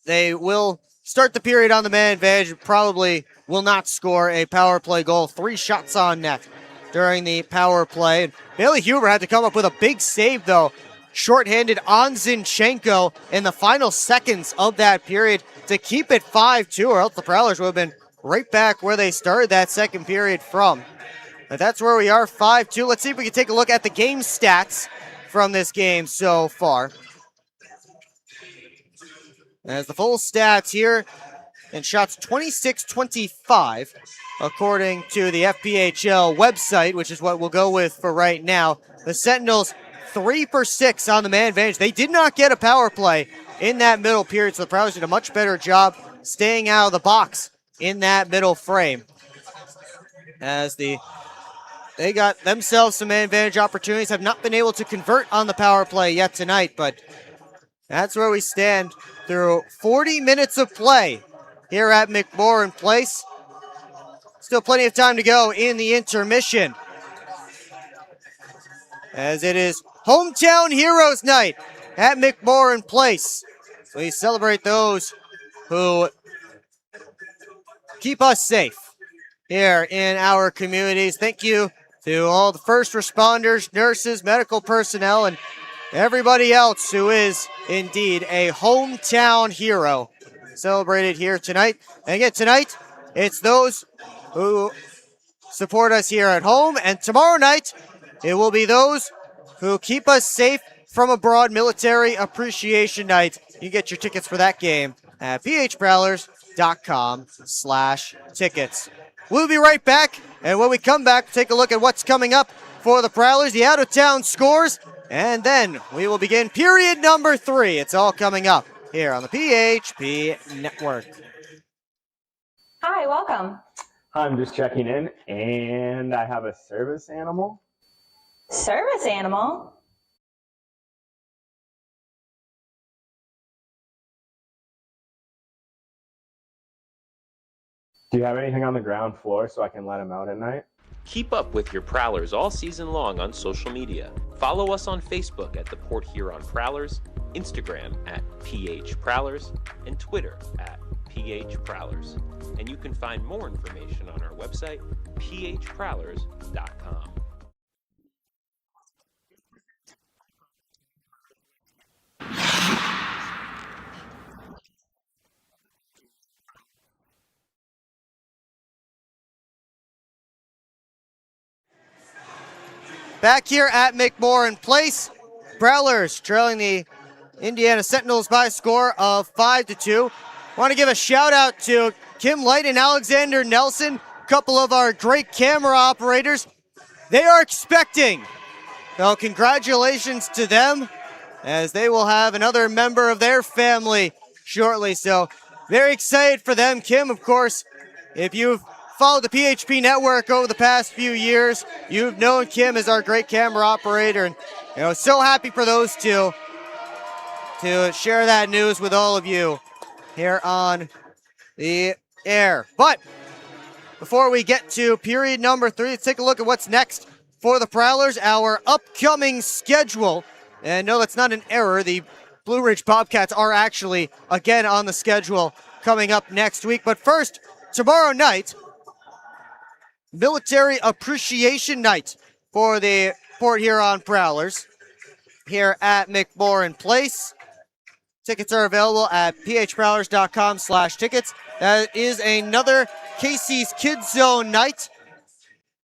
they will start the period on the man advantage, probably will not score a power play goal. 3 shots on net during the power play. And Bailey Huber had to come up with a big save, though. Shorthanded on Zinchenko in the final seconds of that period to keep it 5-2, or else the Prowlers would have been right back where they started that second period from. But that's where we are, 5-2. Let's see if we can take a look at the game stats from this game so far. As the full stats here, and shots 26-25, according to the FPHL website, which is what we'll go with for right now. The Sentinels 3 for 6 on the man advantage. They did not get a power play in that middle period, so the Prowlers did a much better job staying out of the box in that middle frame. As they got themselves some man advantage opportunities, have not been able to convert on the power play yet tonight, but that's where we stand through 40 minutes of play here at McMorran Place. Still plenty of time to go in the intermission, as it is Hometown Heroes Night at McMorran Place. So we celebrate those who keep us safe here in our communities. Thank you to all the first responders, nurses, medical personnel, and everybody else who is indeed a hometown hero celebrated here tonight. And again, tonight, it's those who support us here at home, and tomorrow night, it will be those who keep us safe from abroad, Military Appreciation Night. You can get your tickets for that game at phprowlers.com/tickets. We'll be right back, and when we come back, take a look at what's coming up for the Prowlers, the out-of-town scores, and then we will begin period number 3. It's all coming up here on the PHP Network. Hi, welcome. I'm just checking in, and I have a service animal. Service animal? Do you have anything on the ground floor so I can let him out at night? Keep up with your Prowlers all season long on social media. Follow us on Facebook at the Port Huron Prowlers, Instagram at PH Prowlers, and Twitter at PH Prowlers. And you can find more information on our website, phprowlers.com. Back here at McMorran Place, Prowlers trailing the Indiana Sentinels by a score of 5-2. Want to give a shout out to Kim Light and Alexander Nelson, a couple of our great camera operators. They are expecting. So congratulations to them, as they will have another member of their family shortly. So very excited for them. Kim, of course, if you've followed the PHP network over the past few years, you've known Kim as our great camera operator, and so happy for those two to share that news with all of you here on the air. But before we get to period number 3, let's take a look at what's next for the Prowlers, our upcoming schedule. And no, that's not an error. The Blue Ridge Bobcats are actually again on the schedule coming up next week. But first, tomorrow night, Military Appreciation Night for the Port Huron Prowlers here at McMorran Place. Tickets are available at phprowlers.com/tickets. That is another Casey's Kids Zone night,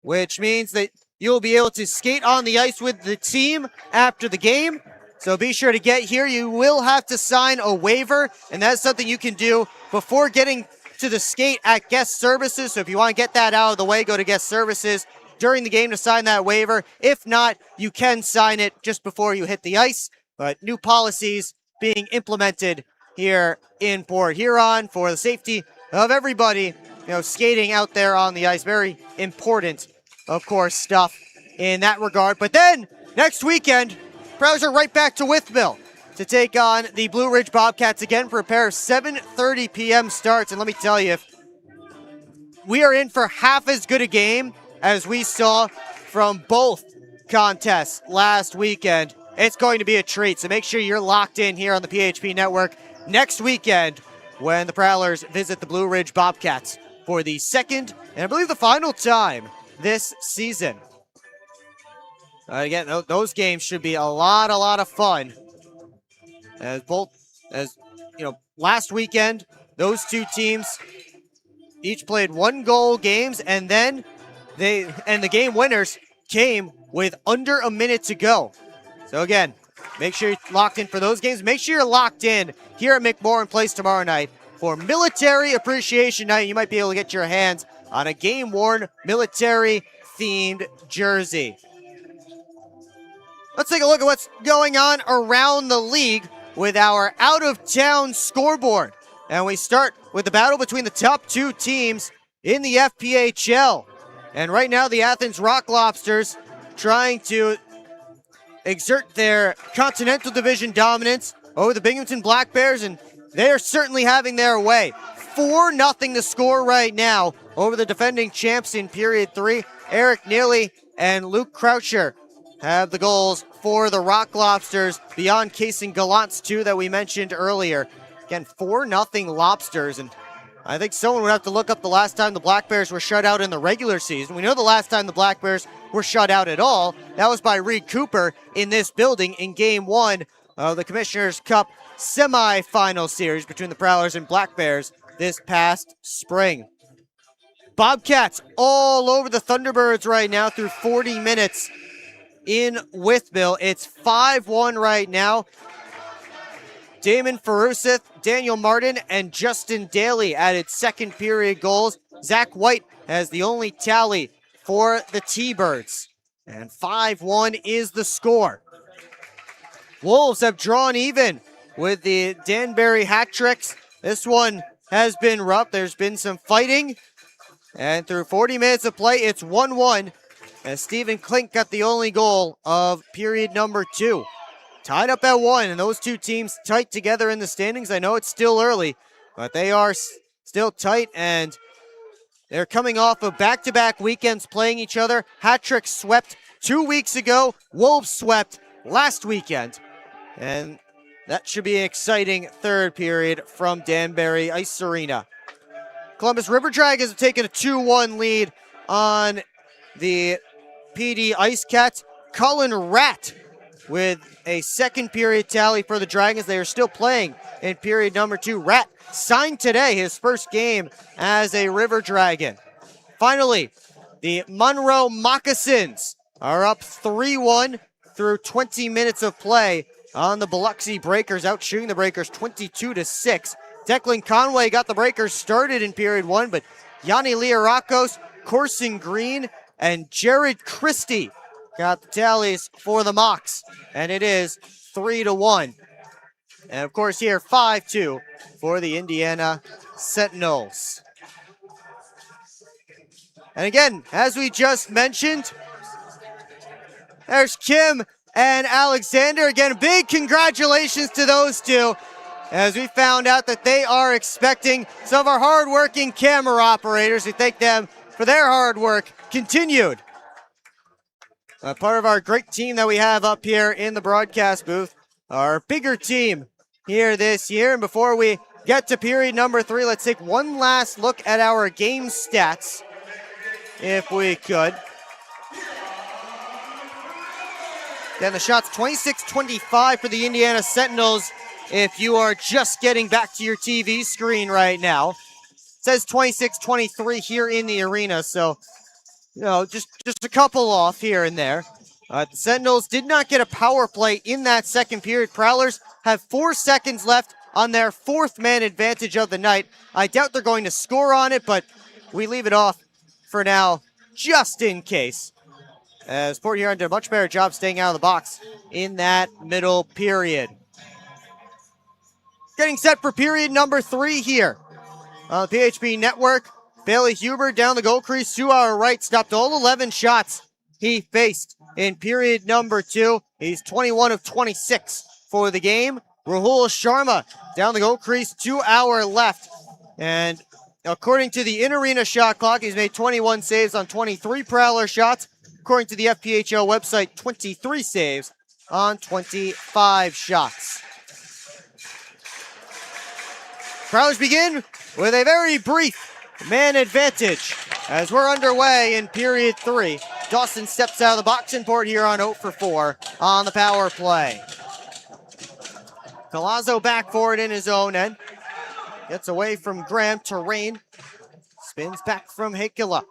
which means that you'll be able to skate on the ice with the team after the game. So be sure to get here. You will have to sign a waiver, and that's something you can do before getting to the skate at guest services. So if you want to get that out of the way, go to guest services during the game to sign that waiver. If not, you can sign it just before you hit the ice. But new policies being implemented here in Port Huron for the safety of everybody, skating out there on the ice. Very important, of course, stuff in that regard. But then next weekend, Prowlers are right back to Wytheville to take on the Blue Ridge Bobcats again for a pair of 7:30 p.m. starts. And let me tell you, if we are in for half as good a game as we saw from both contests last weekend, it's going to be a treat. So make sure you're locked in here on the PHP Network next weekend when the Prowlers visit the Blue Ridge Bobcats for the second and I believe the final time this season. Again, those games should be a lot of fun. Last weekend, those two teams each played 1-goal games, and then the game winners came with under a minute to go. So again, make sure you're locked in for those games. Make sure you're locked in here at McMorran Place tomorrow night for Military Appreciation Night. You might be able to get your hands on a game-worn military-themed jersey. Let's take a look at what's going on around the league with our out-of-town scoreboard. And we start with the battle between the top two teams in the FPHL. And right now, the Athens Rock Lobsters trying to exert their Continental Division dominance over the Binghamton Black Bears, and they are certainly having their way. 4-0 to score right now over the defending champs in period 3. Eric Neely and Luke Croucher have the goals for the Rock Lobsters beyond Casey Gallant's 2 that we mentioned earlier. Again, 4-0 Lobsters, and I think someone would have to look up the last time the Black Bears were shut out in the regular season. We know the last time the Black Bears were shut out at all, that was by Reed Cooper in this building in Game 1 of the Commissioner's Cup semifinal series between the Prowlers and Black Bears this past spring. Bobcats all over the Thunderbirds right now through 40 minutes in Wytheville. It's 5-1 right now. Damon Ferusith, Daniel Martin, and Justin Daly added second period goals. Zach White has the only tally for the T-Birds. And 5-1 is the score. Wolves have drawn even with the Danbury hat tricks. This one has been rough. There's been some fighting. And through 40 minutes of play, it's 1-1. As Stephen Klink got the only goal of period number 2. Tied up at 1, and those two teams tight together in the standings. I know it's still early, but they are still tight, and they're coming off of back-to-back weekends playing each other. Hat-trick swept 2 weeks ago. Wolves swept last weekend. And that should be an exciting third period from Danbury Ice Arena. Columbus River Dragons have taken a 2-1 lead on the PD Ice Cats. Colin Ratt with a second period tally for the Dragons. They are still playing in period number 2. Ratt signed today his first game as a River Dragon. Finally, the Monroe Moccasins are up 3-1 through 20 minutes of play on the Biloxi Breakers, out shooting the Breakers 22-6. Declan Conway got the Breakers started in period 1, but Yanni Liarakos, Corson Green, and Jared Christie got the tallies for the Mocs, and it is 3-1. And of course here, 5-2 for the Indiana Sentinels. And again, as we just mentioned, there's Kim and Alexander. Again, big congratulations to those two, as we found out that they are expecting some of our hard-working camera operators. We thank them for their hard work continued. Part of our great team that we have up here in the broadcast booth, our bigger team here this year. And before we get to period number 3, let's take one last look at our game stats, if we could. Then the shots 26-25 for the Indiana Sentinels, if you are just getting back to your TV screen right now. It says 26-23 here in the arena, so, you know, just a couple off here and there. The Sentinels did not get a power play in that second period. Prowlers have 4 seconds left on their 4th man advantage of the night. I doubt they're going to score on it, but we leave it off for now, just in case. As Port Huron did a much better job staying out of the box in that middle period. Getting set for period number 3 here on the PHP Network. Bailey Huber down the goal crease to our right, stopped all 11 shots he faced in period number 2. He's 21 of 26 for the game. Rahul Sharma down the goal crease to our left. And according to the in-arena shot clock, he's made 21 saves on 23 Prowler shots. According to the FPHL website, 23 saves on 25 shots. Prowlers begin with a very brief man advantage as we're underway in period 3. Dawson steps out of the box and Port Huron 0 for 4 on the power play. Colazzo back forward in his own end. Gets away from Graham to Rain. Spins back from Hakila.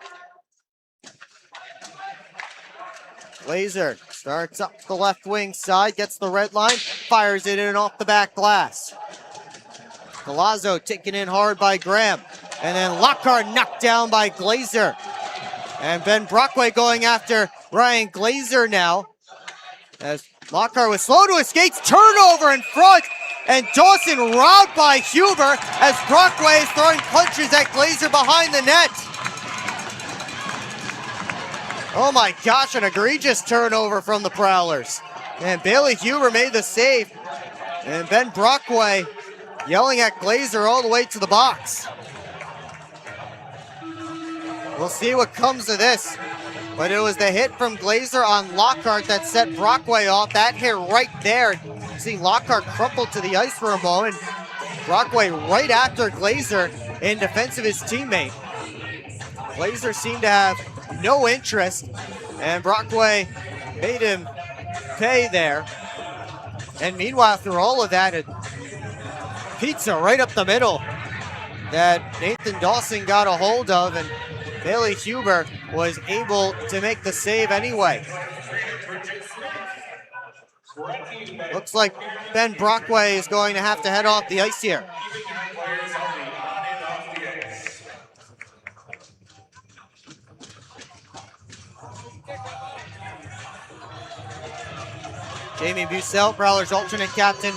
Glazer starts up the left wing side, gets the red line, fires it in off the back glass. Colazzo taken in hard by Graham. And then Lockhart knocked down by Glazer. And Ben Brockway going after Ryan Glazer now. As Lockhart was slow to his skates, turnover in front. And Dawson robbed by Huber as Brockway is throwing punches at Glazer behind the net. Oh my gosh, an egregious turnover from the Prowlers. And Bailey Huber made the save. And Ben Brockway yelling at Glazer all the way to the box. We'll see what comes of this. But it was the hit from Glazer on Lockhart that set Brockway off. That hit right there. See Lockhart crumpled to the ice for a moment. Brockway right after Glazer in defense of his teammate. Glazer seemed to have no interest, and Brockway made him pay there. And meanwhile, through all of that, a pizza right up the middle that Nathan Dawson got a hold of, and Bailey Huber was able to make the save anyway. Looks like Ben Brockway is going to have to head off the ice here. Jamie Bussell, Prowlers alternate captain,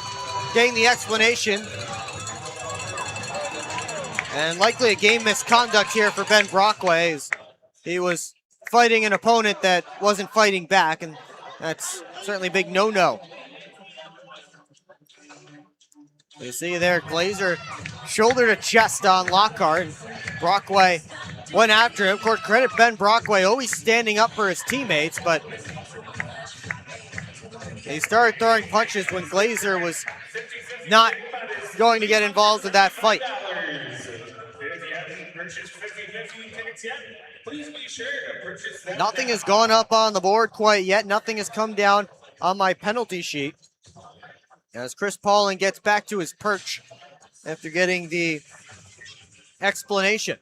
getting the explanation. And likely a game misconduct here for Ben Brockway. He was fighting an opponent that wasn't fighting back, and that's certainly a big no-no. You see there, Glazer shoulder to chest on Lockhart. Brockway went after him. Of course, credit Ben Brockway, always standing up for his teammates, but he started throwing punches when Glazer was not going to get involved in that fight. Nothing has gone up on the board quite yet. Nothing has come down on my penalty sheet. As Chris Paulin gets back to his perch after getting the explanation.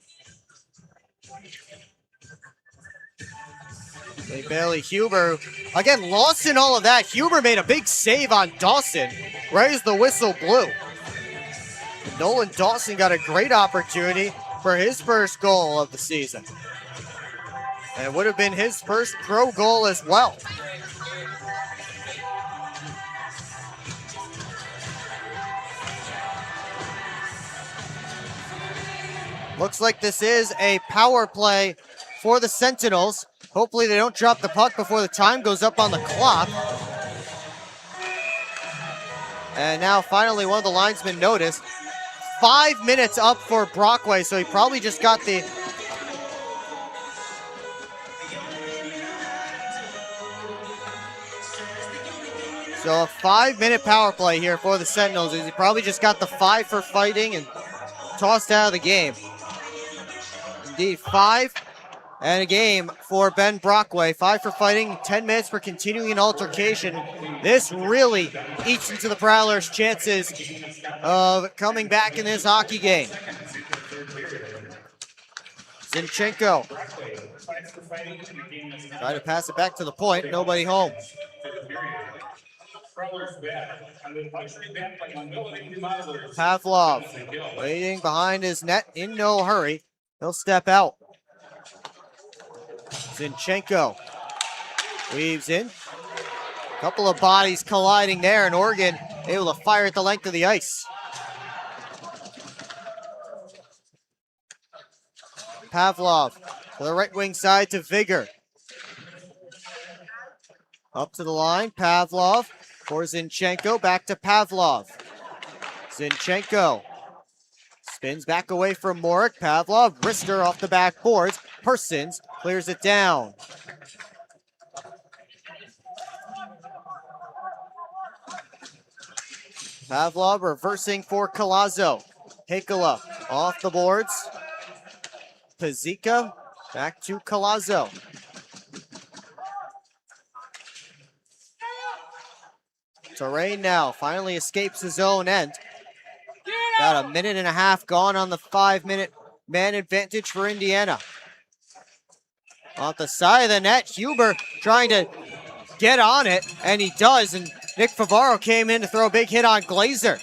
Bailey Huber, again, lost in all of that. Huber made a big save on Dawson right as the whistle blew. Nolan Dawson got a great opportunity for his first goal of the season. And it would have been his first pro goal as well. Looks like this is a power play for the Sentinels. Hopefully they don't drop the puck before the time goes up on the clock. And now finally one of the linesmen noticed. 5 minutes up for Brockway, so he probably just got the... So a 5-minute power play here for the Sentinels. He probably just got the 5 for fighting and tossed out of the game. Indeed, 5 And a game for Ben Brockway. 5 for fighting, 10 minutes for continuing an altercation. This really eats into the Prowlers' chances of coming back in this hockey game. Zinchenko. Try to pass it back to the point, nobody home. Pavlov waiting behind his net in no hurry. He'll step out. Zinchenko weaves in. Couple of bodies colliding there, and Oregon able to fire at the length of the ice. Pavlov to the right wing side to Vigor. Up to the line, Pavlov for Zinchenko, back to Pavlov. Zinchenko spins back away from Morik. Pavlov, wrister off the backboards. Persons clears it down. Pavlov reversing for Collazo. Hakala off the boards. Pazika back to Collazo. Terrain now finally escapes his own end. About a minute and a half gone on the 5-minute man advantage for Indiana. Off the side of the net, Huber trying to get on it, and he does, and Nick Favaro came in to throw a big hit on Glazer.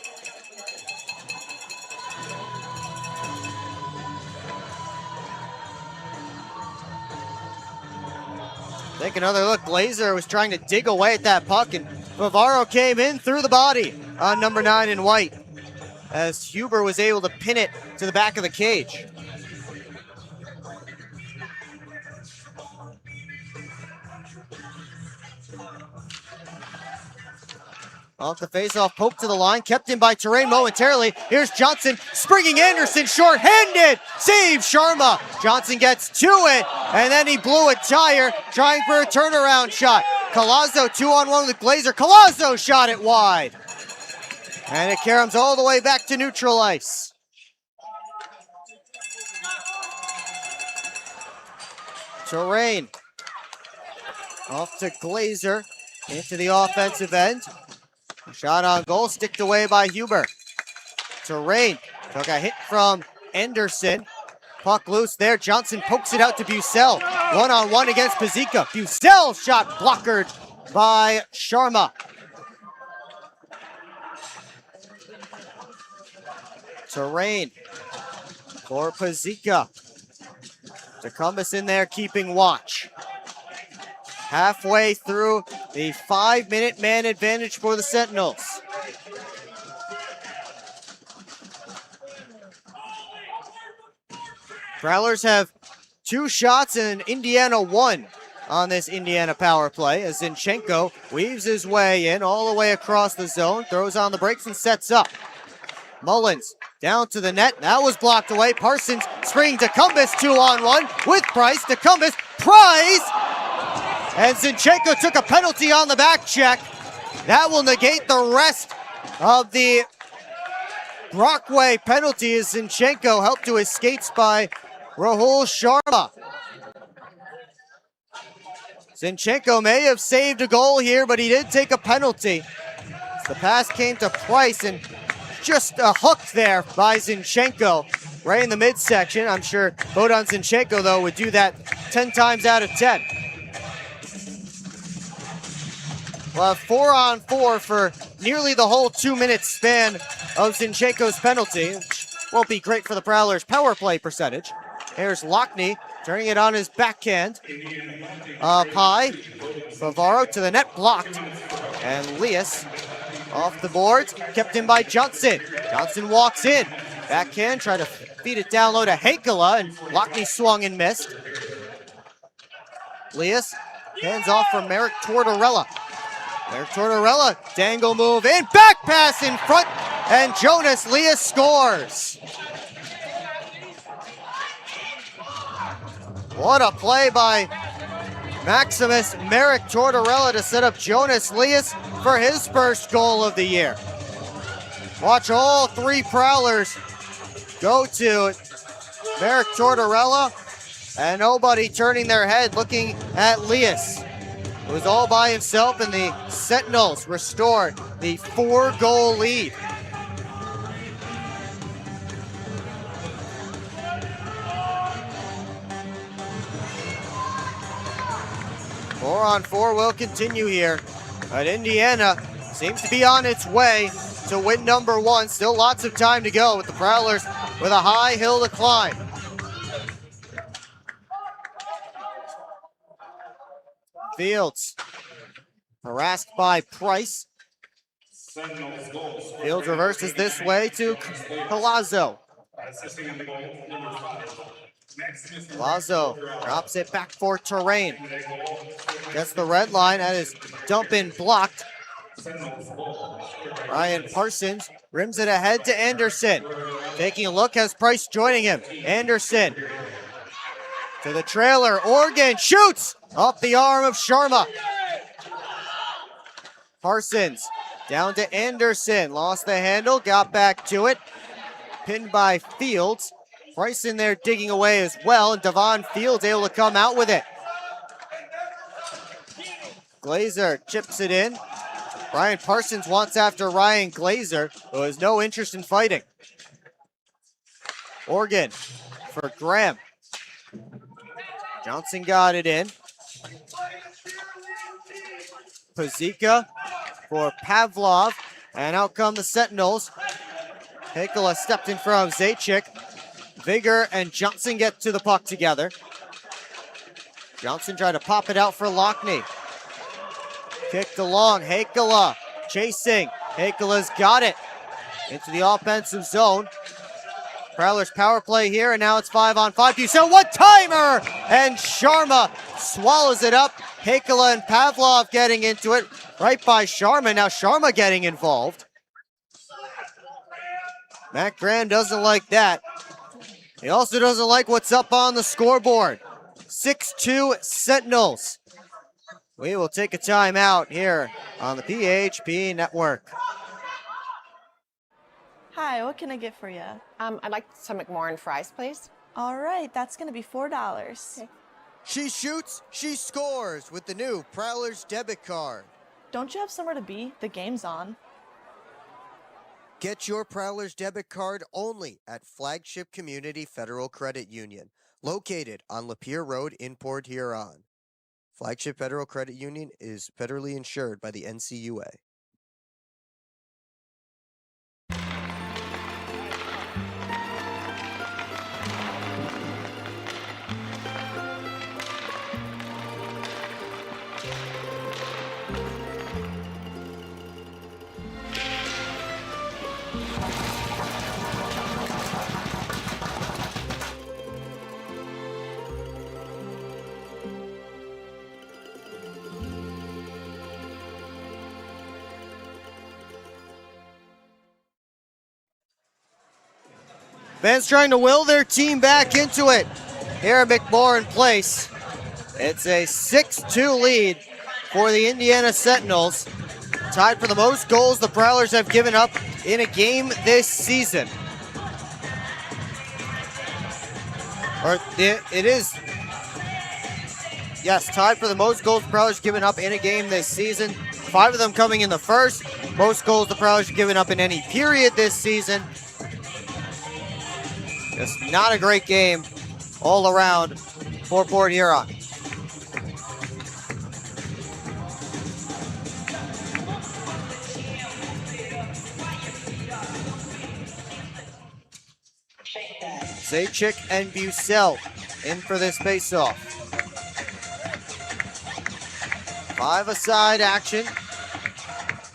Take another look. Glazer was trying to dig away at that puck, and Favaro came in through the body on number 9 in white, as Huber was able to pin it to the back of the cage. Off the faceoff, poke to the line, kept in by Terrain momentarily. Here's Johnson, springing Anderson, short-handed, save Sharma. Johnson gets to it, and then he blew a tire, trying for a turnaround shot. Collazo 2-on-1 with Glazer. Collazo shot it wide. And it caroms all the way back to neutral ice. Terrain off to Glazer, into the offensive end. Shot on goal, sticked away by Huber. Terrain took a hit from Anderson. Puck loose there. Johnson pokes it out to Bucell. 1-on-1 against Pazika. Bucell shot blockered by Sharma. Terrain for Pazika. Tecumseh in there keeping watch. Halfway through the 5-minute man advantage for the Sentinels. Prowlers have 2 shots and Indiana 1 on this Indiana power play, as Zinchenko weaves his way in all the way across the zone, throws on the brakes and sets up. Mullins down to the net. That was blocked away. Parsons springing Tecumseh 2-on-1 with Price. Tecumseh, Price! And Zinchenko took a penalty on the back check. That will negate the rest of the Brockway penalty, as Zinchenko helped to his skates by Rahul Sharma. Zinchenko may have saved a goal here, but he did take a penalty. The pass came to Price, and just a hook there by Zinchenko right in the midsection. I'm sure Bodan Zinchenko, though, would do that 10 times out of 10. We'll have 4-on-4 for nearly the whole 2-minute span of Zinchenko's penalty, which won't be great for the Prowlers' power play percentage. Here's Lockney turning it on his backhand. Pye, Favaro to the net, blocked. And Lias off the boards, kept in by Johnson. Johnson walks in. Backhand, try to feed it down low to Hakala, and Lockney swung and missed. Lias hands off from Merrick Tortorella. Merrick Tortorella, dangle move in, back pass in front, and Jonas Lias scores. What a play by Maximus Merrick Tortorella to set up Jonas Lias for his first goal of the year. Watch all 3 Prowlers go to Merrick Tortorella, and nobody turning their head looking at Lias. It was all by himself, and the Sentinels restored the 4-goal lead. Four on four will continue here, but Indiana seems to be on its way to win number one. Still lots of time to go with the Prowlers with a high hill to climb. Fields harassed by Price. Fields reverses this way to Palazzo. Palazzo drops it back for Terrain. Gets the red line and is dump in blocked. Ryan Parsons rims it ahead to Anderson. Taking a look, has Price joining him. Anderson to the trailer. Organ shoots off the arm of Sharma. Parsons down to Anderson. Lost the handle, got back to it. Pinned by Fields. Price in there digging away as well, and Devon Fields able to come out with it. Glazer chips it in. Ryan Parsons wants after Ryan Glazer, who has no interest in fighting. Organ for Graham. Johnson got it in. Pazika for Pavlov, and out come the Sentinels. Hekala stepped in front of Zajac. Vigor and Johnson get to the puck together. Johnson tried to pop it out for Lockney. Kicked along, Hekala chasing. Hekala's got it into the offensive zone. Prowlers power play here, and now it's 5-on-5. So one-timer, and Sharma swallows it up. Hekala and Pavlov getting into it right by Sharma. Now Sharma getting involved. Matt Graham doesn't like that. He also doesn't like what's up on the scoreboard. 6-2 Sentinels. We will take a timeout here on the PHP Network. Hi, what can I get for you? I'd like some McMorrin fries, please. All right, that's going to be $4. Okay. She shoots, she scores with the new Prowlers debit card. Don't you have somewhere to be? The game's on. Get your Prowlers debit card only at Flagship Community Federal Credit Union, located on Lapeer Road in Port Huron. Flagship Federal Credit Union is federally insured by the NCUA. Fans trying to will their team back into it here at McMorrin Place. It's a 6-2 lead for the Indiana Sentinels. Tied for the most goals the Prowlers have given up in a game this season. Yes, tied for the most goals the Prowlers given up in a game this season. 5 of them coming in the first. Most goals the Prowlers have given up in any period this season. Just not a great game all around for Port Huron. Zajac and Bucell in for this faceoff. 5-a-side action.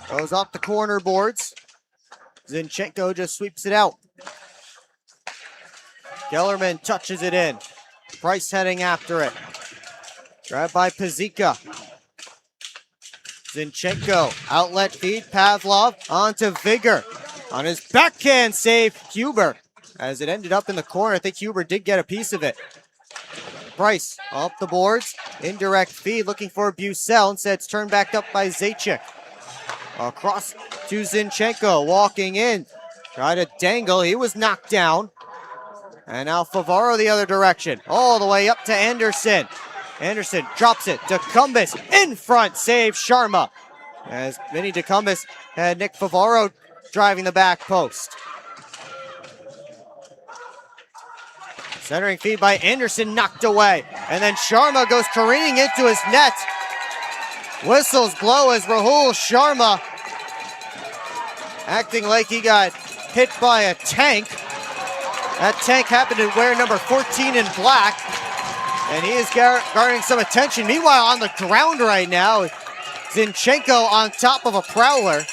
Goes off the corner boards. Zinchenko just sweeps it out. Gellerman touches it in. Price heading after it. Grabbed by Pazika. Zinchenko, outlet feed, Pavlov onto Vigor. On his backhand save, Huber. As it ended up in the corner, I think Huber did get a piece of it. Price off the boards, indirect feed, looking for Bucell. Instead, it's turned back up by Zajac. Across to Zinchenko, walking in. Tried to dangle, he was knocked down. And now Favaro the other direction, all the way up to Anderson. Anderson drops it. DeCumbis in front, saves Sharma. As Vinny DeCumbis had Nick Favaro driving the back post. Centering feed by Anderson, knocked away. And then Sharma goes careening into his net. Whistles blow as Rahul Sharma, acting like he got hit by a tank. That tank happened to wear number 14 in black. And he is garnering some attention. Meanwhile, on the ground right now, Zinchenko on top of a Prowler.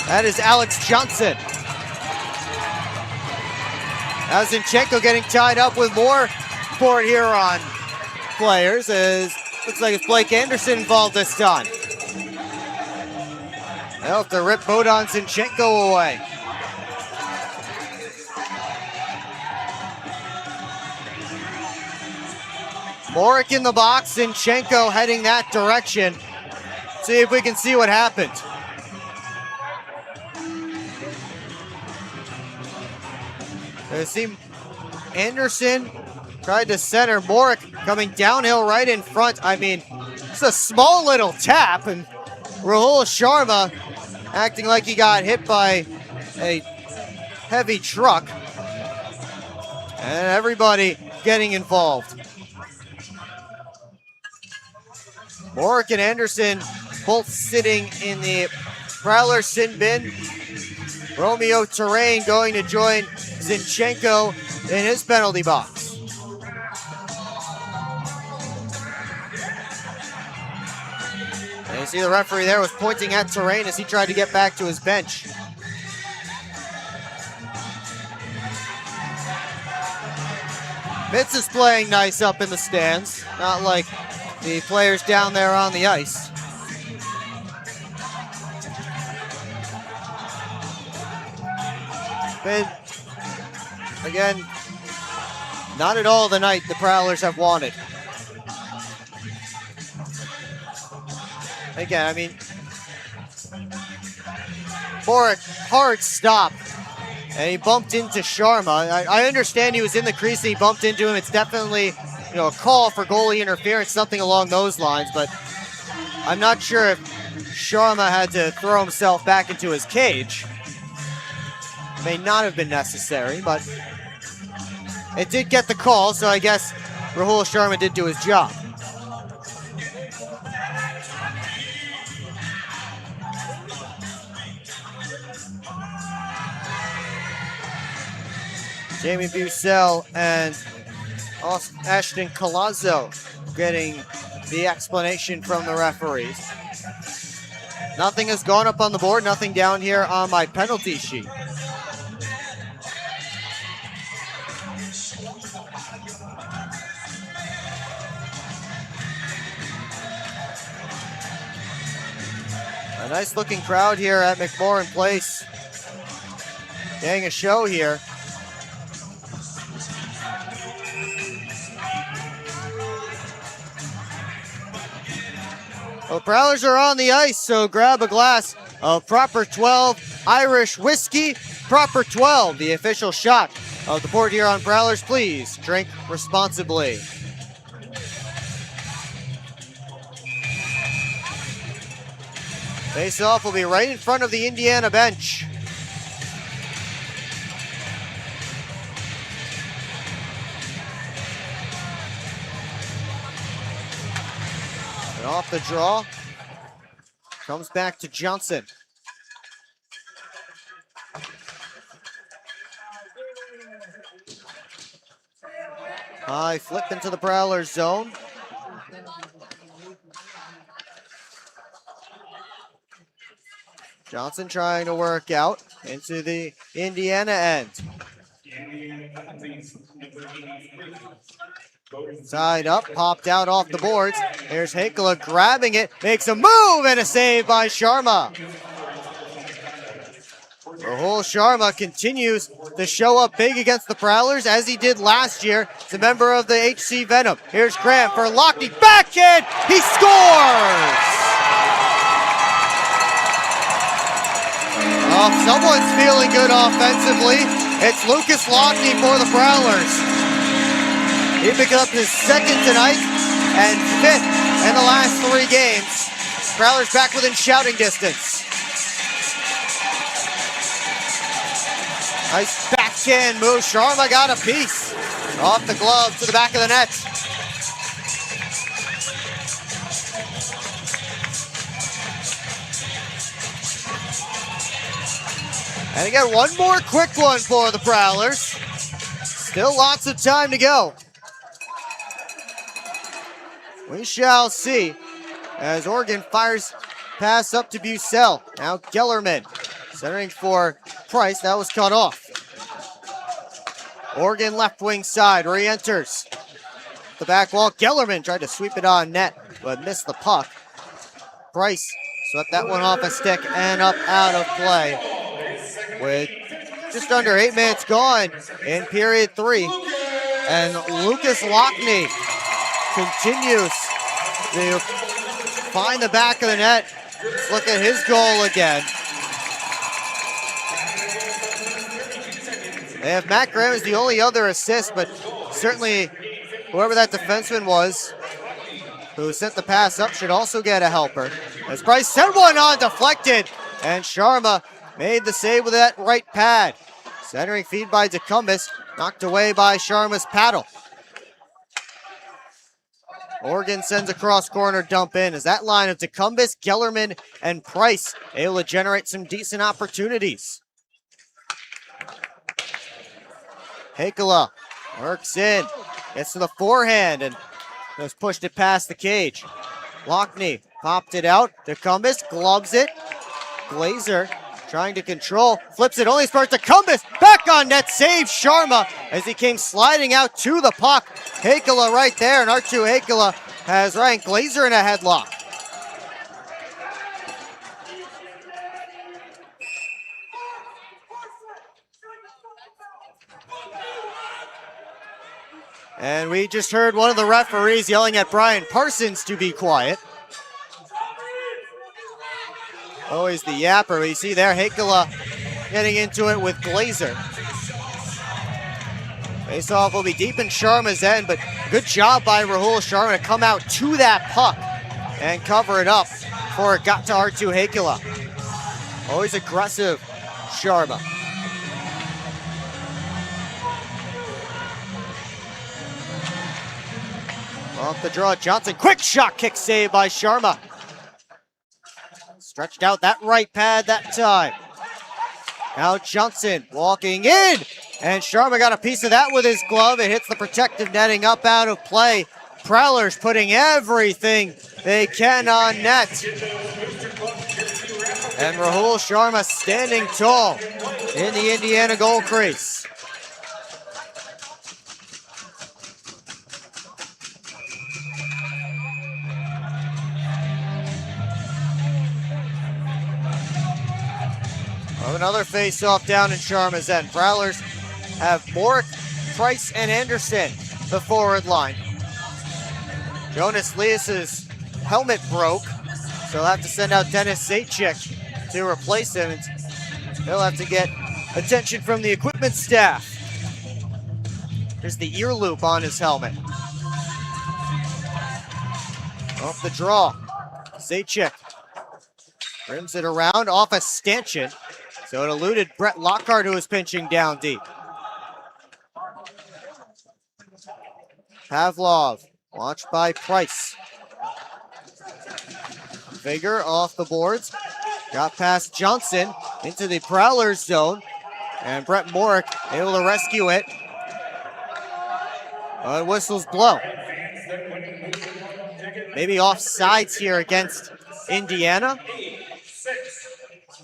That is Alex Johnson. Now Zinchenko getting tied up with more Port Huron players, as looks like it's Blake Anderson involved this time. They'll have to rip Bodan Zinchenko away. Morik in the box, Zinchenko heading that direction. See if we can see what happened. They see Anderson tried to center. Morik coming downhill right in front. I mean, it's a small little tap, and Rahul Sharma acting like he got hit by a heavy truck. And everybody getting involved. Morik and Anderson both sitting in the Prowler sin bin. Romeo Terrain going to join Zinchenko in his penalty box. And you see the referee there was pointing at Terrain as he tried to get back to his bench. Mitz is playing nice up in the stands, not like the players down there on the ice. Been, again, not at all the night the Prowlers have wanted. Again, I mean, Morik, hard stop. And he bumped into Sharma. I understand he was in the crease and he bumped into him. It's definitely, a call for goalie interference, something along those lines, but I'm not sure if Sharma had to throw himself back into his cage. May not have been necessary, but it did get the call, so I guess Rahul Sharma did do his job. Jamie Bucell and Ashton Colazzo getting the explanation from the referees. Nothing has gone up on the board, nothing down here on my penalty sheet. A nice looking crowd here at McMorran Place. Getting a show here. Well, the Prowlers are on the ice, so grab a glass of Proper 12 Irish whiskey. Proper 12, the official shot of the Port Huron Prowlers. Please drink responsibly. Face-off will be right in front of the Indiana bench. And off the draw, comes back to Johnson. High flip into the Prowlers zone. Johnson trying to work out into the Indiana end. Tied up, popped out off the boards. Here's Hakela grabbing it, makes a move and a save by Sharma. Rahul Sharma continues to show up big against the Prowlers as he did last year. He's a member of the HC Venom. Here's Graham for Lochte, backhand, he scores! Well, someone's feeling good offensively. It's Lucas Lockney for the Prowlers. He picked up his second tonight and fifth in the last 3 games. Prowlers back within shouting distance. Nice backhand move. Sharma got a piece. Off the glove to the back of the net. And again, one more quick one for the Prowlers. Still lots of time to go. We shall see as Oregon fires pass up to Bucell. Now Gellerman centering for Price. That was cut off. Oregon left wing side re-enters. The back wall. Gellerman tried to sweep it on net, but missed the puck. Price swept that one off a stick and up out of play. With just under 8 minutes gone in period 3. And Lucas Lockney continues to find the back of the net. Let's look at his goal again. They have Matt Graham as the only other assist, but certainly whoever that defenseman was who sent the pass up should also get a helper. As Price sent one on, deflected, and Sharma made the save with that right pad. Centering feed by DeCumbis, knocked away by Sharma's paddle. Oregon sends a cross-corner dump in as that line of DeCumbis, Gellerman, and Price able to generate some decent opportunities. Hakala works in, gets to the forehand, and just pushed it past the cage. Lockney popped it out. DeCumbis gloves it. Glazer trying to control, flips it, only sparks DeCumbis, back on net, saves Sharma as he came sliding out to the puck. Hakala right there, and Artu Hakala has Ryan Glazer in a headlock. And we just heard one of the referees yelling at Brian Parsons to be quiet. Always the yapper. You see there, Hakala getting into it with Glazer. Face-off will be deep in Sharma's end, but good job by Rahul Sharma to come out to that puck and cover it up before it got to Artu Hakala. Always aggressive, Sharma. Off the draw, Johnson, quick shot, kick save by Sharma. Stretched out that right pad that time. Now Johnson walking in, and Sharma got a piece of that with his glove. It hits the protective netting up out of play. Prowlers putting everything they can on net. And Rahul Sharma standing tall in the Indiana goal crease. Another face-off down in Sharma's end. Prowlers have Morick, Price, and Anderson, the forward line. Jonas Leas's helmet broke, so they'll have to send out Dennis Zaitchik to replace him. They'll have to get attention from the equipment staff. There's the ear loop on his helmet. Off the draw, Zaitchik rims it around off a stanchion. So it eluded Brett Lockhart, who was pinching down deep. Pavlov, watched by Price. Vigor off the boards. Got past Johnson into the Prowlers zone. And Brett Morick able to rescue it. Whistles blow. Maybe offsides here against Indiana.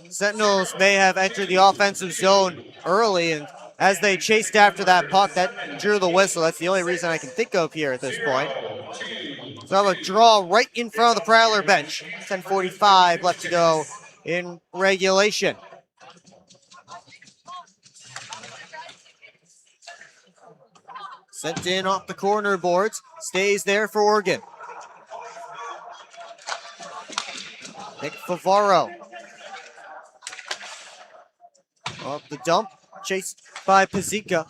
Sentinels may have entered the offensive zone early, and as they chased after that puck, that drew the whistle. That's the only reason I can think of here at this point. So have a draw right in front of the Prowler bench. 10:45 left to go in regulation. Sent in off the corner boards, stays there for Oregon. Nick Favaro. Off the dump, chased by Pazika.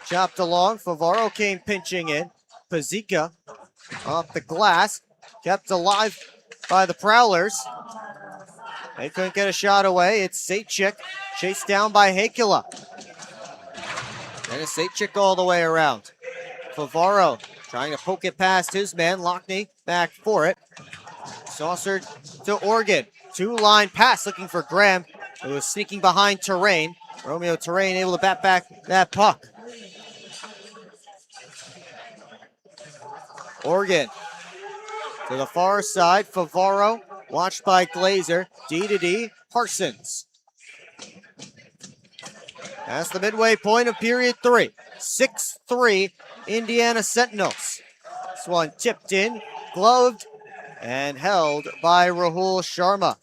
Chopped along, Favaro came pinching in. Pazika off the glass, kept alive by the Prowlers. They couldn't get a shot away. It's Sejcik, chased down by Hakula. And it's Sejcik all the way around. Favaro trying to poke it past his man. Lockney back for it. Saucer to Organ. Two-line pass looking for Graham, who was sneaking behind Terrain. Romeo Terrain able to bat back that puck. Organ to the far side. Favaro watched by Glazer. D to D. Parsons. That's the midway point of period 3. 6-3 Indiana Sentinels. This one tipped in, gloved, and held by Rahul Sharma.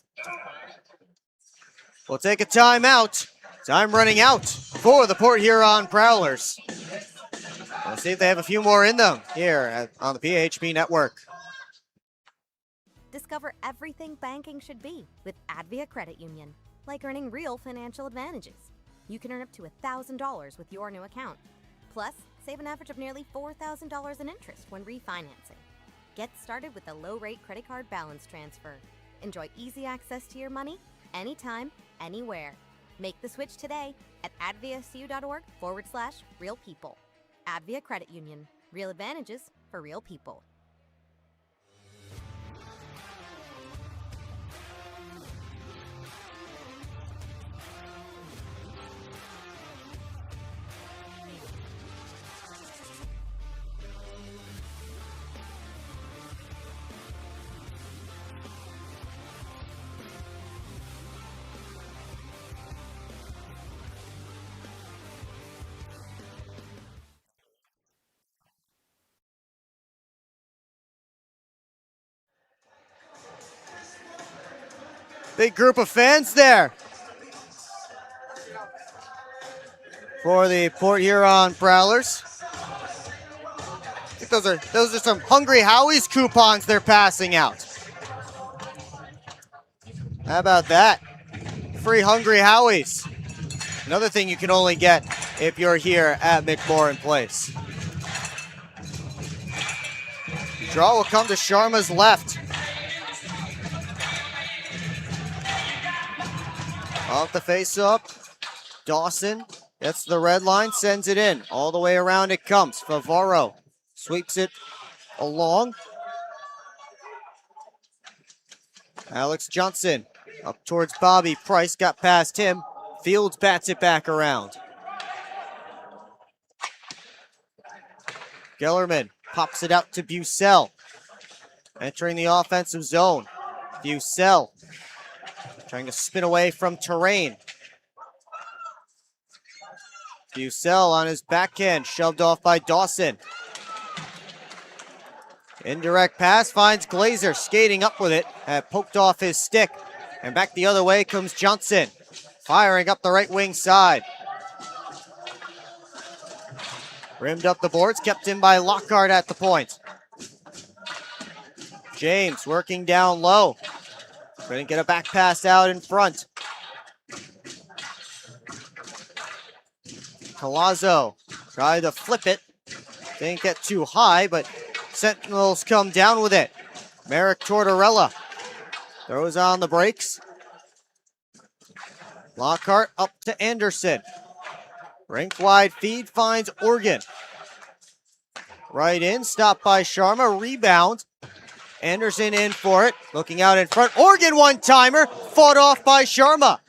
We'll take a timeout. Time running out for the Port Huron Prowlers. We'll see if they have a few more in them here on the PHP Network. Discover everything banking should be with Advia Credit Union, like earning real financial advantages. You can earn up to $1,000 with your new account. Plus, save an average of nearly $4,000 in interest when refinancing. Get started with a low-rate credit card balance transfer. Enjoy easy access to your money anytime, anywhere. Make the switch today at adviacu.org/real people. Advia Credit Union. Real advantages for real people. Big group of fans there for the Port Huron Prowlers. I think those are some Hungry Howie's coupons they're passing out. How about that? Free Hungry Howie's. Another thing you can only get if you're here at McMorran Place. Draw will come to Sharma's left. Off the face-up, Dawson gets the red line, sends it in. All the way around it comes. Favaro sweeps it along. Alex Johnson up towards Bobby Price, got past him. Fields bats it back around. Gellerman pops it out to Bucell. Entering the offensive zone. Bucell trying to spin away from Terrain. Bucell on his backhand, shoved off by Dawson. Indirect pass finds Glazer, skating up with it, poked off his stick. And back the other way comes Johnson, firing up the right wing side. Rimmed up the boards, kept in by Lockhart at the point. James working down low. Couldn't get a back pass out in front. Palazzo tried to flip it. Didn't get too high, but Sentinels come down with it. Merrick Tortorella throws on the brakes. Lockhart up to Anderson. Rink wide feed finds Organ. Right in, stopped by Sharma, rebound. Anderson in for it, looking out in front. Organ one-timer, fought off by Sharma.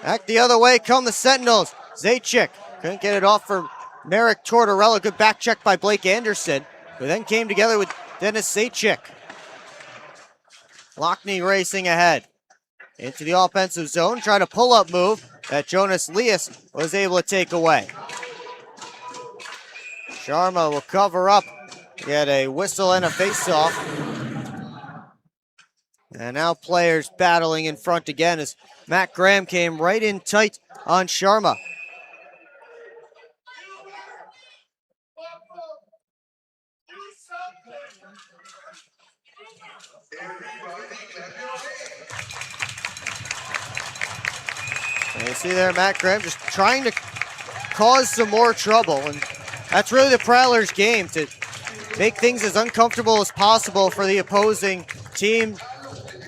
Back the other way come the Sentinels. Zajac couldn't get it off for Merrick Tortorella. Good back check by Blake Anderson, who then came together with Dennis Zajac. Lockney racing ahead. Into the offensive zone, trying to pull-up move that Jonas Leas was able to take away. Sharma will cover up. Get a whistle and a face-off. And now players battling in front again as Matt Graham came right in tight on Sharma. And you see there Matt Graham just trying to cause some more trouble. And that's really the Prowlers' game, to make things as uncomfortable as possible for the opposing team,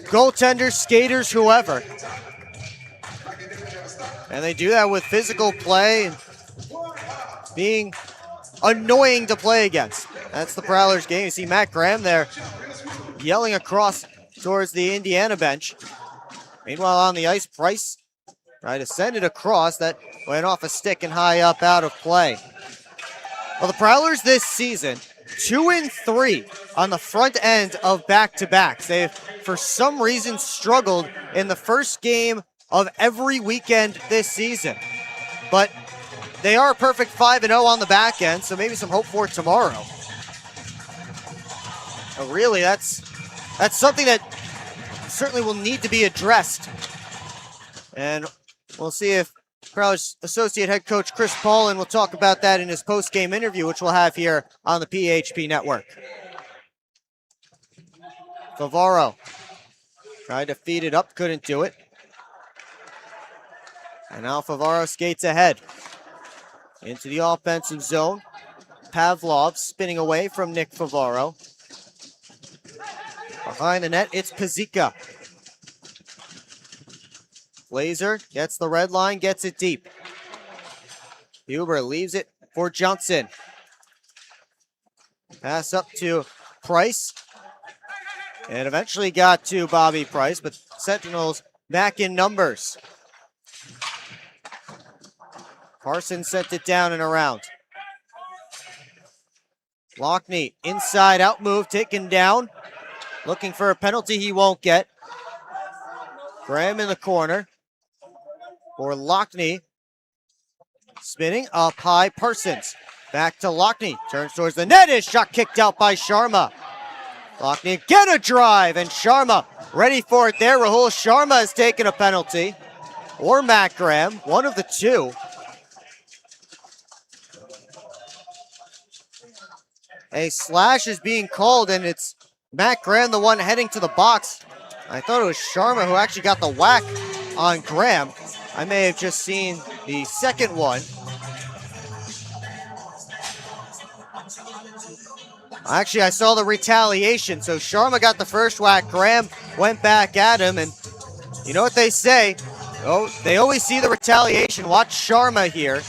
goaltenders, skaters, whoever. And they do that with physical play and being annoying to play against. That's the Prowlers' game. You see Matt Graham there yelling across towards the Indiana bench. Meanwhile, on the ice, Price tried to send it across. That went off a stick and high up out of play. Well, the Prowlers this season, 2-3 on the front end of back-to-backs. They've, for some reason, struggled in the first game of every weekend this season. But they are a perfect 5-0 on the back end, so maybe some hope for tomorrow. Really, that's something that certainly will need to be addressed. And we'll see if Prowlers associate head coach Chris Paulin will talk about that in his post-game interview, which we'll have here on the PHP Network. Favaro tried to feed it up, couldn't do it. And now Favaro skates ahead into the offensive zone. Pavlov spinning away from Nick Favaro. Behind the net, it's Pazika. Glazer gets the red line, gets it deep. Huber leaves it for Johnson. Pass up to Price. And eventually got to Bobby Price, but Sentinels back in numbers. Parsons sent it down and around. Lockney, inside out move, taken down. Looking for a penalty he won't get. Graham in the corner for Lockney. Spinning up high, Parsons. Back to Lockney, turns towards the net, is shot kicked out by Sharma. Lockney again a drive, and Sharma ready for it there. Rahul Sharma has taken a penalty. Or Matt Graham, one of the two. A slash is being called, and it's Matt Graham, the one heading to the box. I thought it was Sharma who actually got the whack on Graham. I may have just seen the second one. Actually, I saw the retaliation. So Sharma got the first whack. Graham went back at him, and you know what they say? Oh, they always see the retaliation. Watch Sharma here.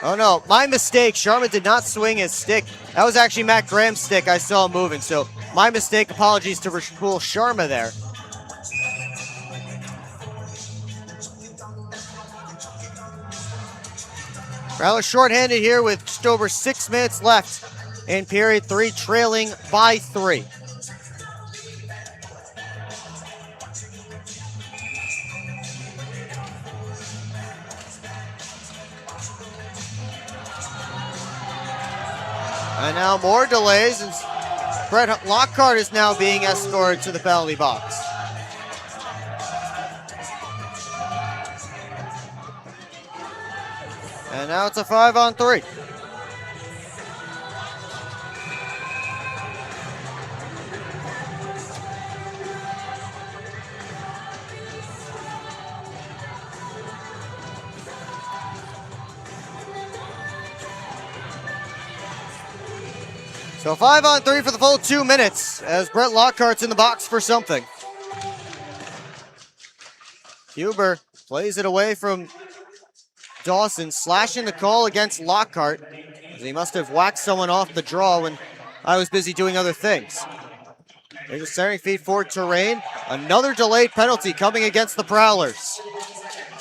Oh no, my mistake. Sharma did not swing his stick. That was actually Matt Graham's stick I saw moving. So my mistake. Apologies to Rahul Sharma there. Prowlers shorthanded here with just over 6 minutes left in period 3, trailing by 3. And now more delays, and Brett Lockhart is now being escorted to the penalty box. And now it's a 5-on-3. So 5-on-3 for the full 2 minutes as Brett Lockhart's in the box for something. Huber plays it away from Dawson, slashing the call against Lockhart. He must have whacked someone off the draw when I was busy doing other things. They're just centering feet forward terrain. Another delayed penalty coming against the Prowlers.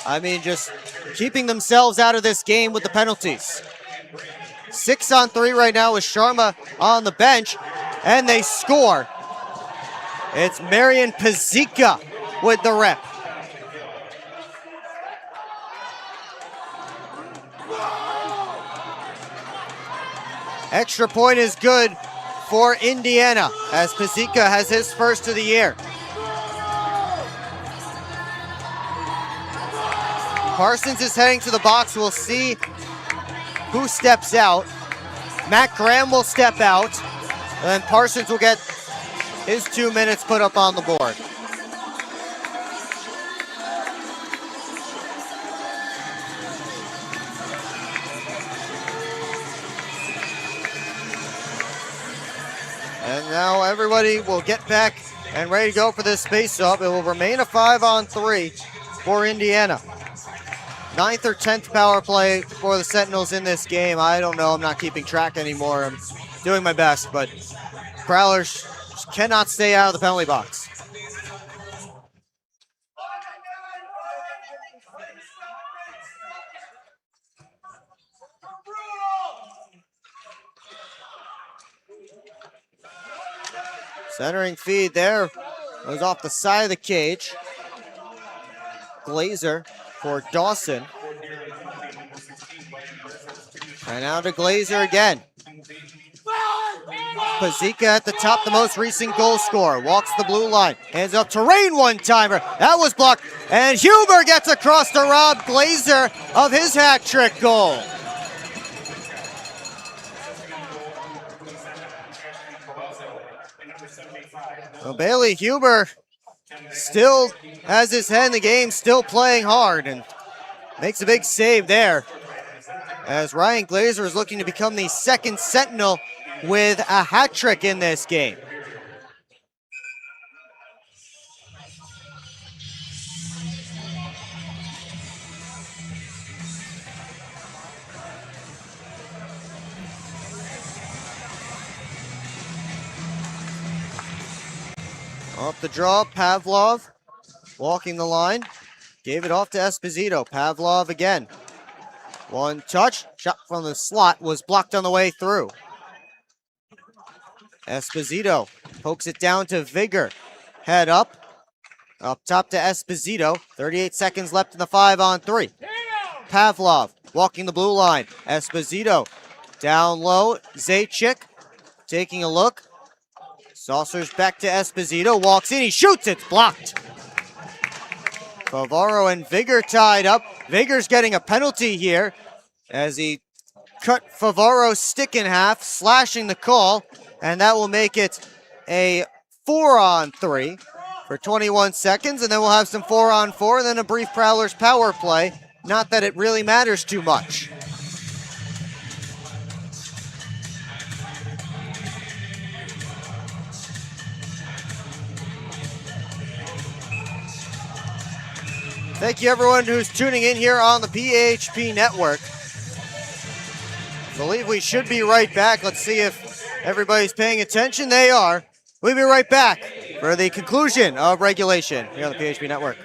I mean, just keeping themselves out of this game with the penalties. 6-on-3 right now with Sharma on the bench, and they score. It's Marian Pazika with the rep. Extra point is good for Indiana as Pazika has his first of the year. Parsons is heading to the box. We'll see who steps out. Matt Graham will step out, and then Parsons will get his 2 minutes put up on the board. now everybody will get back and ready to go for this face-off. It will remain a 5-on-3 for Indiana. 9th or 10th power play for the Sentinels in this game. I don't know. I'm not keeping track anymore. I'm doing my best, but Prowlers cannot stay out of the penalty box. Centering feed there was off the side of the cage. Glazer for Dawson. And now to Glazer again. Pazika at the top, the most recent goal scorer. Walks the blue line. Hands up to Rain, one-timer. That was blocked. And Huber gets across to rob Glazer of his hat trick goal. Well, Bailey Huber still has his head in the game, still playing hard, and makes a big save there. As Ryan Glazer is looking to become the second Sentinel with a hat trick in this game. Off the draw, Pavlov walking the line. Gave it off to Esposito. Pavlov again. One touch. Shot from the slot was blocked on the way through. Esposito pokes it down to Vigor. Head up. Up top to Esposito. 38 seconds left in the 5-on-3. Pavlov walking the blue line. Esposito down low. Zajic taking a look. Saucers back to Esposito. Walks in. He shoots. It's blocked. Favaro and Vigor tied up. Vigor's getting a penalty here as he cut Favaro's stick in half, slashing the call, and that will make it a 4-on-3 for 21 seconds, and then we'll have some 4-on-4, and then a brief Prowlers power play. Not that it really matters too much. Thank you everyone who's tuning in here on the PHP Network. I believe we should be right back. Let's see if everybody's paying attention. They are. We'll be right back for the conclusion of regulation here on the PHP Network.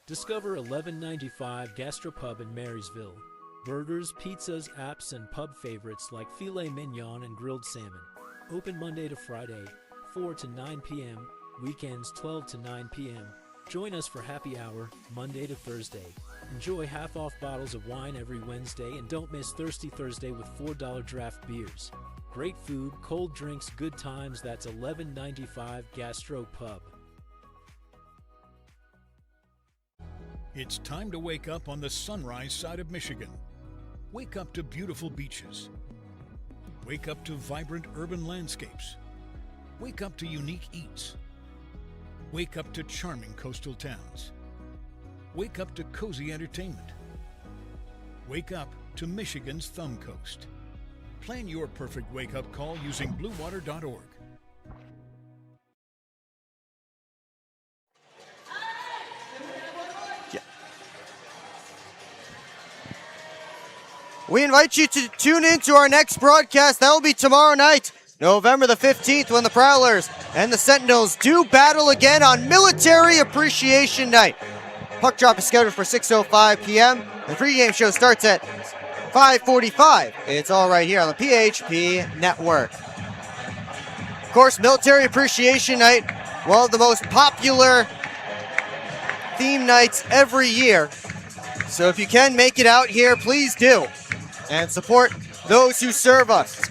Discover 1195 Gastropub in Marysville. Burgers, pizzas, apps, and pub favorites like filet mignon and grilled salmon. Open Monday to Friday, 4 to 9 p.m., weekends 12 to 9 p.m. Join us for happy hour, Monday to Thursday. Enjoy half-off bottles of wine every Wednesday, and don't miss Thirsty Thursday with $4 draft beers. Great food, cold drinks, good times. That's 1195 Gastro Pub. It's time to wake up on the sunrise side of Michigan. Wake up to beautiful beaches. Wake up to vibrant urban landscapes. Wake up to unique eats. Wake up to charming coastal towns. Wake up to cozy entertainment. Wake up to Michigan's Thumb Coast. Plan your perfect wake-up call using bluewater.org. We invite you to tune in to our next broadcast. That will be tomorrow night, November the 15th, when the Prowlers and the Sentinels do battle again on Military Appreciation Night. Puck drop is scheduled for 6:05 p.m. The pregame show starts at 5:45. It's all right here on the PHP Network. Of course, Military Appreciation Night, one of the most popular theme nights every year. So if you can make it out here, please do. And support those who serve us.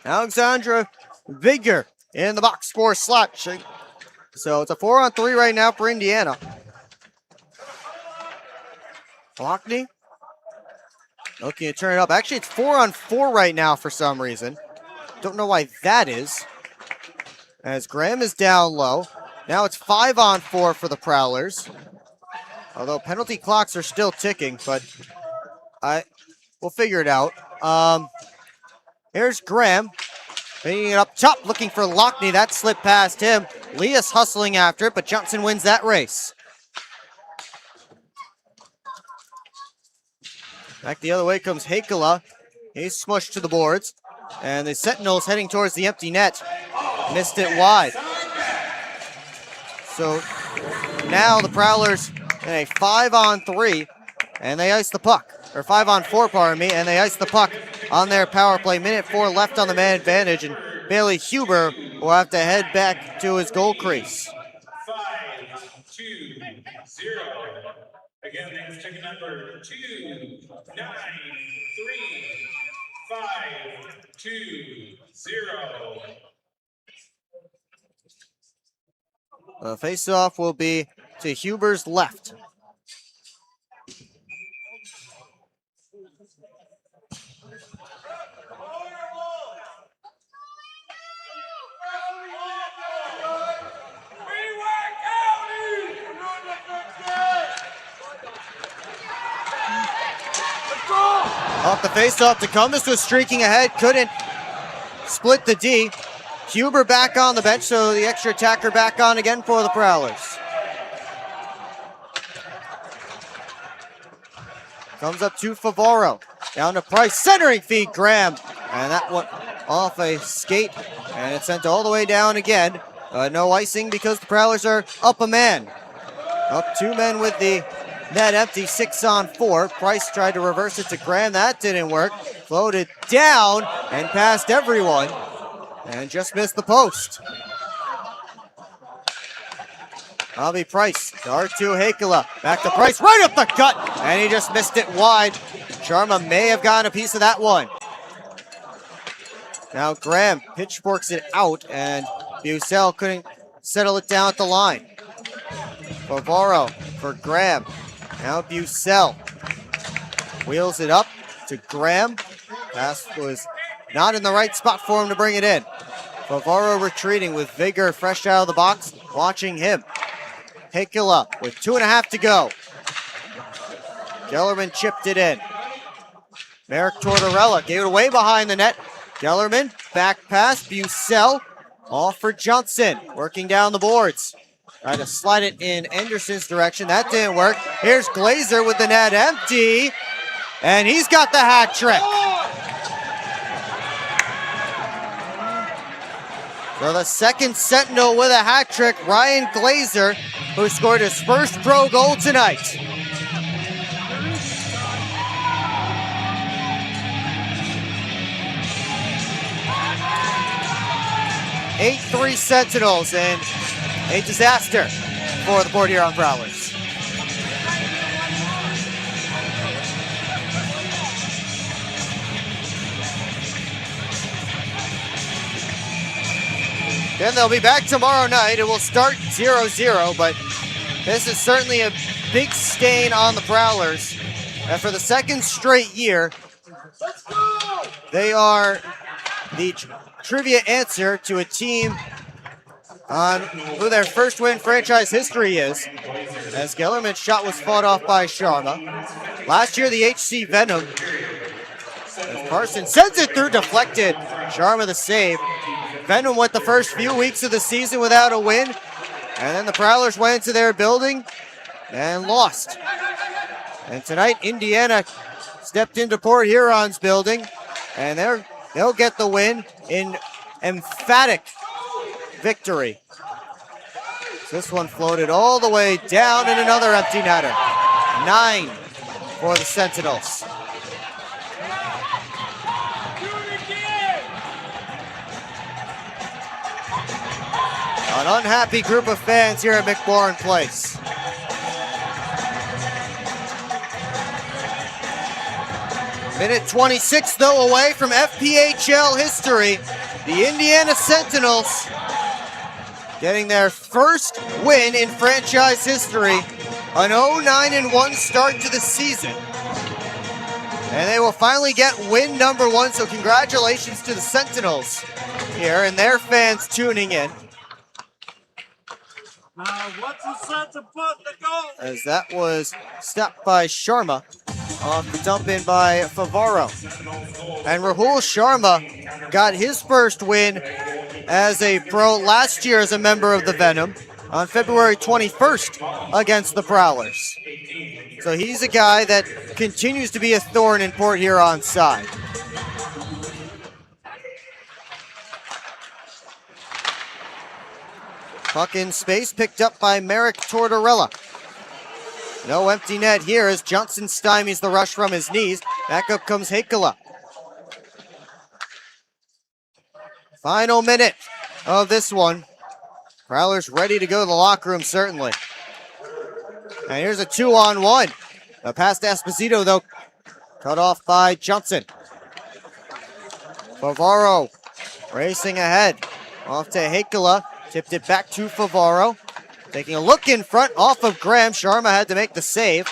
Alexandra Vigor in the box score slot. So it's a 4-on-3 right now for Indiana. Lockney looking to turn it up. Actually, it's 4-on-4 right now for some reason. Don't know why that is. As Graham is down low. Now it's 5-on-4 for the Prowlers. Although penalty clocks are still ticking, but we'll figure it out. Here's Graham. Bringing it up top, looking for Lockney. That slipped past him. Leas hustling after it, but Johnson wins that race. Back the other way comes Hakela. He's smushed to the boards. And the Sentinels heading towards the empty net. Missed it wide. So now the Prowlers in a 5-on-3, and they ice the puck. Or 5-on-4, pardon me, and they ice the puck on their power play. Minute 4 left on the man advantage, and Bailey Huber will have to head back to his goal crease. 5-2-0. Again, that's ticket number 293. 5-2-0. The face-off will be to Huber's left. Off the face-off, Tecumseh was streaking ahead, couldn't split the D. Huber back on the bench, so the extra attacker back on again for the Prowlers. Comes up to Favaro, down to Price, centering feed, Graham, and that one off a skate, and it's sent all the way down again. No icing because the Prowlers are up a man. Up 2 men with the net empty, 6-on-4. Price tried to reverse it to Graham. That didn't work. Floated down and past everyone and just missed the post. Bobby Price to R2 Hakela. Back to Price, right up the gut, and he just missed it wide. Sharma may have gotten a piece of that one. Now Graham pitchforks it out, and Bucell couldn't settle it down at the line. Favaro for Graham. Now Bucell wheels it up to Graham. Pass was not in the right spot for him to bring it in. Favaro retreating with vigor, fresh out of the box. Watching him. Hakela with 2.5 to go. Gellerman chipped it in. Merrick Tortorella gave it away behind the net. Gellerman, back pass, Bucell, off for Johnson, working down the boards. Tried to slide it in Anderson's direction. That didn't work. Here's Glazer with the net empty. And he's got the hat trick. So the second Sentinel with a hat trick, Ryan Glazer, who scored his first pro goal tonight. 8-3 Sentinels, and a disaster for the Port Huron Prowlers. Then they'll be back tomorrow night. It will start 0-0, but this is certainly a big stain on the Prowlers. And for the second straight year, they are the trivia answer to a team on who their first win franchise history is, as Gellerman's shot was fought off by Sharma. Last year, the HC Venom, as Carson sends it through, deflected. Sharma the save. Venom went the first few weeks of the season without a win, and then the Prowlers went into their building and lost. And tonight, Indiana stepped into Port Huron's building, and they'll get the win in emphatic victory. This one floated all the way down, and another empty netter. 9 for the Sentinels. An unhappy group of fans here at McMorran Place. Minute 26, though, away from FPHL history. The Indiana Sentinels getting their first win in franchise history. An 0-9-1 start to the season. And they will finally get win number 1, so congratulations to the Sentinels here and their fans tuning in. What's the set to put the goal? As that was stopped by Sharma. off the dump in by Favaro. And Rahul Sharma got his first win as a pro last year as a member of the Venom on February 21st against the Prowlers. So he's a guy that continues to be a thorn in Port Huron's side. Puck in space, picked up by Merrick Tortorella. No empty net here as Johnson stymies the rush from his knees. Back up comes Heikkila. Final minute of this one. Prowlers ready to go to the locker room, certainly. And here's a 2-on-1. A pass to Esposito, though, cut off by Johnson. Favaro racing ahead. Off to Heikkila. Tipped it back to Favaro. Taking a look in front off of Graham. Sharma had to make the save.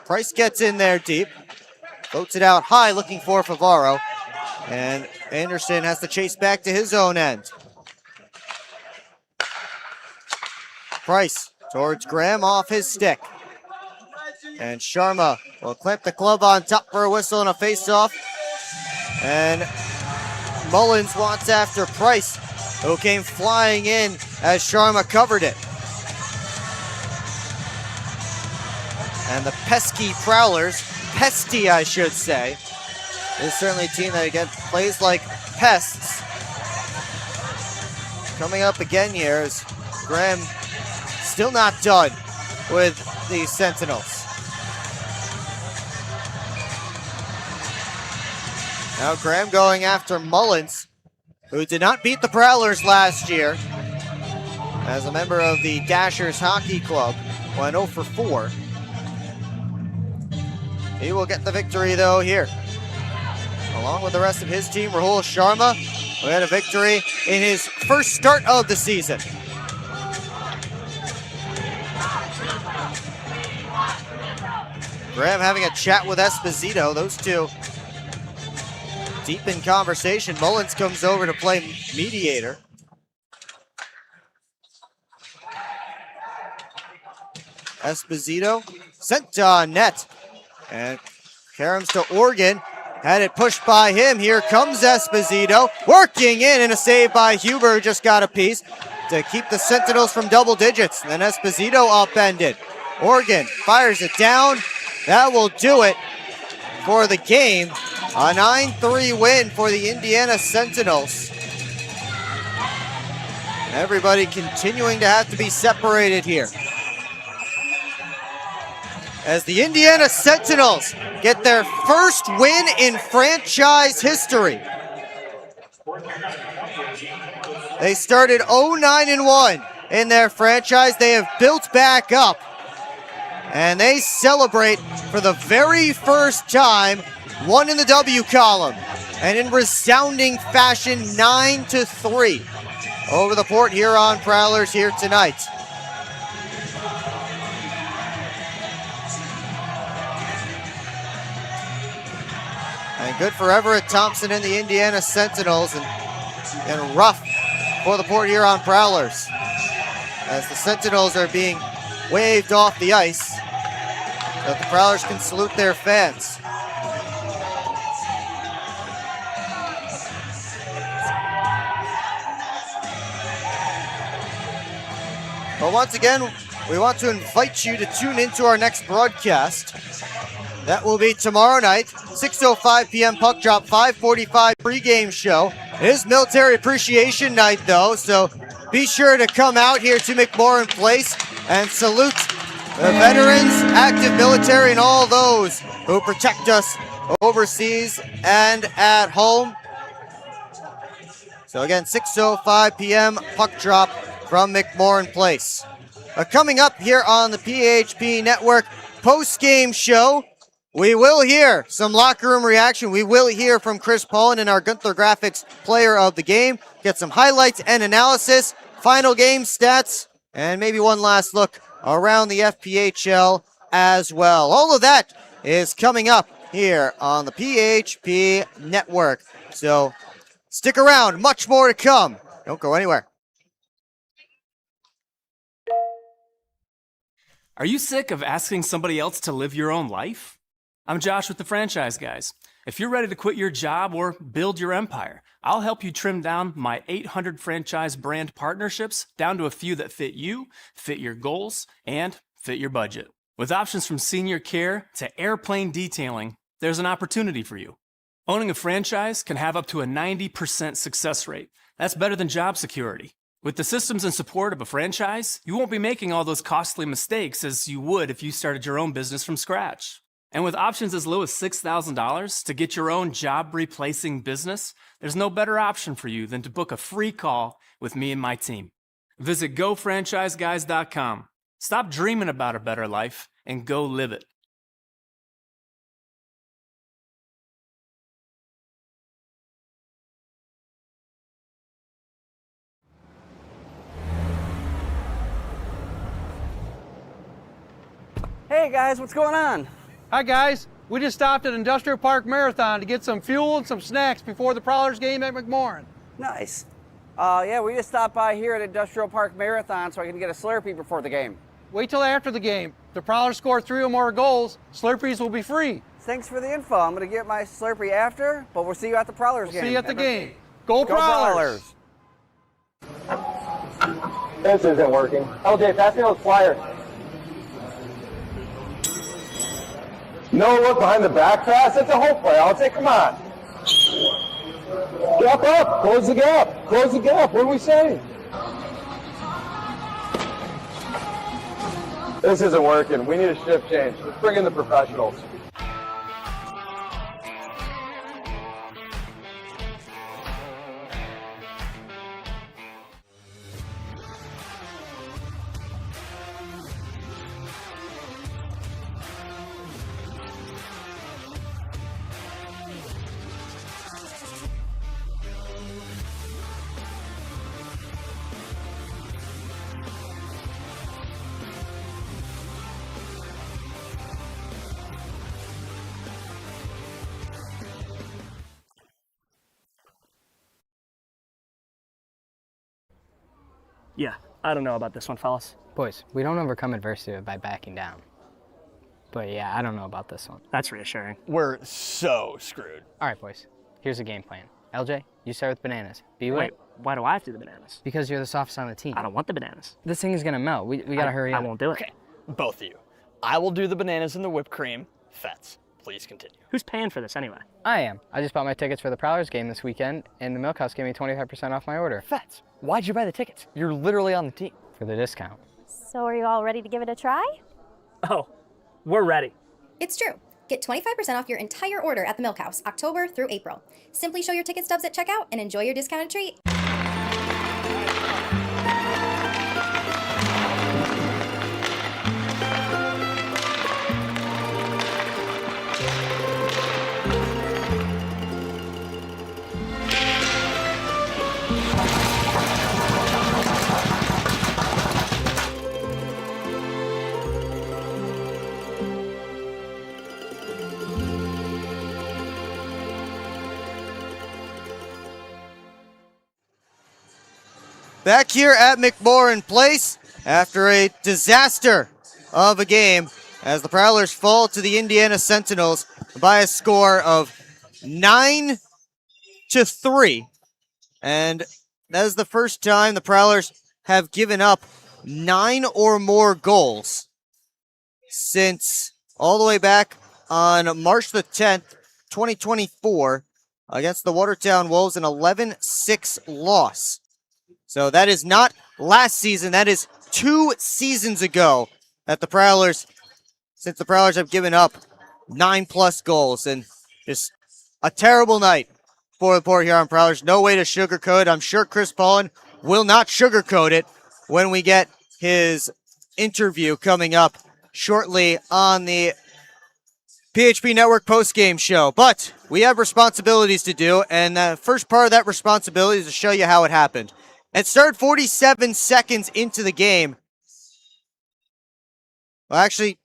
Price gets in there deep. Floats it out high looking for Favaro. And Anderson has to chase back to his own end. Price towards Graham off his stick. And Sharma will clamp the glove on top for a whistle and a face-off. And Mullins wants after Price, who came flying in as Sharma covered it. And the pesky Prowlers, pesty I should say, is certainly a team that again plays like pests. Coming up again here is Graham still not done with the Sentinels. Now Graham going after Mullins, who did not beat the Prowlers last year as a member of the Dashers Hockey Club, went 0 for 4. He will get the victory though here. Along with the rest of his team, Rahul Sharma, who had a victory in his first start of the season. Graham having a chat with Esposito, those two deep in conversation. Mullins comes over to play mediator. Esposito sent on net. And Karams to Oregon. Had it pushed by him. Here comes Esposito. Working in and a save by Huber, who just got a piece to keep the Sentinels from double digits. And then Esposito upended. Oregon fires it down. That will do it for the game. A 9-3 win for the Indiana Sentinels. Everybody continuing to have to be separated here, as the Indiana Sentinels get their first win in franchise history. They started 0-9-1 in their franchise. They have built back up, and they celebrate for the very first time, one in the W column, and in resounding fashion, 9-3 over the Port Huron Prowlers here tonight. And good for Everett Thompson and the Indiana Sentinels, and rough for the Port Huron Prowlers, as the Sentinels are being waved off the ice so that the Prowlers can salute their fans. But once again, we want to invite you to tune into our next broadcast. That will be tomorrow night, 6:05 p.m. puck drop, 5:45 pregame show. It is Military Appreciation Night, though, so be sure to come out here to McMorran Place and salute the veterans, active military, and all those who protect us overseas and at home. So again, 6:05 p.m. puck drop from McMorran Place. Coming up here on the PHP Network post-game show, we will hear some locker room reaction. We will hear from Chris Pullen and our Gunther Graphics player of the game. Get some highlights and analysis, final game stats, and maybe one last look around the FPHL as well. All of that is coming up here on the PHP Network. So stick around, much more to come. Don't go anywhere. Are you sick of asking somebody else to live your own life? I'm Josh with the Franchise Guys. If you're ready to quit your job or build your empire, I'll help you trim down my 800 franchise brand partnerships down to a few that fit you, fit your goals, and fit your budget. With options from senior care to airplane detailing, there's an opportunity for you. Owning a franchise can have up to a 90% success rate. That's better than job security. With the systems and support of a franchise, you won't be making all those costly mistakes as you would if you started your own business from scratch. And with options as low as $6,000 to get your own job-replacing business, there's no better option for you than to book a free call with me and my team. Visit GoFranchiseGuys.com. Stop dreaming about a better life and go live it. Hey guys, what's going on? Hi guys, we just stopped at Industrial Park Marathon to get some fuel and some snacks before the Prowlers game at McMorran. Nice. Yeah, we just stopped by here at Industrial Park Marathon so I can get a Slurpee before the game. Wait till after the game. If the Prowlers score 3 or more goals, Slurpees will be free. Thanks for the info. I'm going to get my Slurpee after, but we'll see you at the Prowlers game. See you at the game. Go Prowlers! This isn't working. LJ, pass me those flyers. No look behind the back pass. It's a hope play. I'll say, come on. Gap up. Close the gap. Close the gap. What are we saying? This isn't working. We need a shift change. Let's bring in the professionals. Yeah, I don't know about this one, fellas. Boys, we don't overcome adversity by backing down. But yeah, I don't know about this one. That's reassuring. We're so screwed. All right, boys. Here's a game plan. LJ, you start with bananas. Wait, why do I have to do the bananas? Because you're the softest on the team. I don't want the bananas. This thing is gonna melt. We gotta hurry up. I won't do it. Okay, both of you. I will do the bananas and the whipped cream. Fets, please continue. Who's paying for this anyway? I am. I just bought my tickets for the Prowlers game this weekend, and the Milk House gave me 25% off my order. Fets, why'd you buy the tickets? You're literally on the team. For the discount. So are you all ready to give it a try? Oh, we're ready. It's true. Get 25% off your entire order at the Milk House, October through April. Simply show your ticket stubs at checkout and enjoy your discounted treat. Back here at McMorran Place after a disaster of a game as the Prowlers fall to the Indiana Sentinels by a score of 9-3. And that is the first time the Prowlers have given up 9 or more goals since all the way back on March the 10th, 2024 against the Watertown Wolves, an 11-6 loss. So that is not last season. That is 2 seasons ago that the Prowlers, since the Prowlers have given up 9+ goals. And just a terrible night for the Port Huron Prowlers. No way to sugarcoat it. I'm sure Chris Paulin will not sugarcoat it when we get his interview coming up shortly on the PHP Network postgame show. But we have responsibilities to do, and the first part of that responsibility is to show you how it happened. It started 47 seconds into the game. Well, actually,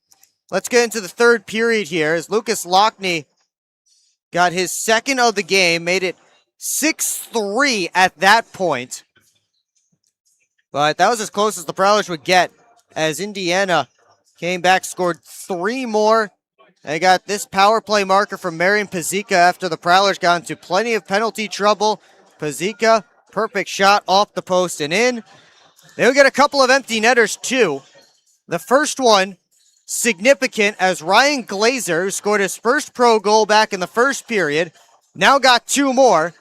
let's get into the third period here as Lucas Lockney got his second of the game, made it 6-3 at that point. But that was as close as the Prowlers would get as Indiana came back, scored 3 more They got this power play marker from Marian Pazika after the Prowlers got into plenty of penalty trouble. Pazika, perfect shot off the post and in. They'll get a couple of empty netters too. The first one, significant, as Ryan Glazer, who scored his first pro goal back in the first period, now got 2 more.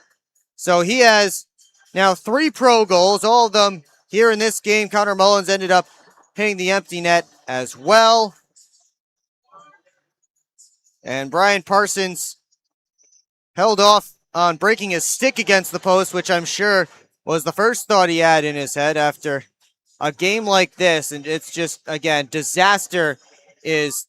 So he has now 3 pro goals, all of them here in this game. Connor Mullins ended up hitting the empty net as well. And Brian Parsons held off on breaking his stick against the post, which I'm sure was the first thought he had in his head after a game like this. And it's just, again, disaster is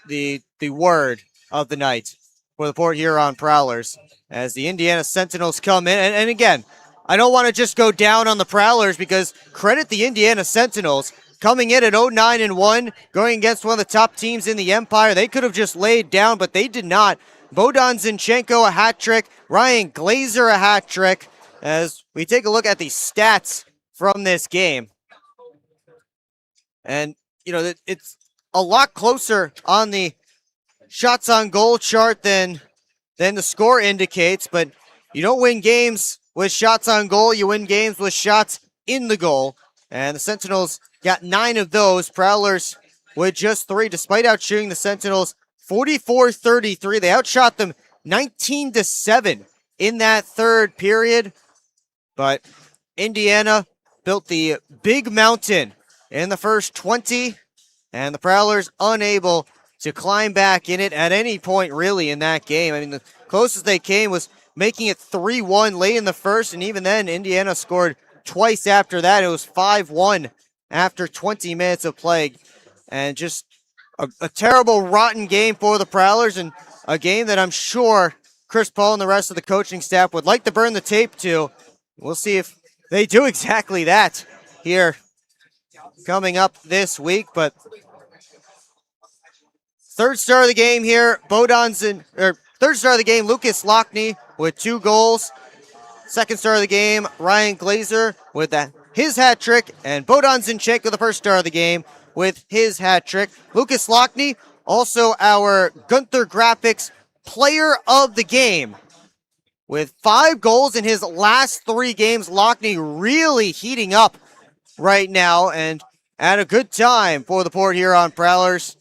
the word of the night for the Port Huron Prowlers as the Indiana Sentinels come in. And again, I don't want to just go down on the Prowlers because credit the Indiana Sentinels coming in at 0-9-1, going against one of the top teams in the Empire. They could have just laid down, but they did not. Bohdan Zinchenko a hat trick, Ryan Glazer a hat trick. As we take a look at the stats from this game. And, you know, it's a lot closer on the shots on goal chart than the score indicates, but you don't win games with shots on goal, you win games with shots in the goal. And the Sentinels got 9 of those. Prowlers with just 3, despite outshooting the Sentinels 44-33. They outshot them 19-7 in that third period. But Indiana built the big mountain in the first 20, and the Prowlers unable to climb back in it at any point really in that game. I mean, the closest they came was making it 3-1 late in the first, and even then Indiana scored twice after that. It was 5-1 after 20 minutes of play, and just a terrible, rotten game for the Prowlers, and a game that I'm sure Chris Paul and the rest of the coaching staff would like to burn the tape to. We'll see if they do exactly that here coming up this week. But third star of the game here, third star of the game, Lucas Lockney with 2 goals. Second star of the game, Ryan Glazer with his hat trick, and Bohdan Zinchenko, the first star of the game, with his hat trick. Lucas Lockney, also our Gunther Graphics player of the game, with 5 goals in his last 3 games. Lockney really heating up right now and at a good time for the Port Huron Prowlers.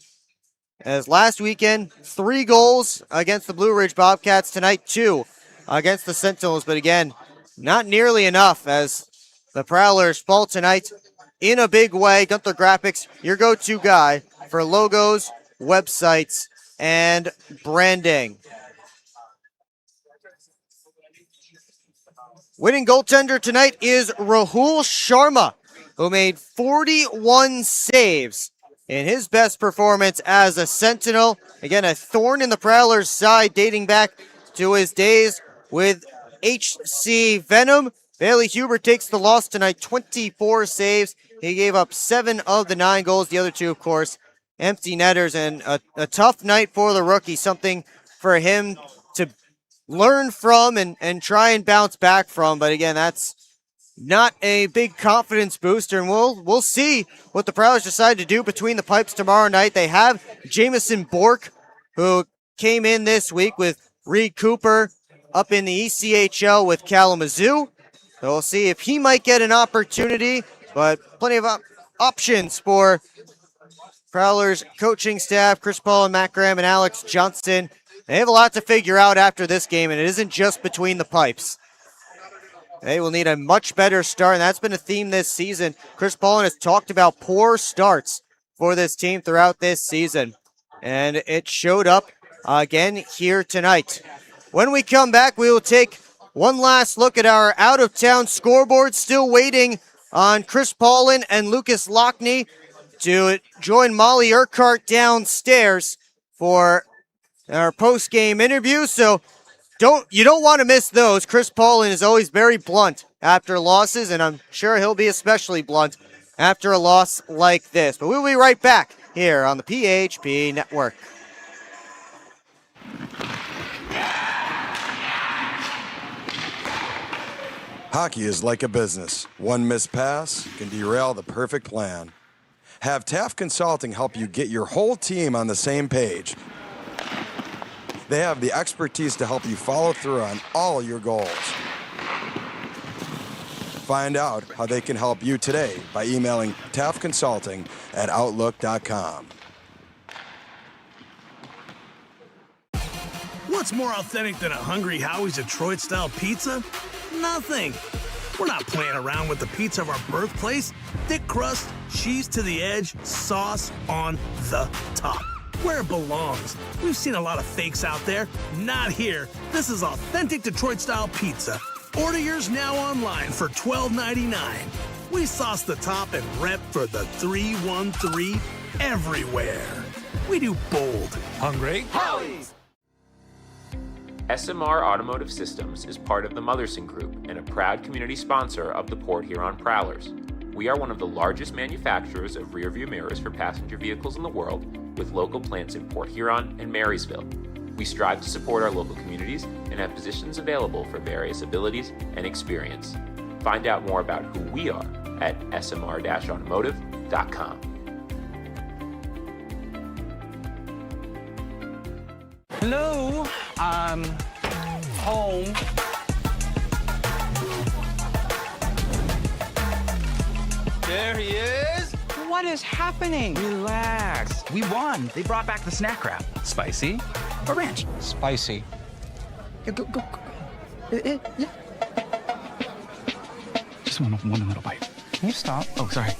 As last weekend, 3 goals against the Blue Ridge Bobcats. Tonight, 2 against the Sentinels. But again, not nearly enough as the Prowlers fall tonight in a big way. Gunther Graphics, your go-to guy for logos, websites, and branding. Winning goaltender tonight is Rahul Sharma, who made 41 saves in his best performance as a Sentinel. Again, a thorn in the Prowlers' side dating back to his days with HC Venom. Bailey Huber takes the loss tonight, 24 saves. He gave up 7 of the 9 goals. The other 2, of course, empty netters, and a tough night for the rookie, something for him to learn from and try and bounce back from. But again, that's not a big confidence booster, and we'll see what the Prowlers decide to do between the pipes tomorrow night. They have Jamison Bork, who came in this week with Reed Cooper up in the ECHL with Kalamazoo. So we'll see if he might get an opportunity, but plenty of options for Prowlers coaching staff, Chris Paul and Matt Graham and Alex Johnson. They have a lot to figure out after this game, and it isn't just between the pipes. They will need a much better start, and that's been a theme this season. Chris Paul has talked about poor starts for this team throughout this season, and it showed up again here tonight. When we come back, we will take one last look at our out-of-town scoreboard. Still waiting on Chris Paulin and Lucas Lockney to join Molly Urquhart downstairs for our post-game interview. So you don't want to miss those. Chris Paulin is always very blunt after losses, and I'm sure he'll be especially blunt after a loss like this. But we'll be right back here on the PHP Network. Hockey is like a business. One missed pass can derail the perfect plan. Have Taft Consulting help you get your whole team on the same page. They have the expertise to help you follow through on all your goals. Find out how they can help you today by emailing taftconsulting@outlook.com. What's more authentic than a Hungry Howie's Detroit-style pizza? Nothing. We're not playing around with the pizza of our birthplace. Thick crust, cheese to the edge, sauce on the top. Where it belongs. We've seen a lot of fakes out there. Not here. This is authentic Detroit-style pizza. Order yours now online for $12.99. We sauce the top and rep for the 313 everywhere. We do bold. Hungry Howie's. SMR Automotive Systems is part of the Motherson Group and a proud community sponsor of the Port Huron Prowlers. We are one of the largest manufacturers of rearview mirrors for passenger vehicles in the world, with local plants in Port Huron and Marysville. We strive to support our local communities and have positions available for various abilities and experience. Find out more about who we are at smr-automotive.com. Hello, I'm home. There he is. What is happening? Relax. We won. They brought back the snack wrap. Spicy or ranch? Spicy. Yeah, go. Yeah. Just one little bite. Can you stop? Oh, sorry.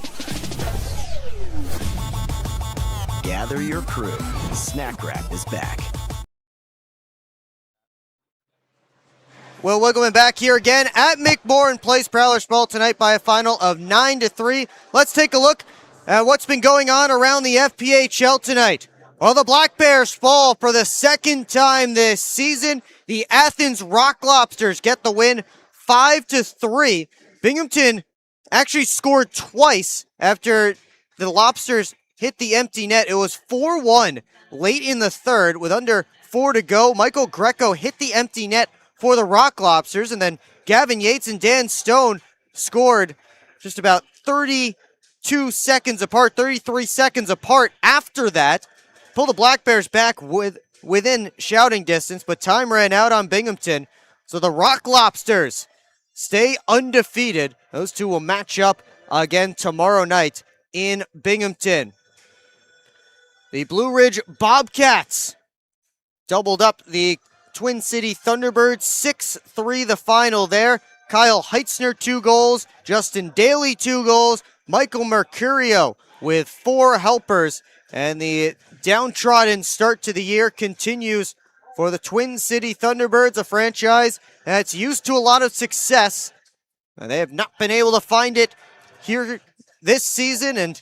Gather your crew. Snack wrap is back. Well, welcome back here again at McMorran Place. Prowlers fall tonight by a final of 9-3. Let's take a look at what's been going on around the FPHL tonight. Well, the Black Bears fall for the second time this season. The Athens Rock Lobsters get the win 5-3. Binghamton actually scored twice after the Lobsters hit the empty net. It was 4-1 late in the third with under 4 to go. Michael Greco hit the empty net for the Rock Lobsters, and then Gavin Yates and Dan Stone scored just about 32 seconds apart, 33 seconds apart after that. Pull the Black Bears back within shouting distance, but time ran out on Binghamton. So the Rock Lobsters stay undefeated. Those two will match up again tomorrow night in Binghamton. The Blue Ridge Bobcats doubled up the Twin City Thunderbirds, 6-3 the final there. Kyle Heitzner, 2 goals. Justin Daly, 2 goals. Michael Mercurio with 4 helpers. And the downtrodden start to the year continues for the Twin City Thunderbirds, a franchise that's used to a lot of success. And they have not been able to find it here this season, and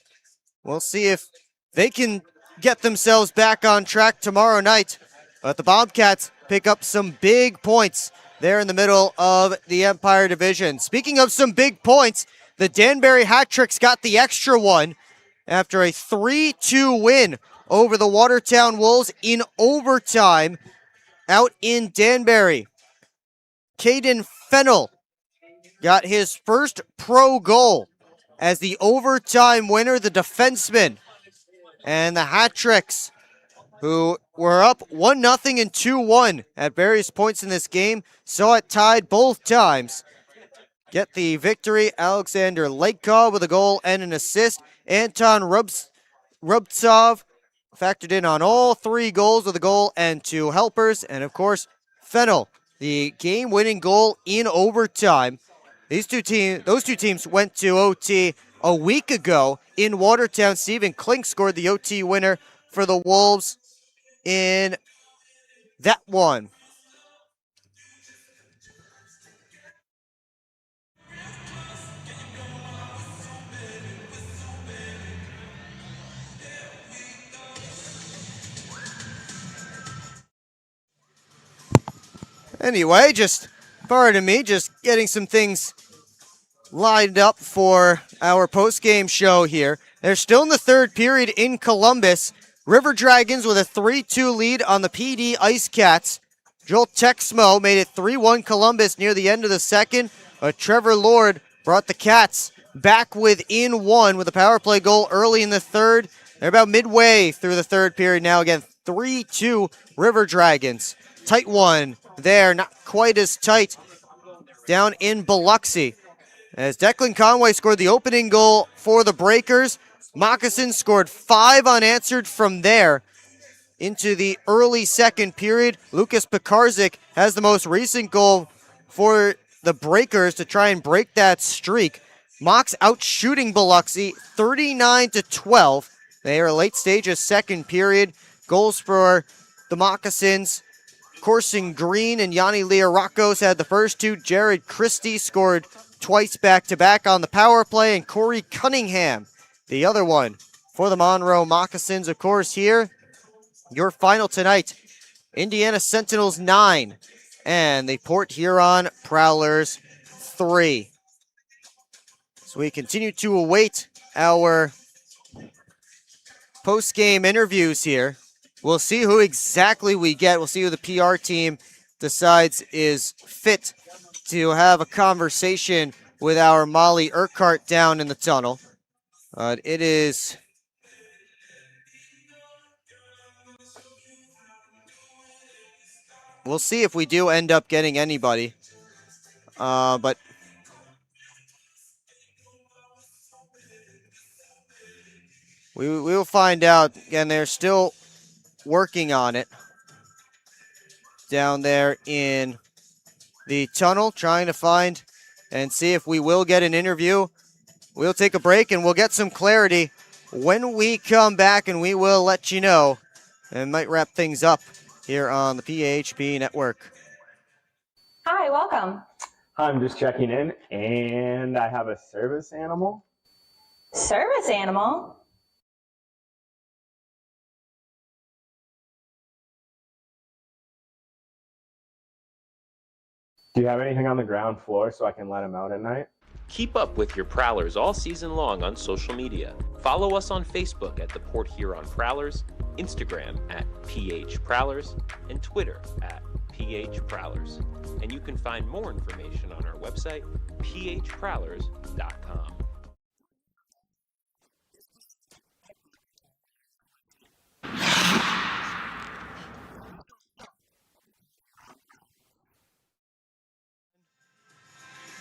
we'll see if they can get themselves back on track tomorrow night. But the Bobcats pick up some big points there in the middle of the Empire Division. Speaking of some big points, the Danbury Hat-Tricks got the extra one after a 3-2 win over the Watertown Wolves in overtime out in Danbury. Caden Fennell got his first pro goal as the overtime winner, the defenseman. And the Hat-Tricks, who were up 1-0 and 2-1 at various points in this game, saw it tied both times. Get the victory. Alexander Lakekaw with a goal and an assist. Anton Rubtsov factored in on all 3 goals with a goal and 2 helpers. And of course, Fennell, the game-winning goal in overtime. Those two teams went to OT a week ago in Watertown. Stephen Klink scored the OT winner for the Wolves in that one. Anyway, pardon me, just getting some things lined up for our post-game show here. They're still in the third period in Columbus. River Dragons with a 3-2 lead on the PD Ice Cats. Joel Texmo made it 3-1 Columbus near the end of the second. Trevor Lord brought the Cats back within 1 with a power play goal early in the third. They're about midway through the third period now. Again, 3-2 River Dragons. Tight one there, not quite as tight down in Biloxi. As Declan Conway scored the opening goal for the Breakers, Moccasins scored 5 unanswered from there. Into the early second period, Lucas Pekarzik has the most recent goal for the Breakers to try and break that streak. Mocs outshooting Biloxi 39-12. They are late stages second period. Goals for the Moccasins. Corson Green and Yanni Liarakos had the first 2. Jared Christie scored twice back-to-back on the power play, and Corey Cunningham, the other one for the Monroe Moccasins. Of course, here, your final tonight, Indiana Sentinels 9 and the Port Huron Prowlers 3. So we continue to await our post-game interviews here. We'll see who exactly we get. We'll see who the PR team decides is fit to have a conversation with our Molly Urquhart down in the tunnel. It is... We'll see if we do end up getting anybody. But we will find out. Again, they're still working on it down there in the tunnel, trying to find and see if we will get an interview. We'll take a break and we'll get some clarity when we come back, and we will let you know and might wrap things up here on the PHP Network. Hi, welcome. I'm just checking in, and I have a service animal. Service animal? Do you have anything on the ground floor so I can let him out at night? Keep up with your Prowlers all season long on social media. Follow us on Facebook at the Port Huron Prowlers, Instagram at PH Prowlers, and Twitter at PH Prowlers. And you can find more information on our website, phprowlers.com.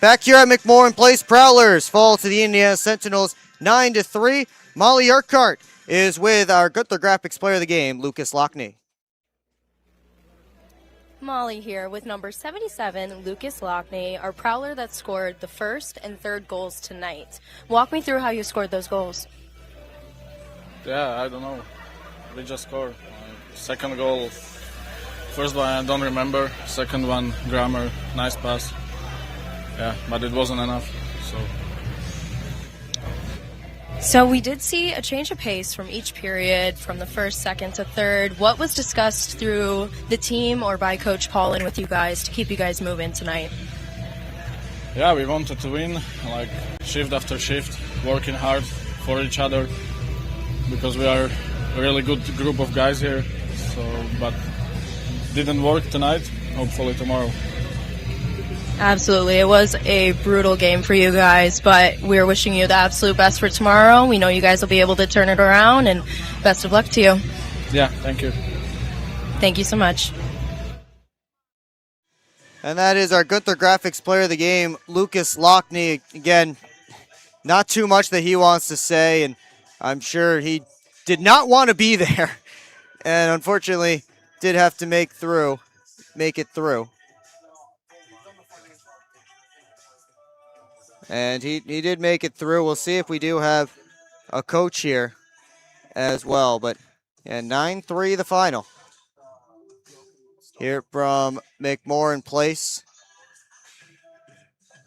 Back here at McMorran Place, Prowlers fall to the Indiana Sentinels 9-3. Molly Urquhart is with our Gunther Graphics player of the game, Lucas Lockney. Molly here with number 77, Lucas Lockney, our Prowler that scored the first and third goals tonight. Walk me through how you scored those goals. Yeah, I don't know. We just scored. Second goal, first one I don't remember. Second one, grammar, nice pass. Yeah, but it wasn't enough. So we did see a change of pace from each period, from the first, second to third. What was discussed through the team or by Coach Paulin with you guys to keep you guys moving tonight? Yeah, we wanted to win, like shift after shift, working hard for each other, because we are a really good group of guys here. So, but didn't work tonight. Hopefully tomorrow. Absolutely. It was a brutal game for you guys, but we're wishing you the absolute best for tomorrow. We know you guys will be able to turn it around, and best of luck to you. Yeah, thank you. Thank you so much. And that is our Gunther Graphics player of the game, Lucas Lockney. Again, not too much that he wants to say, and I'm sure he did not want to be there, and unfortunately did have to make it through. And he did make it through. We'll see if we do have a coach here as well. But yeah, 9-3 the final. Here from McMorran Place.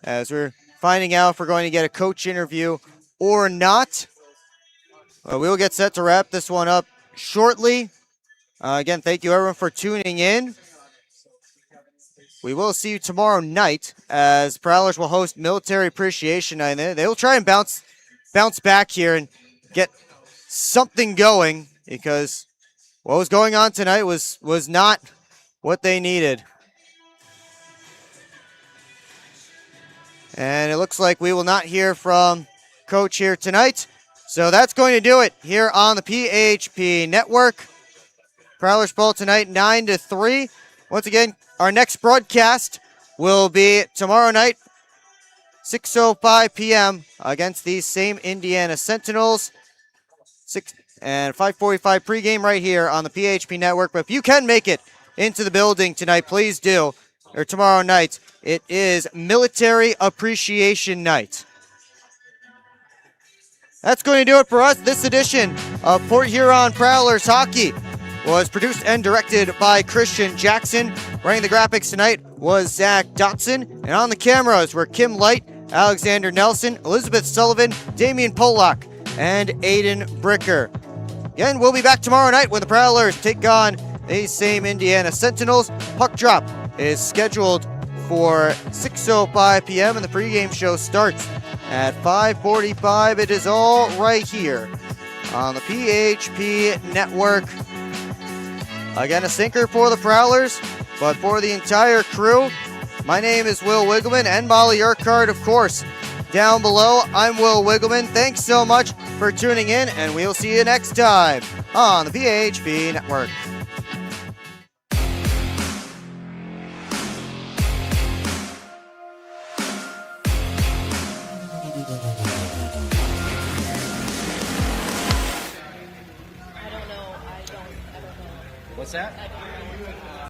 As we're finding out if we're going to get a coach interview or not. We will get set to wrap this one up shortly. Again, thank you everyone for tuning in. We will see you tomorrow night as Prowlers will host Military Appreciation Night. They will try and bounce back here and get something going, because what was going on tonight was not what they needed. And it looks like we will not hear from Coach here tonight. So that's going to do it here on the PHP Network. Prowlers ball tonight 9-3. Once again, our next broadcast will be tomorrow night, 6:05 p.m. against these same Indiana Sentinels. 5:45 pregame right here on the PHP Network. But if you can make it into the building tonight, please do. Or tomorrow night, it is Military Appreciation Night. That's going to do it for us. This edition of Port Huron Prowlers Hockey was produced and directed by Christian Jackson. Running the graphics tonight was Zach Dotson. And on the cameras were Kim Light, Alexander Nelson, Elizabeth Sullivan, Damian Pollock, and Aiden Bricker. Again, we'll be back tomorrow night when the Prowlers take on these same Indiana Sentinels. Puck drop is scheduled for 6:05 p.m. and the pregame show starts at 5:45. It is all right here on the PHP Network. Again, a sinker for the Prowlers, but for the entire crew, my name is Will Wiggleman and Molly Urquhart, of course. Down below, I'm Will Wiggleman. Thanks so much for tuning in, and we'll see you next time on the PHP Network. What's that?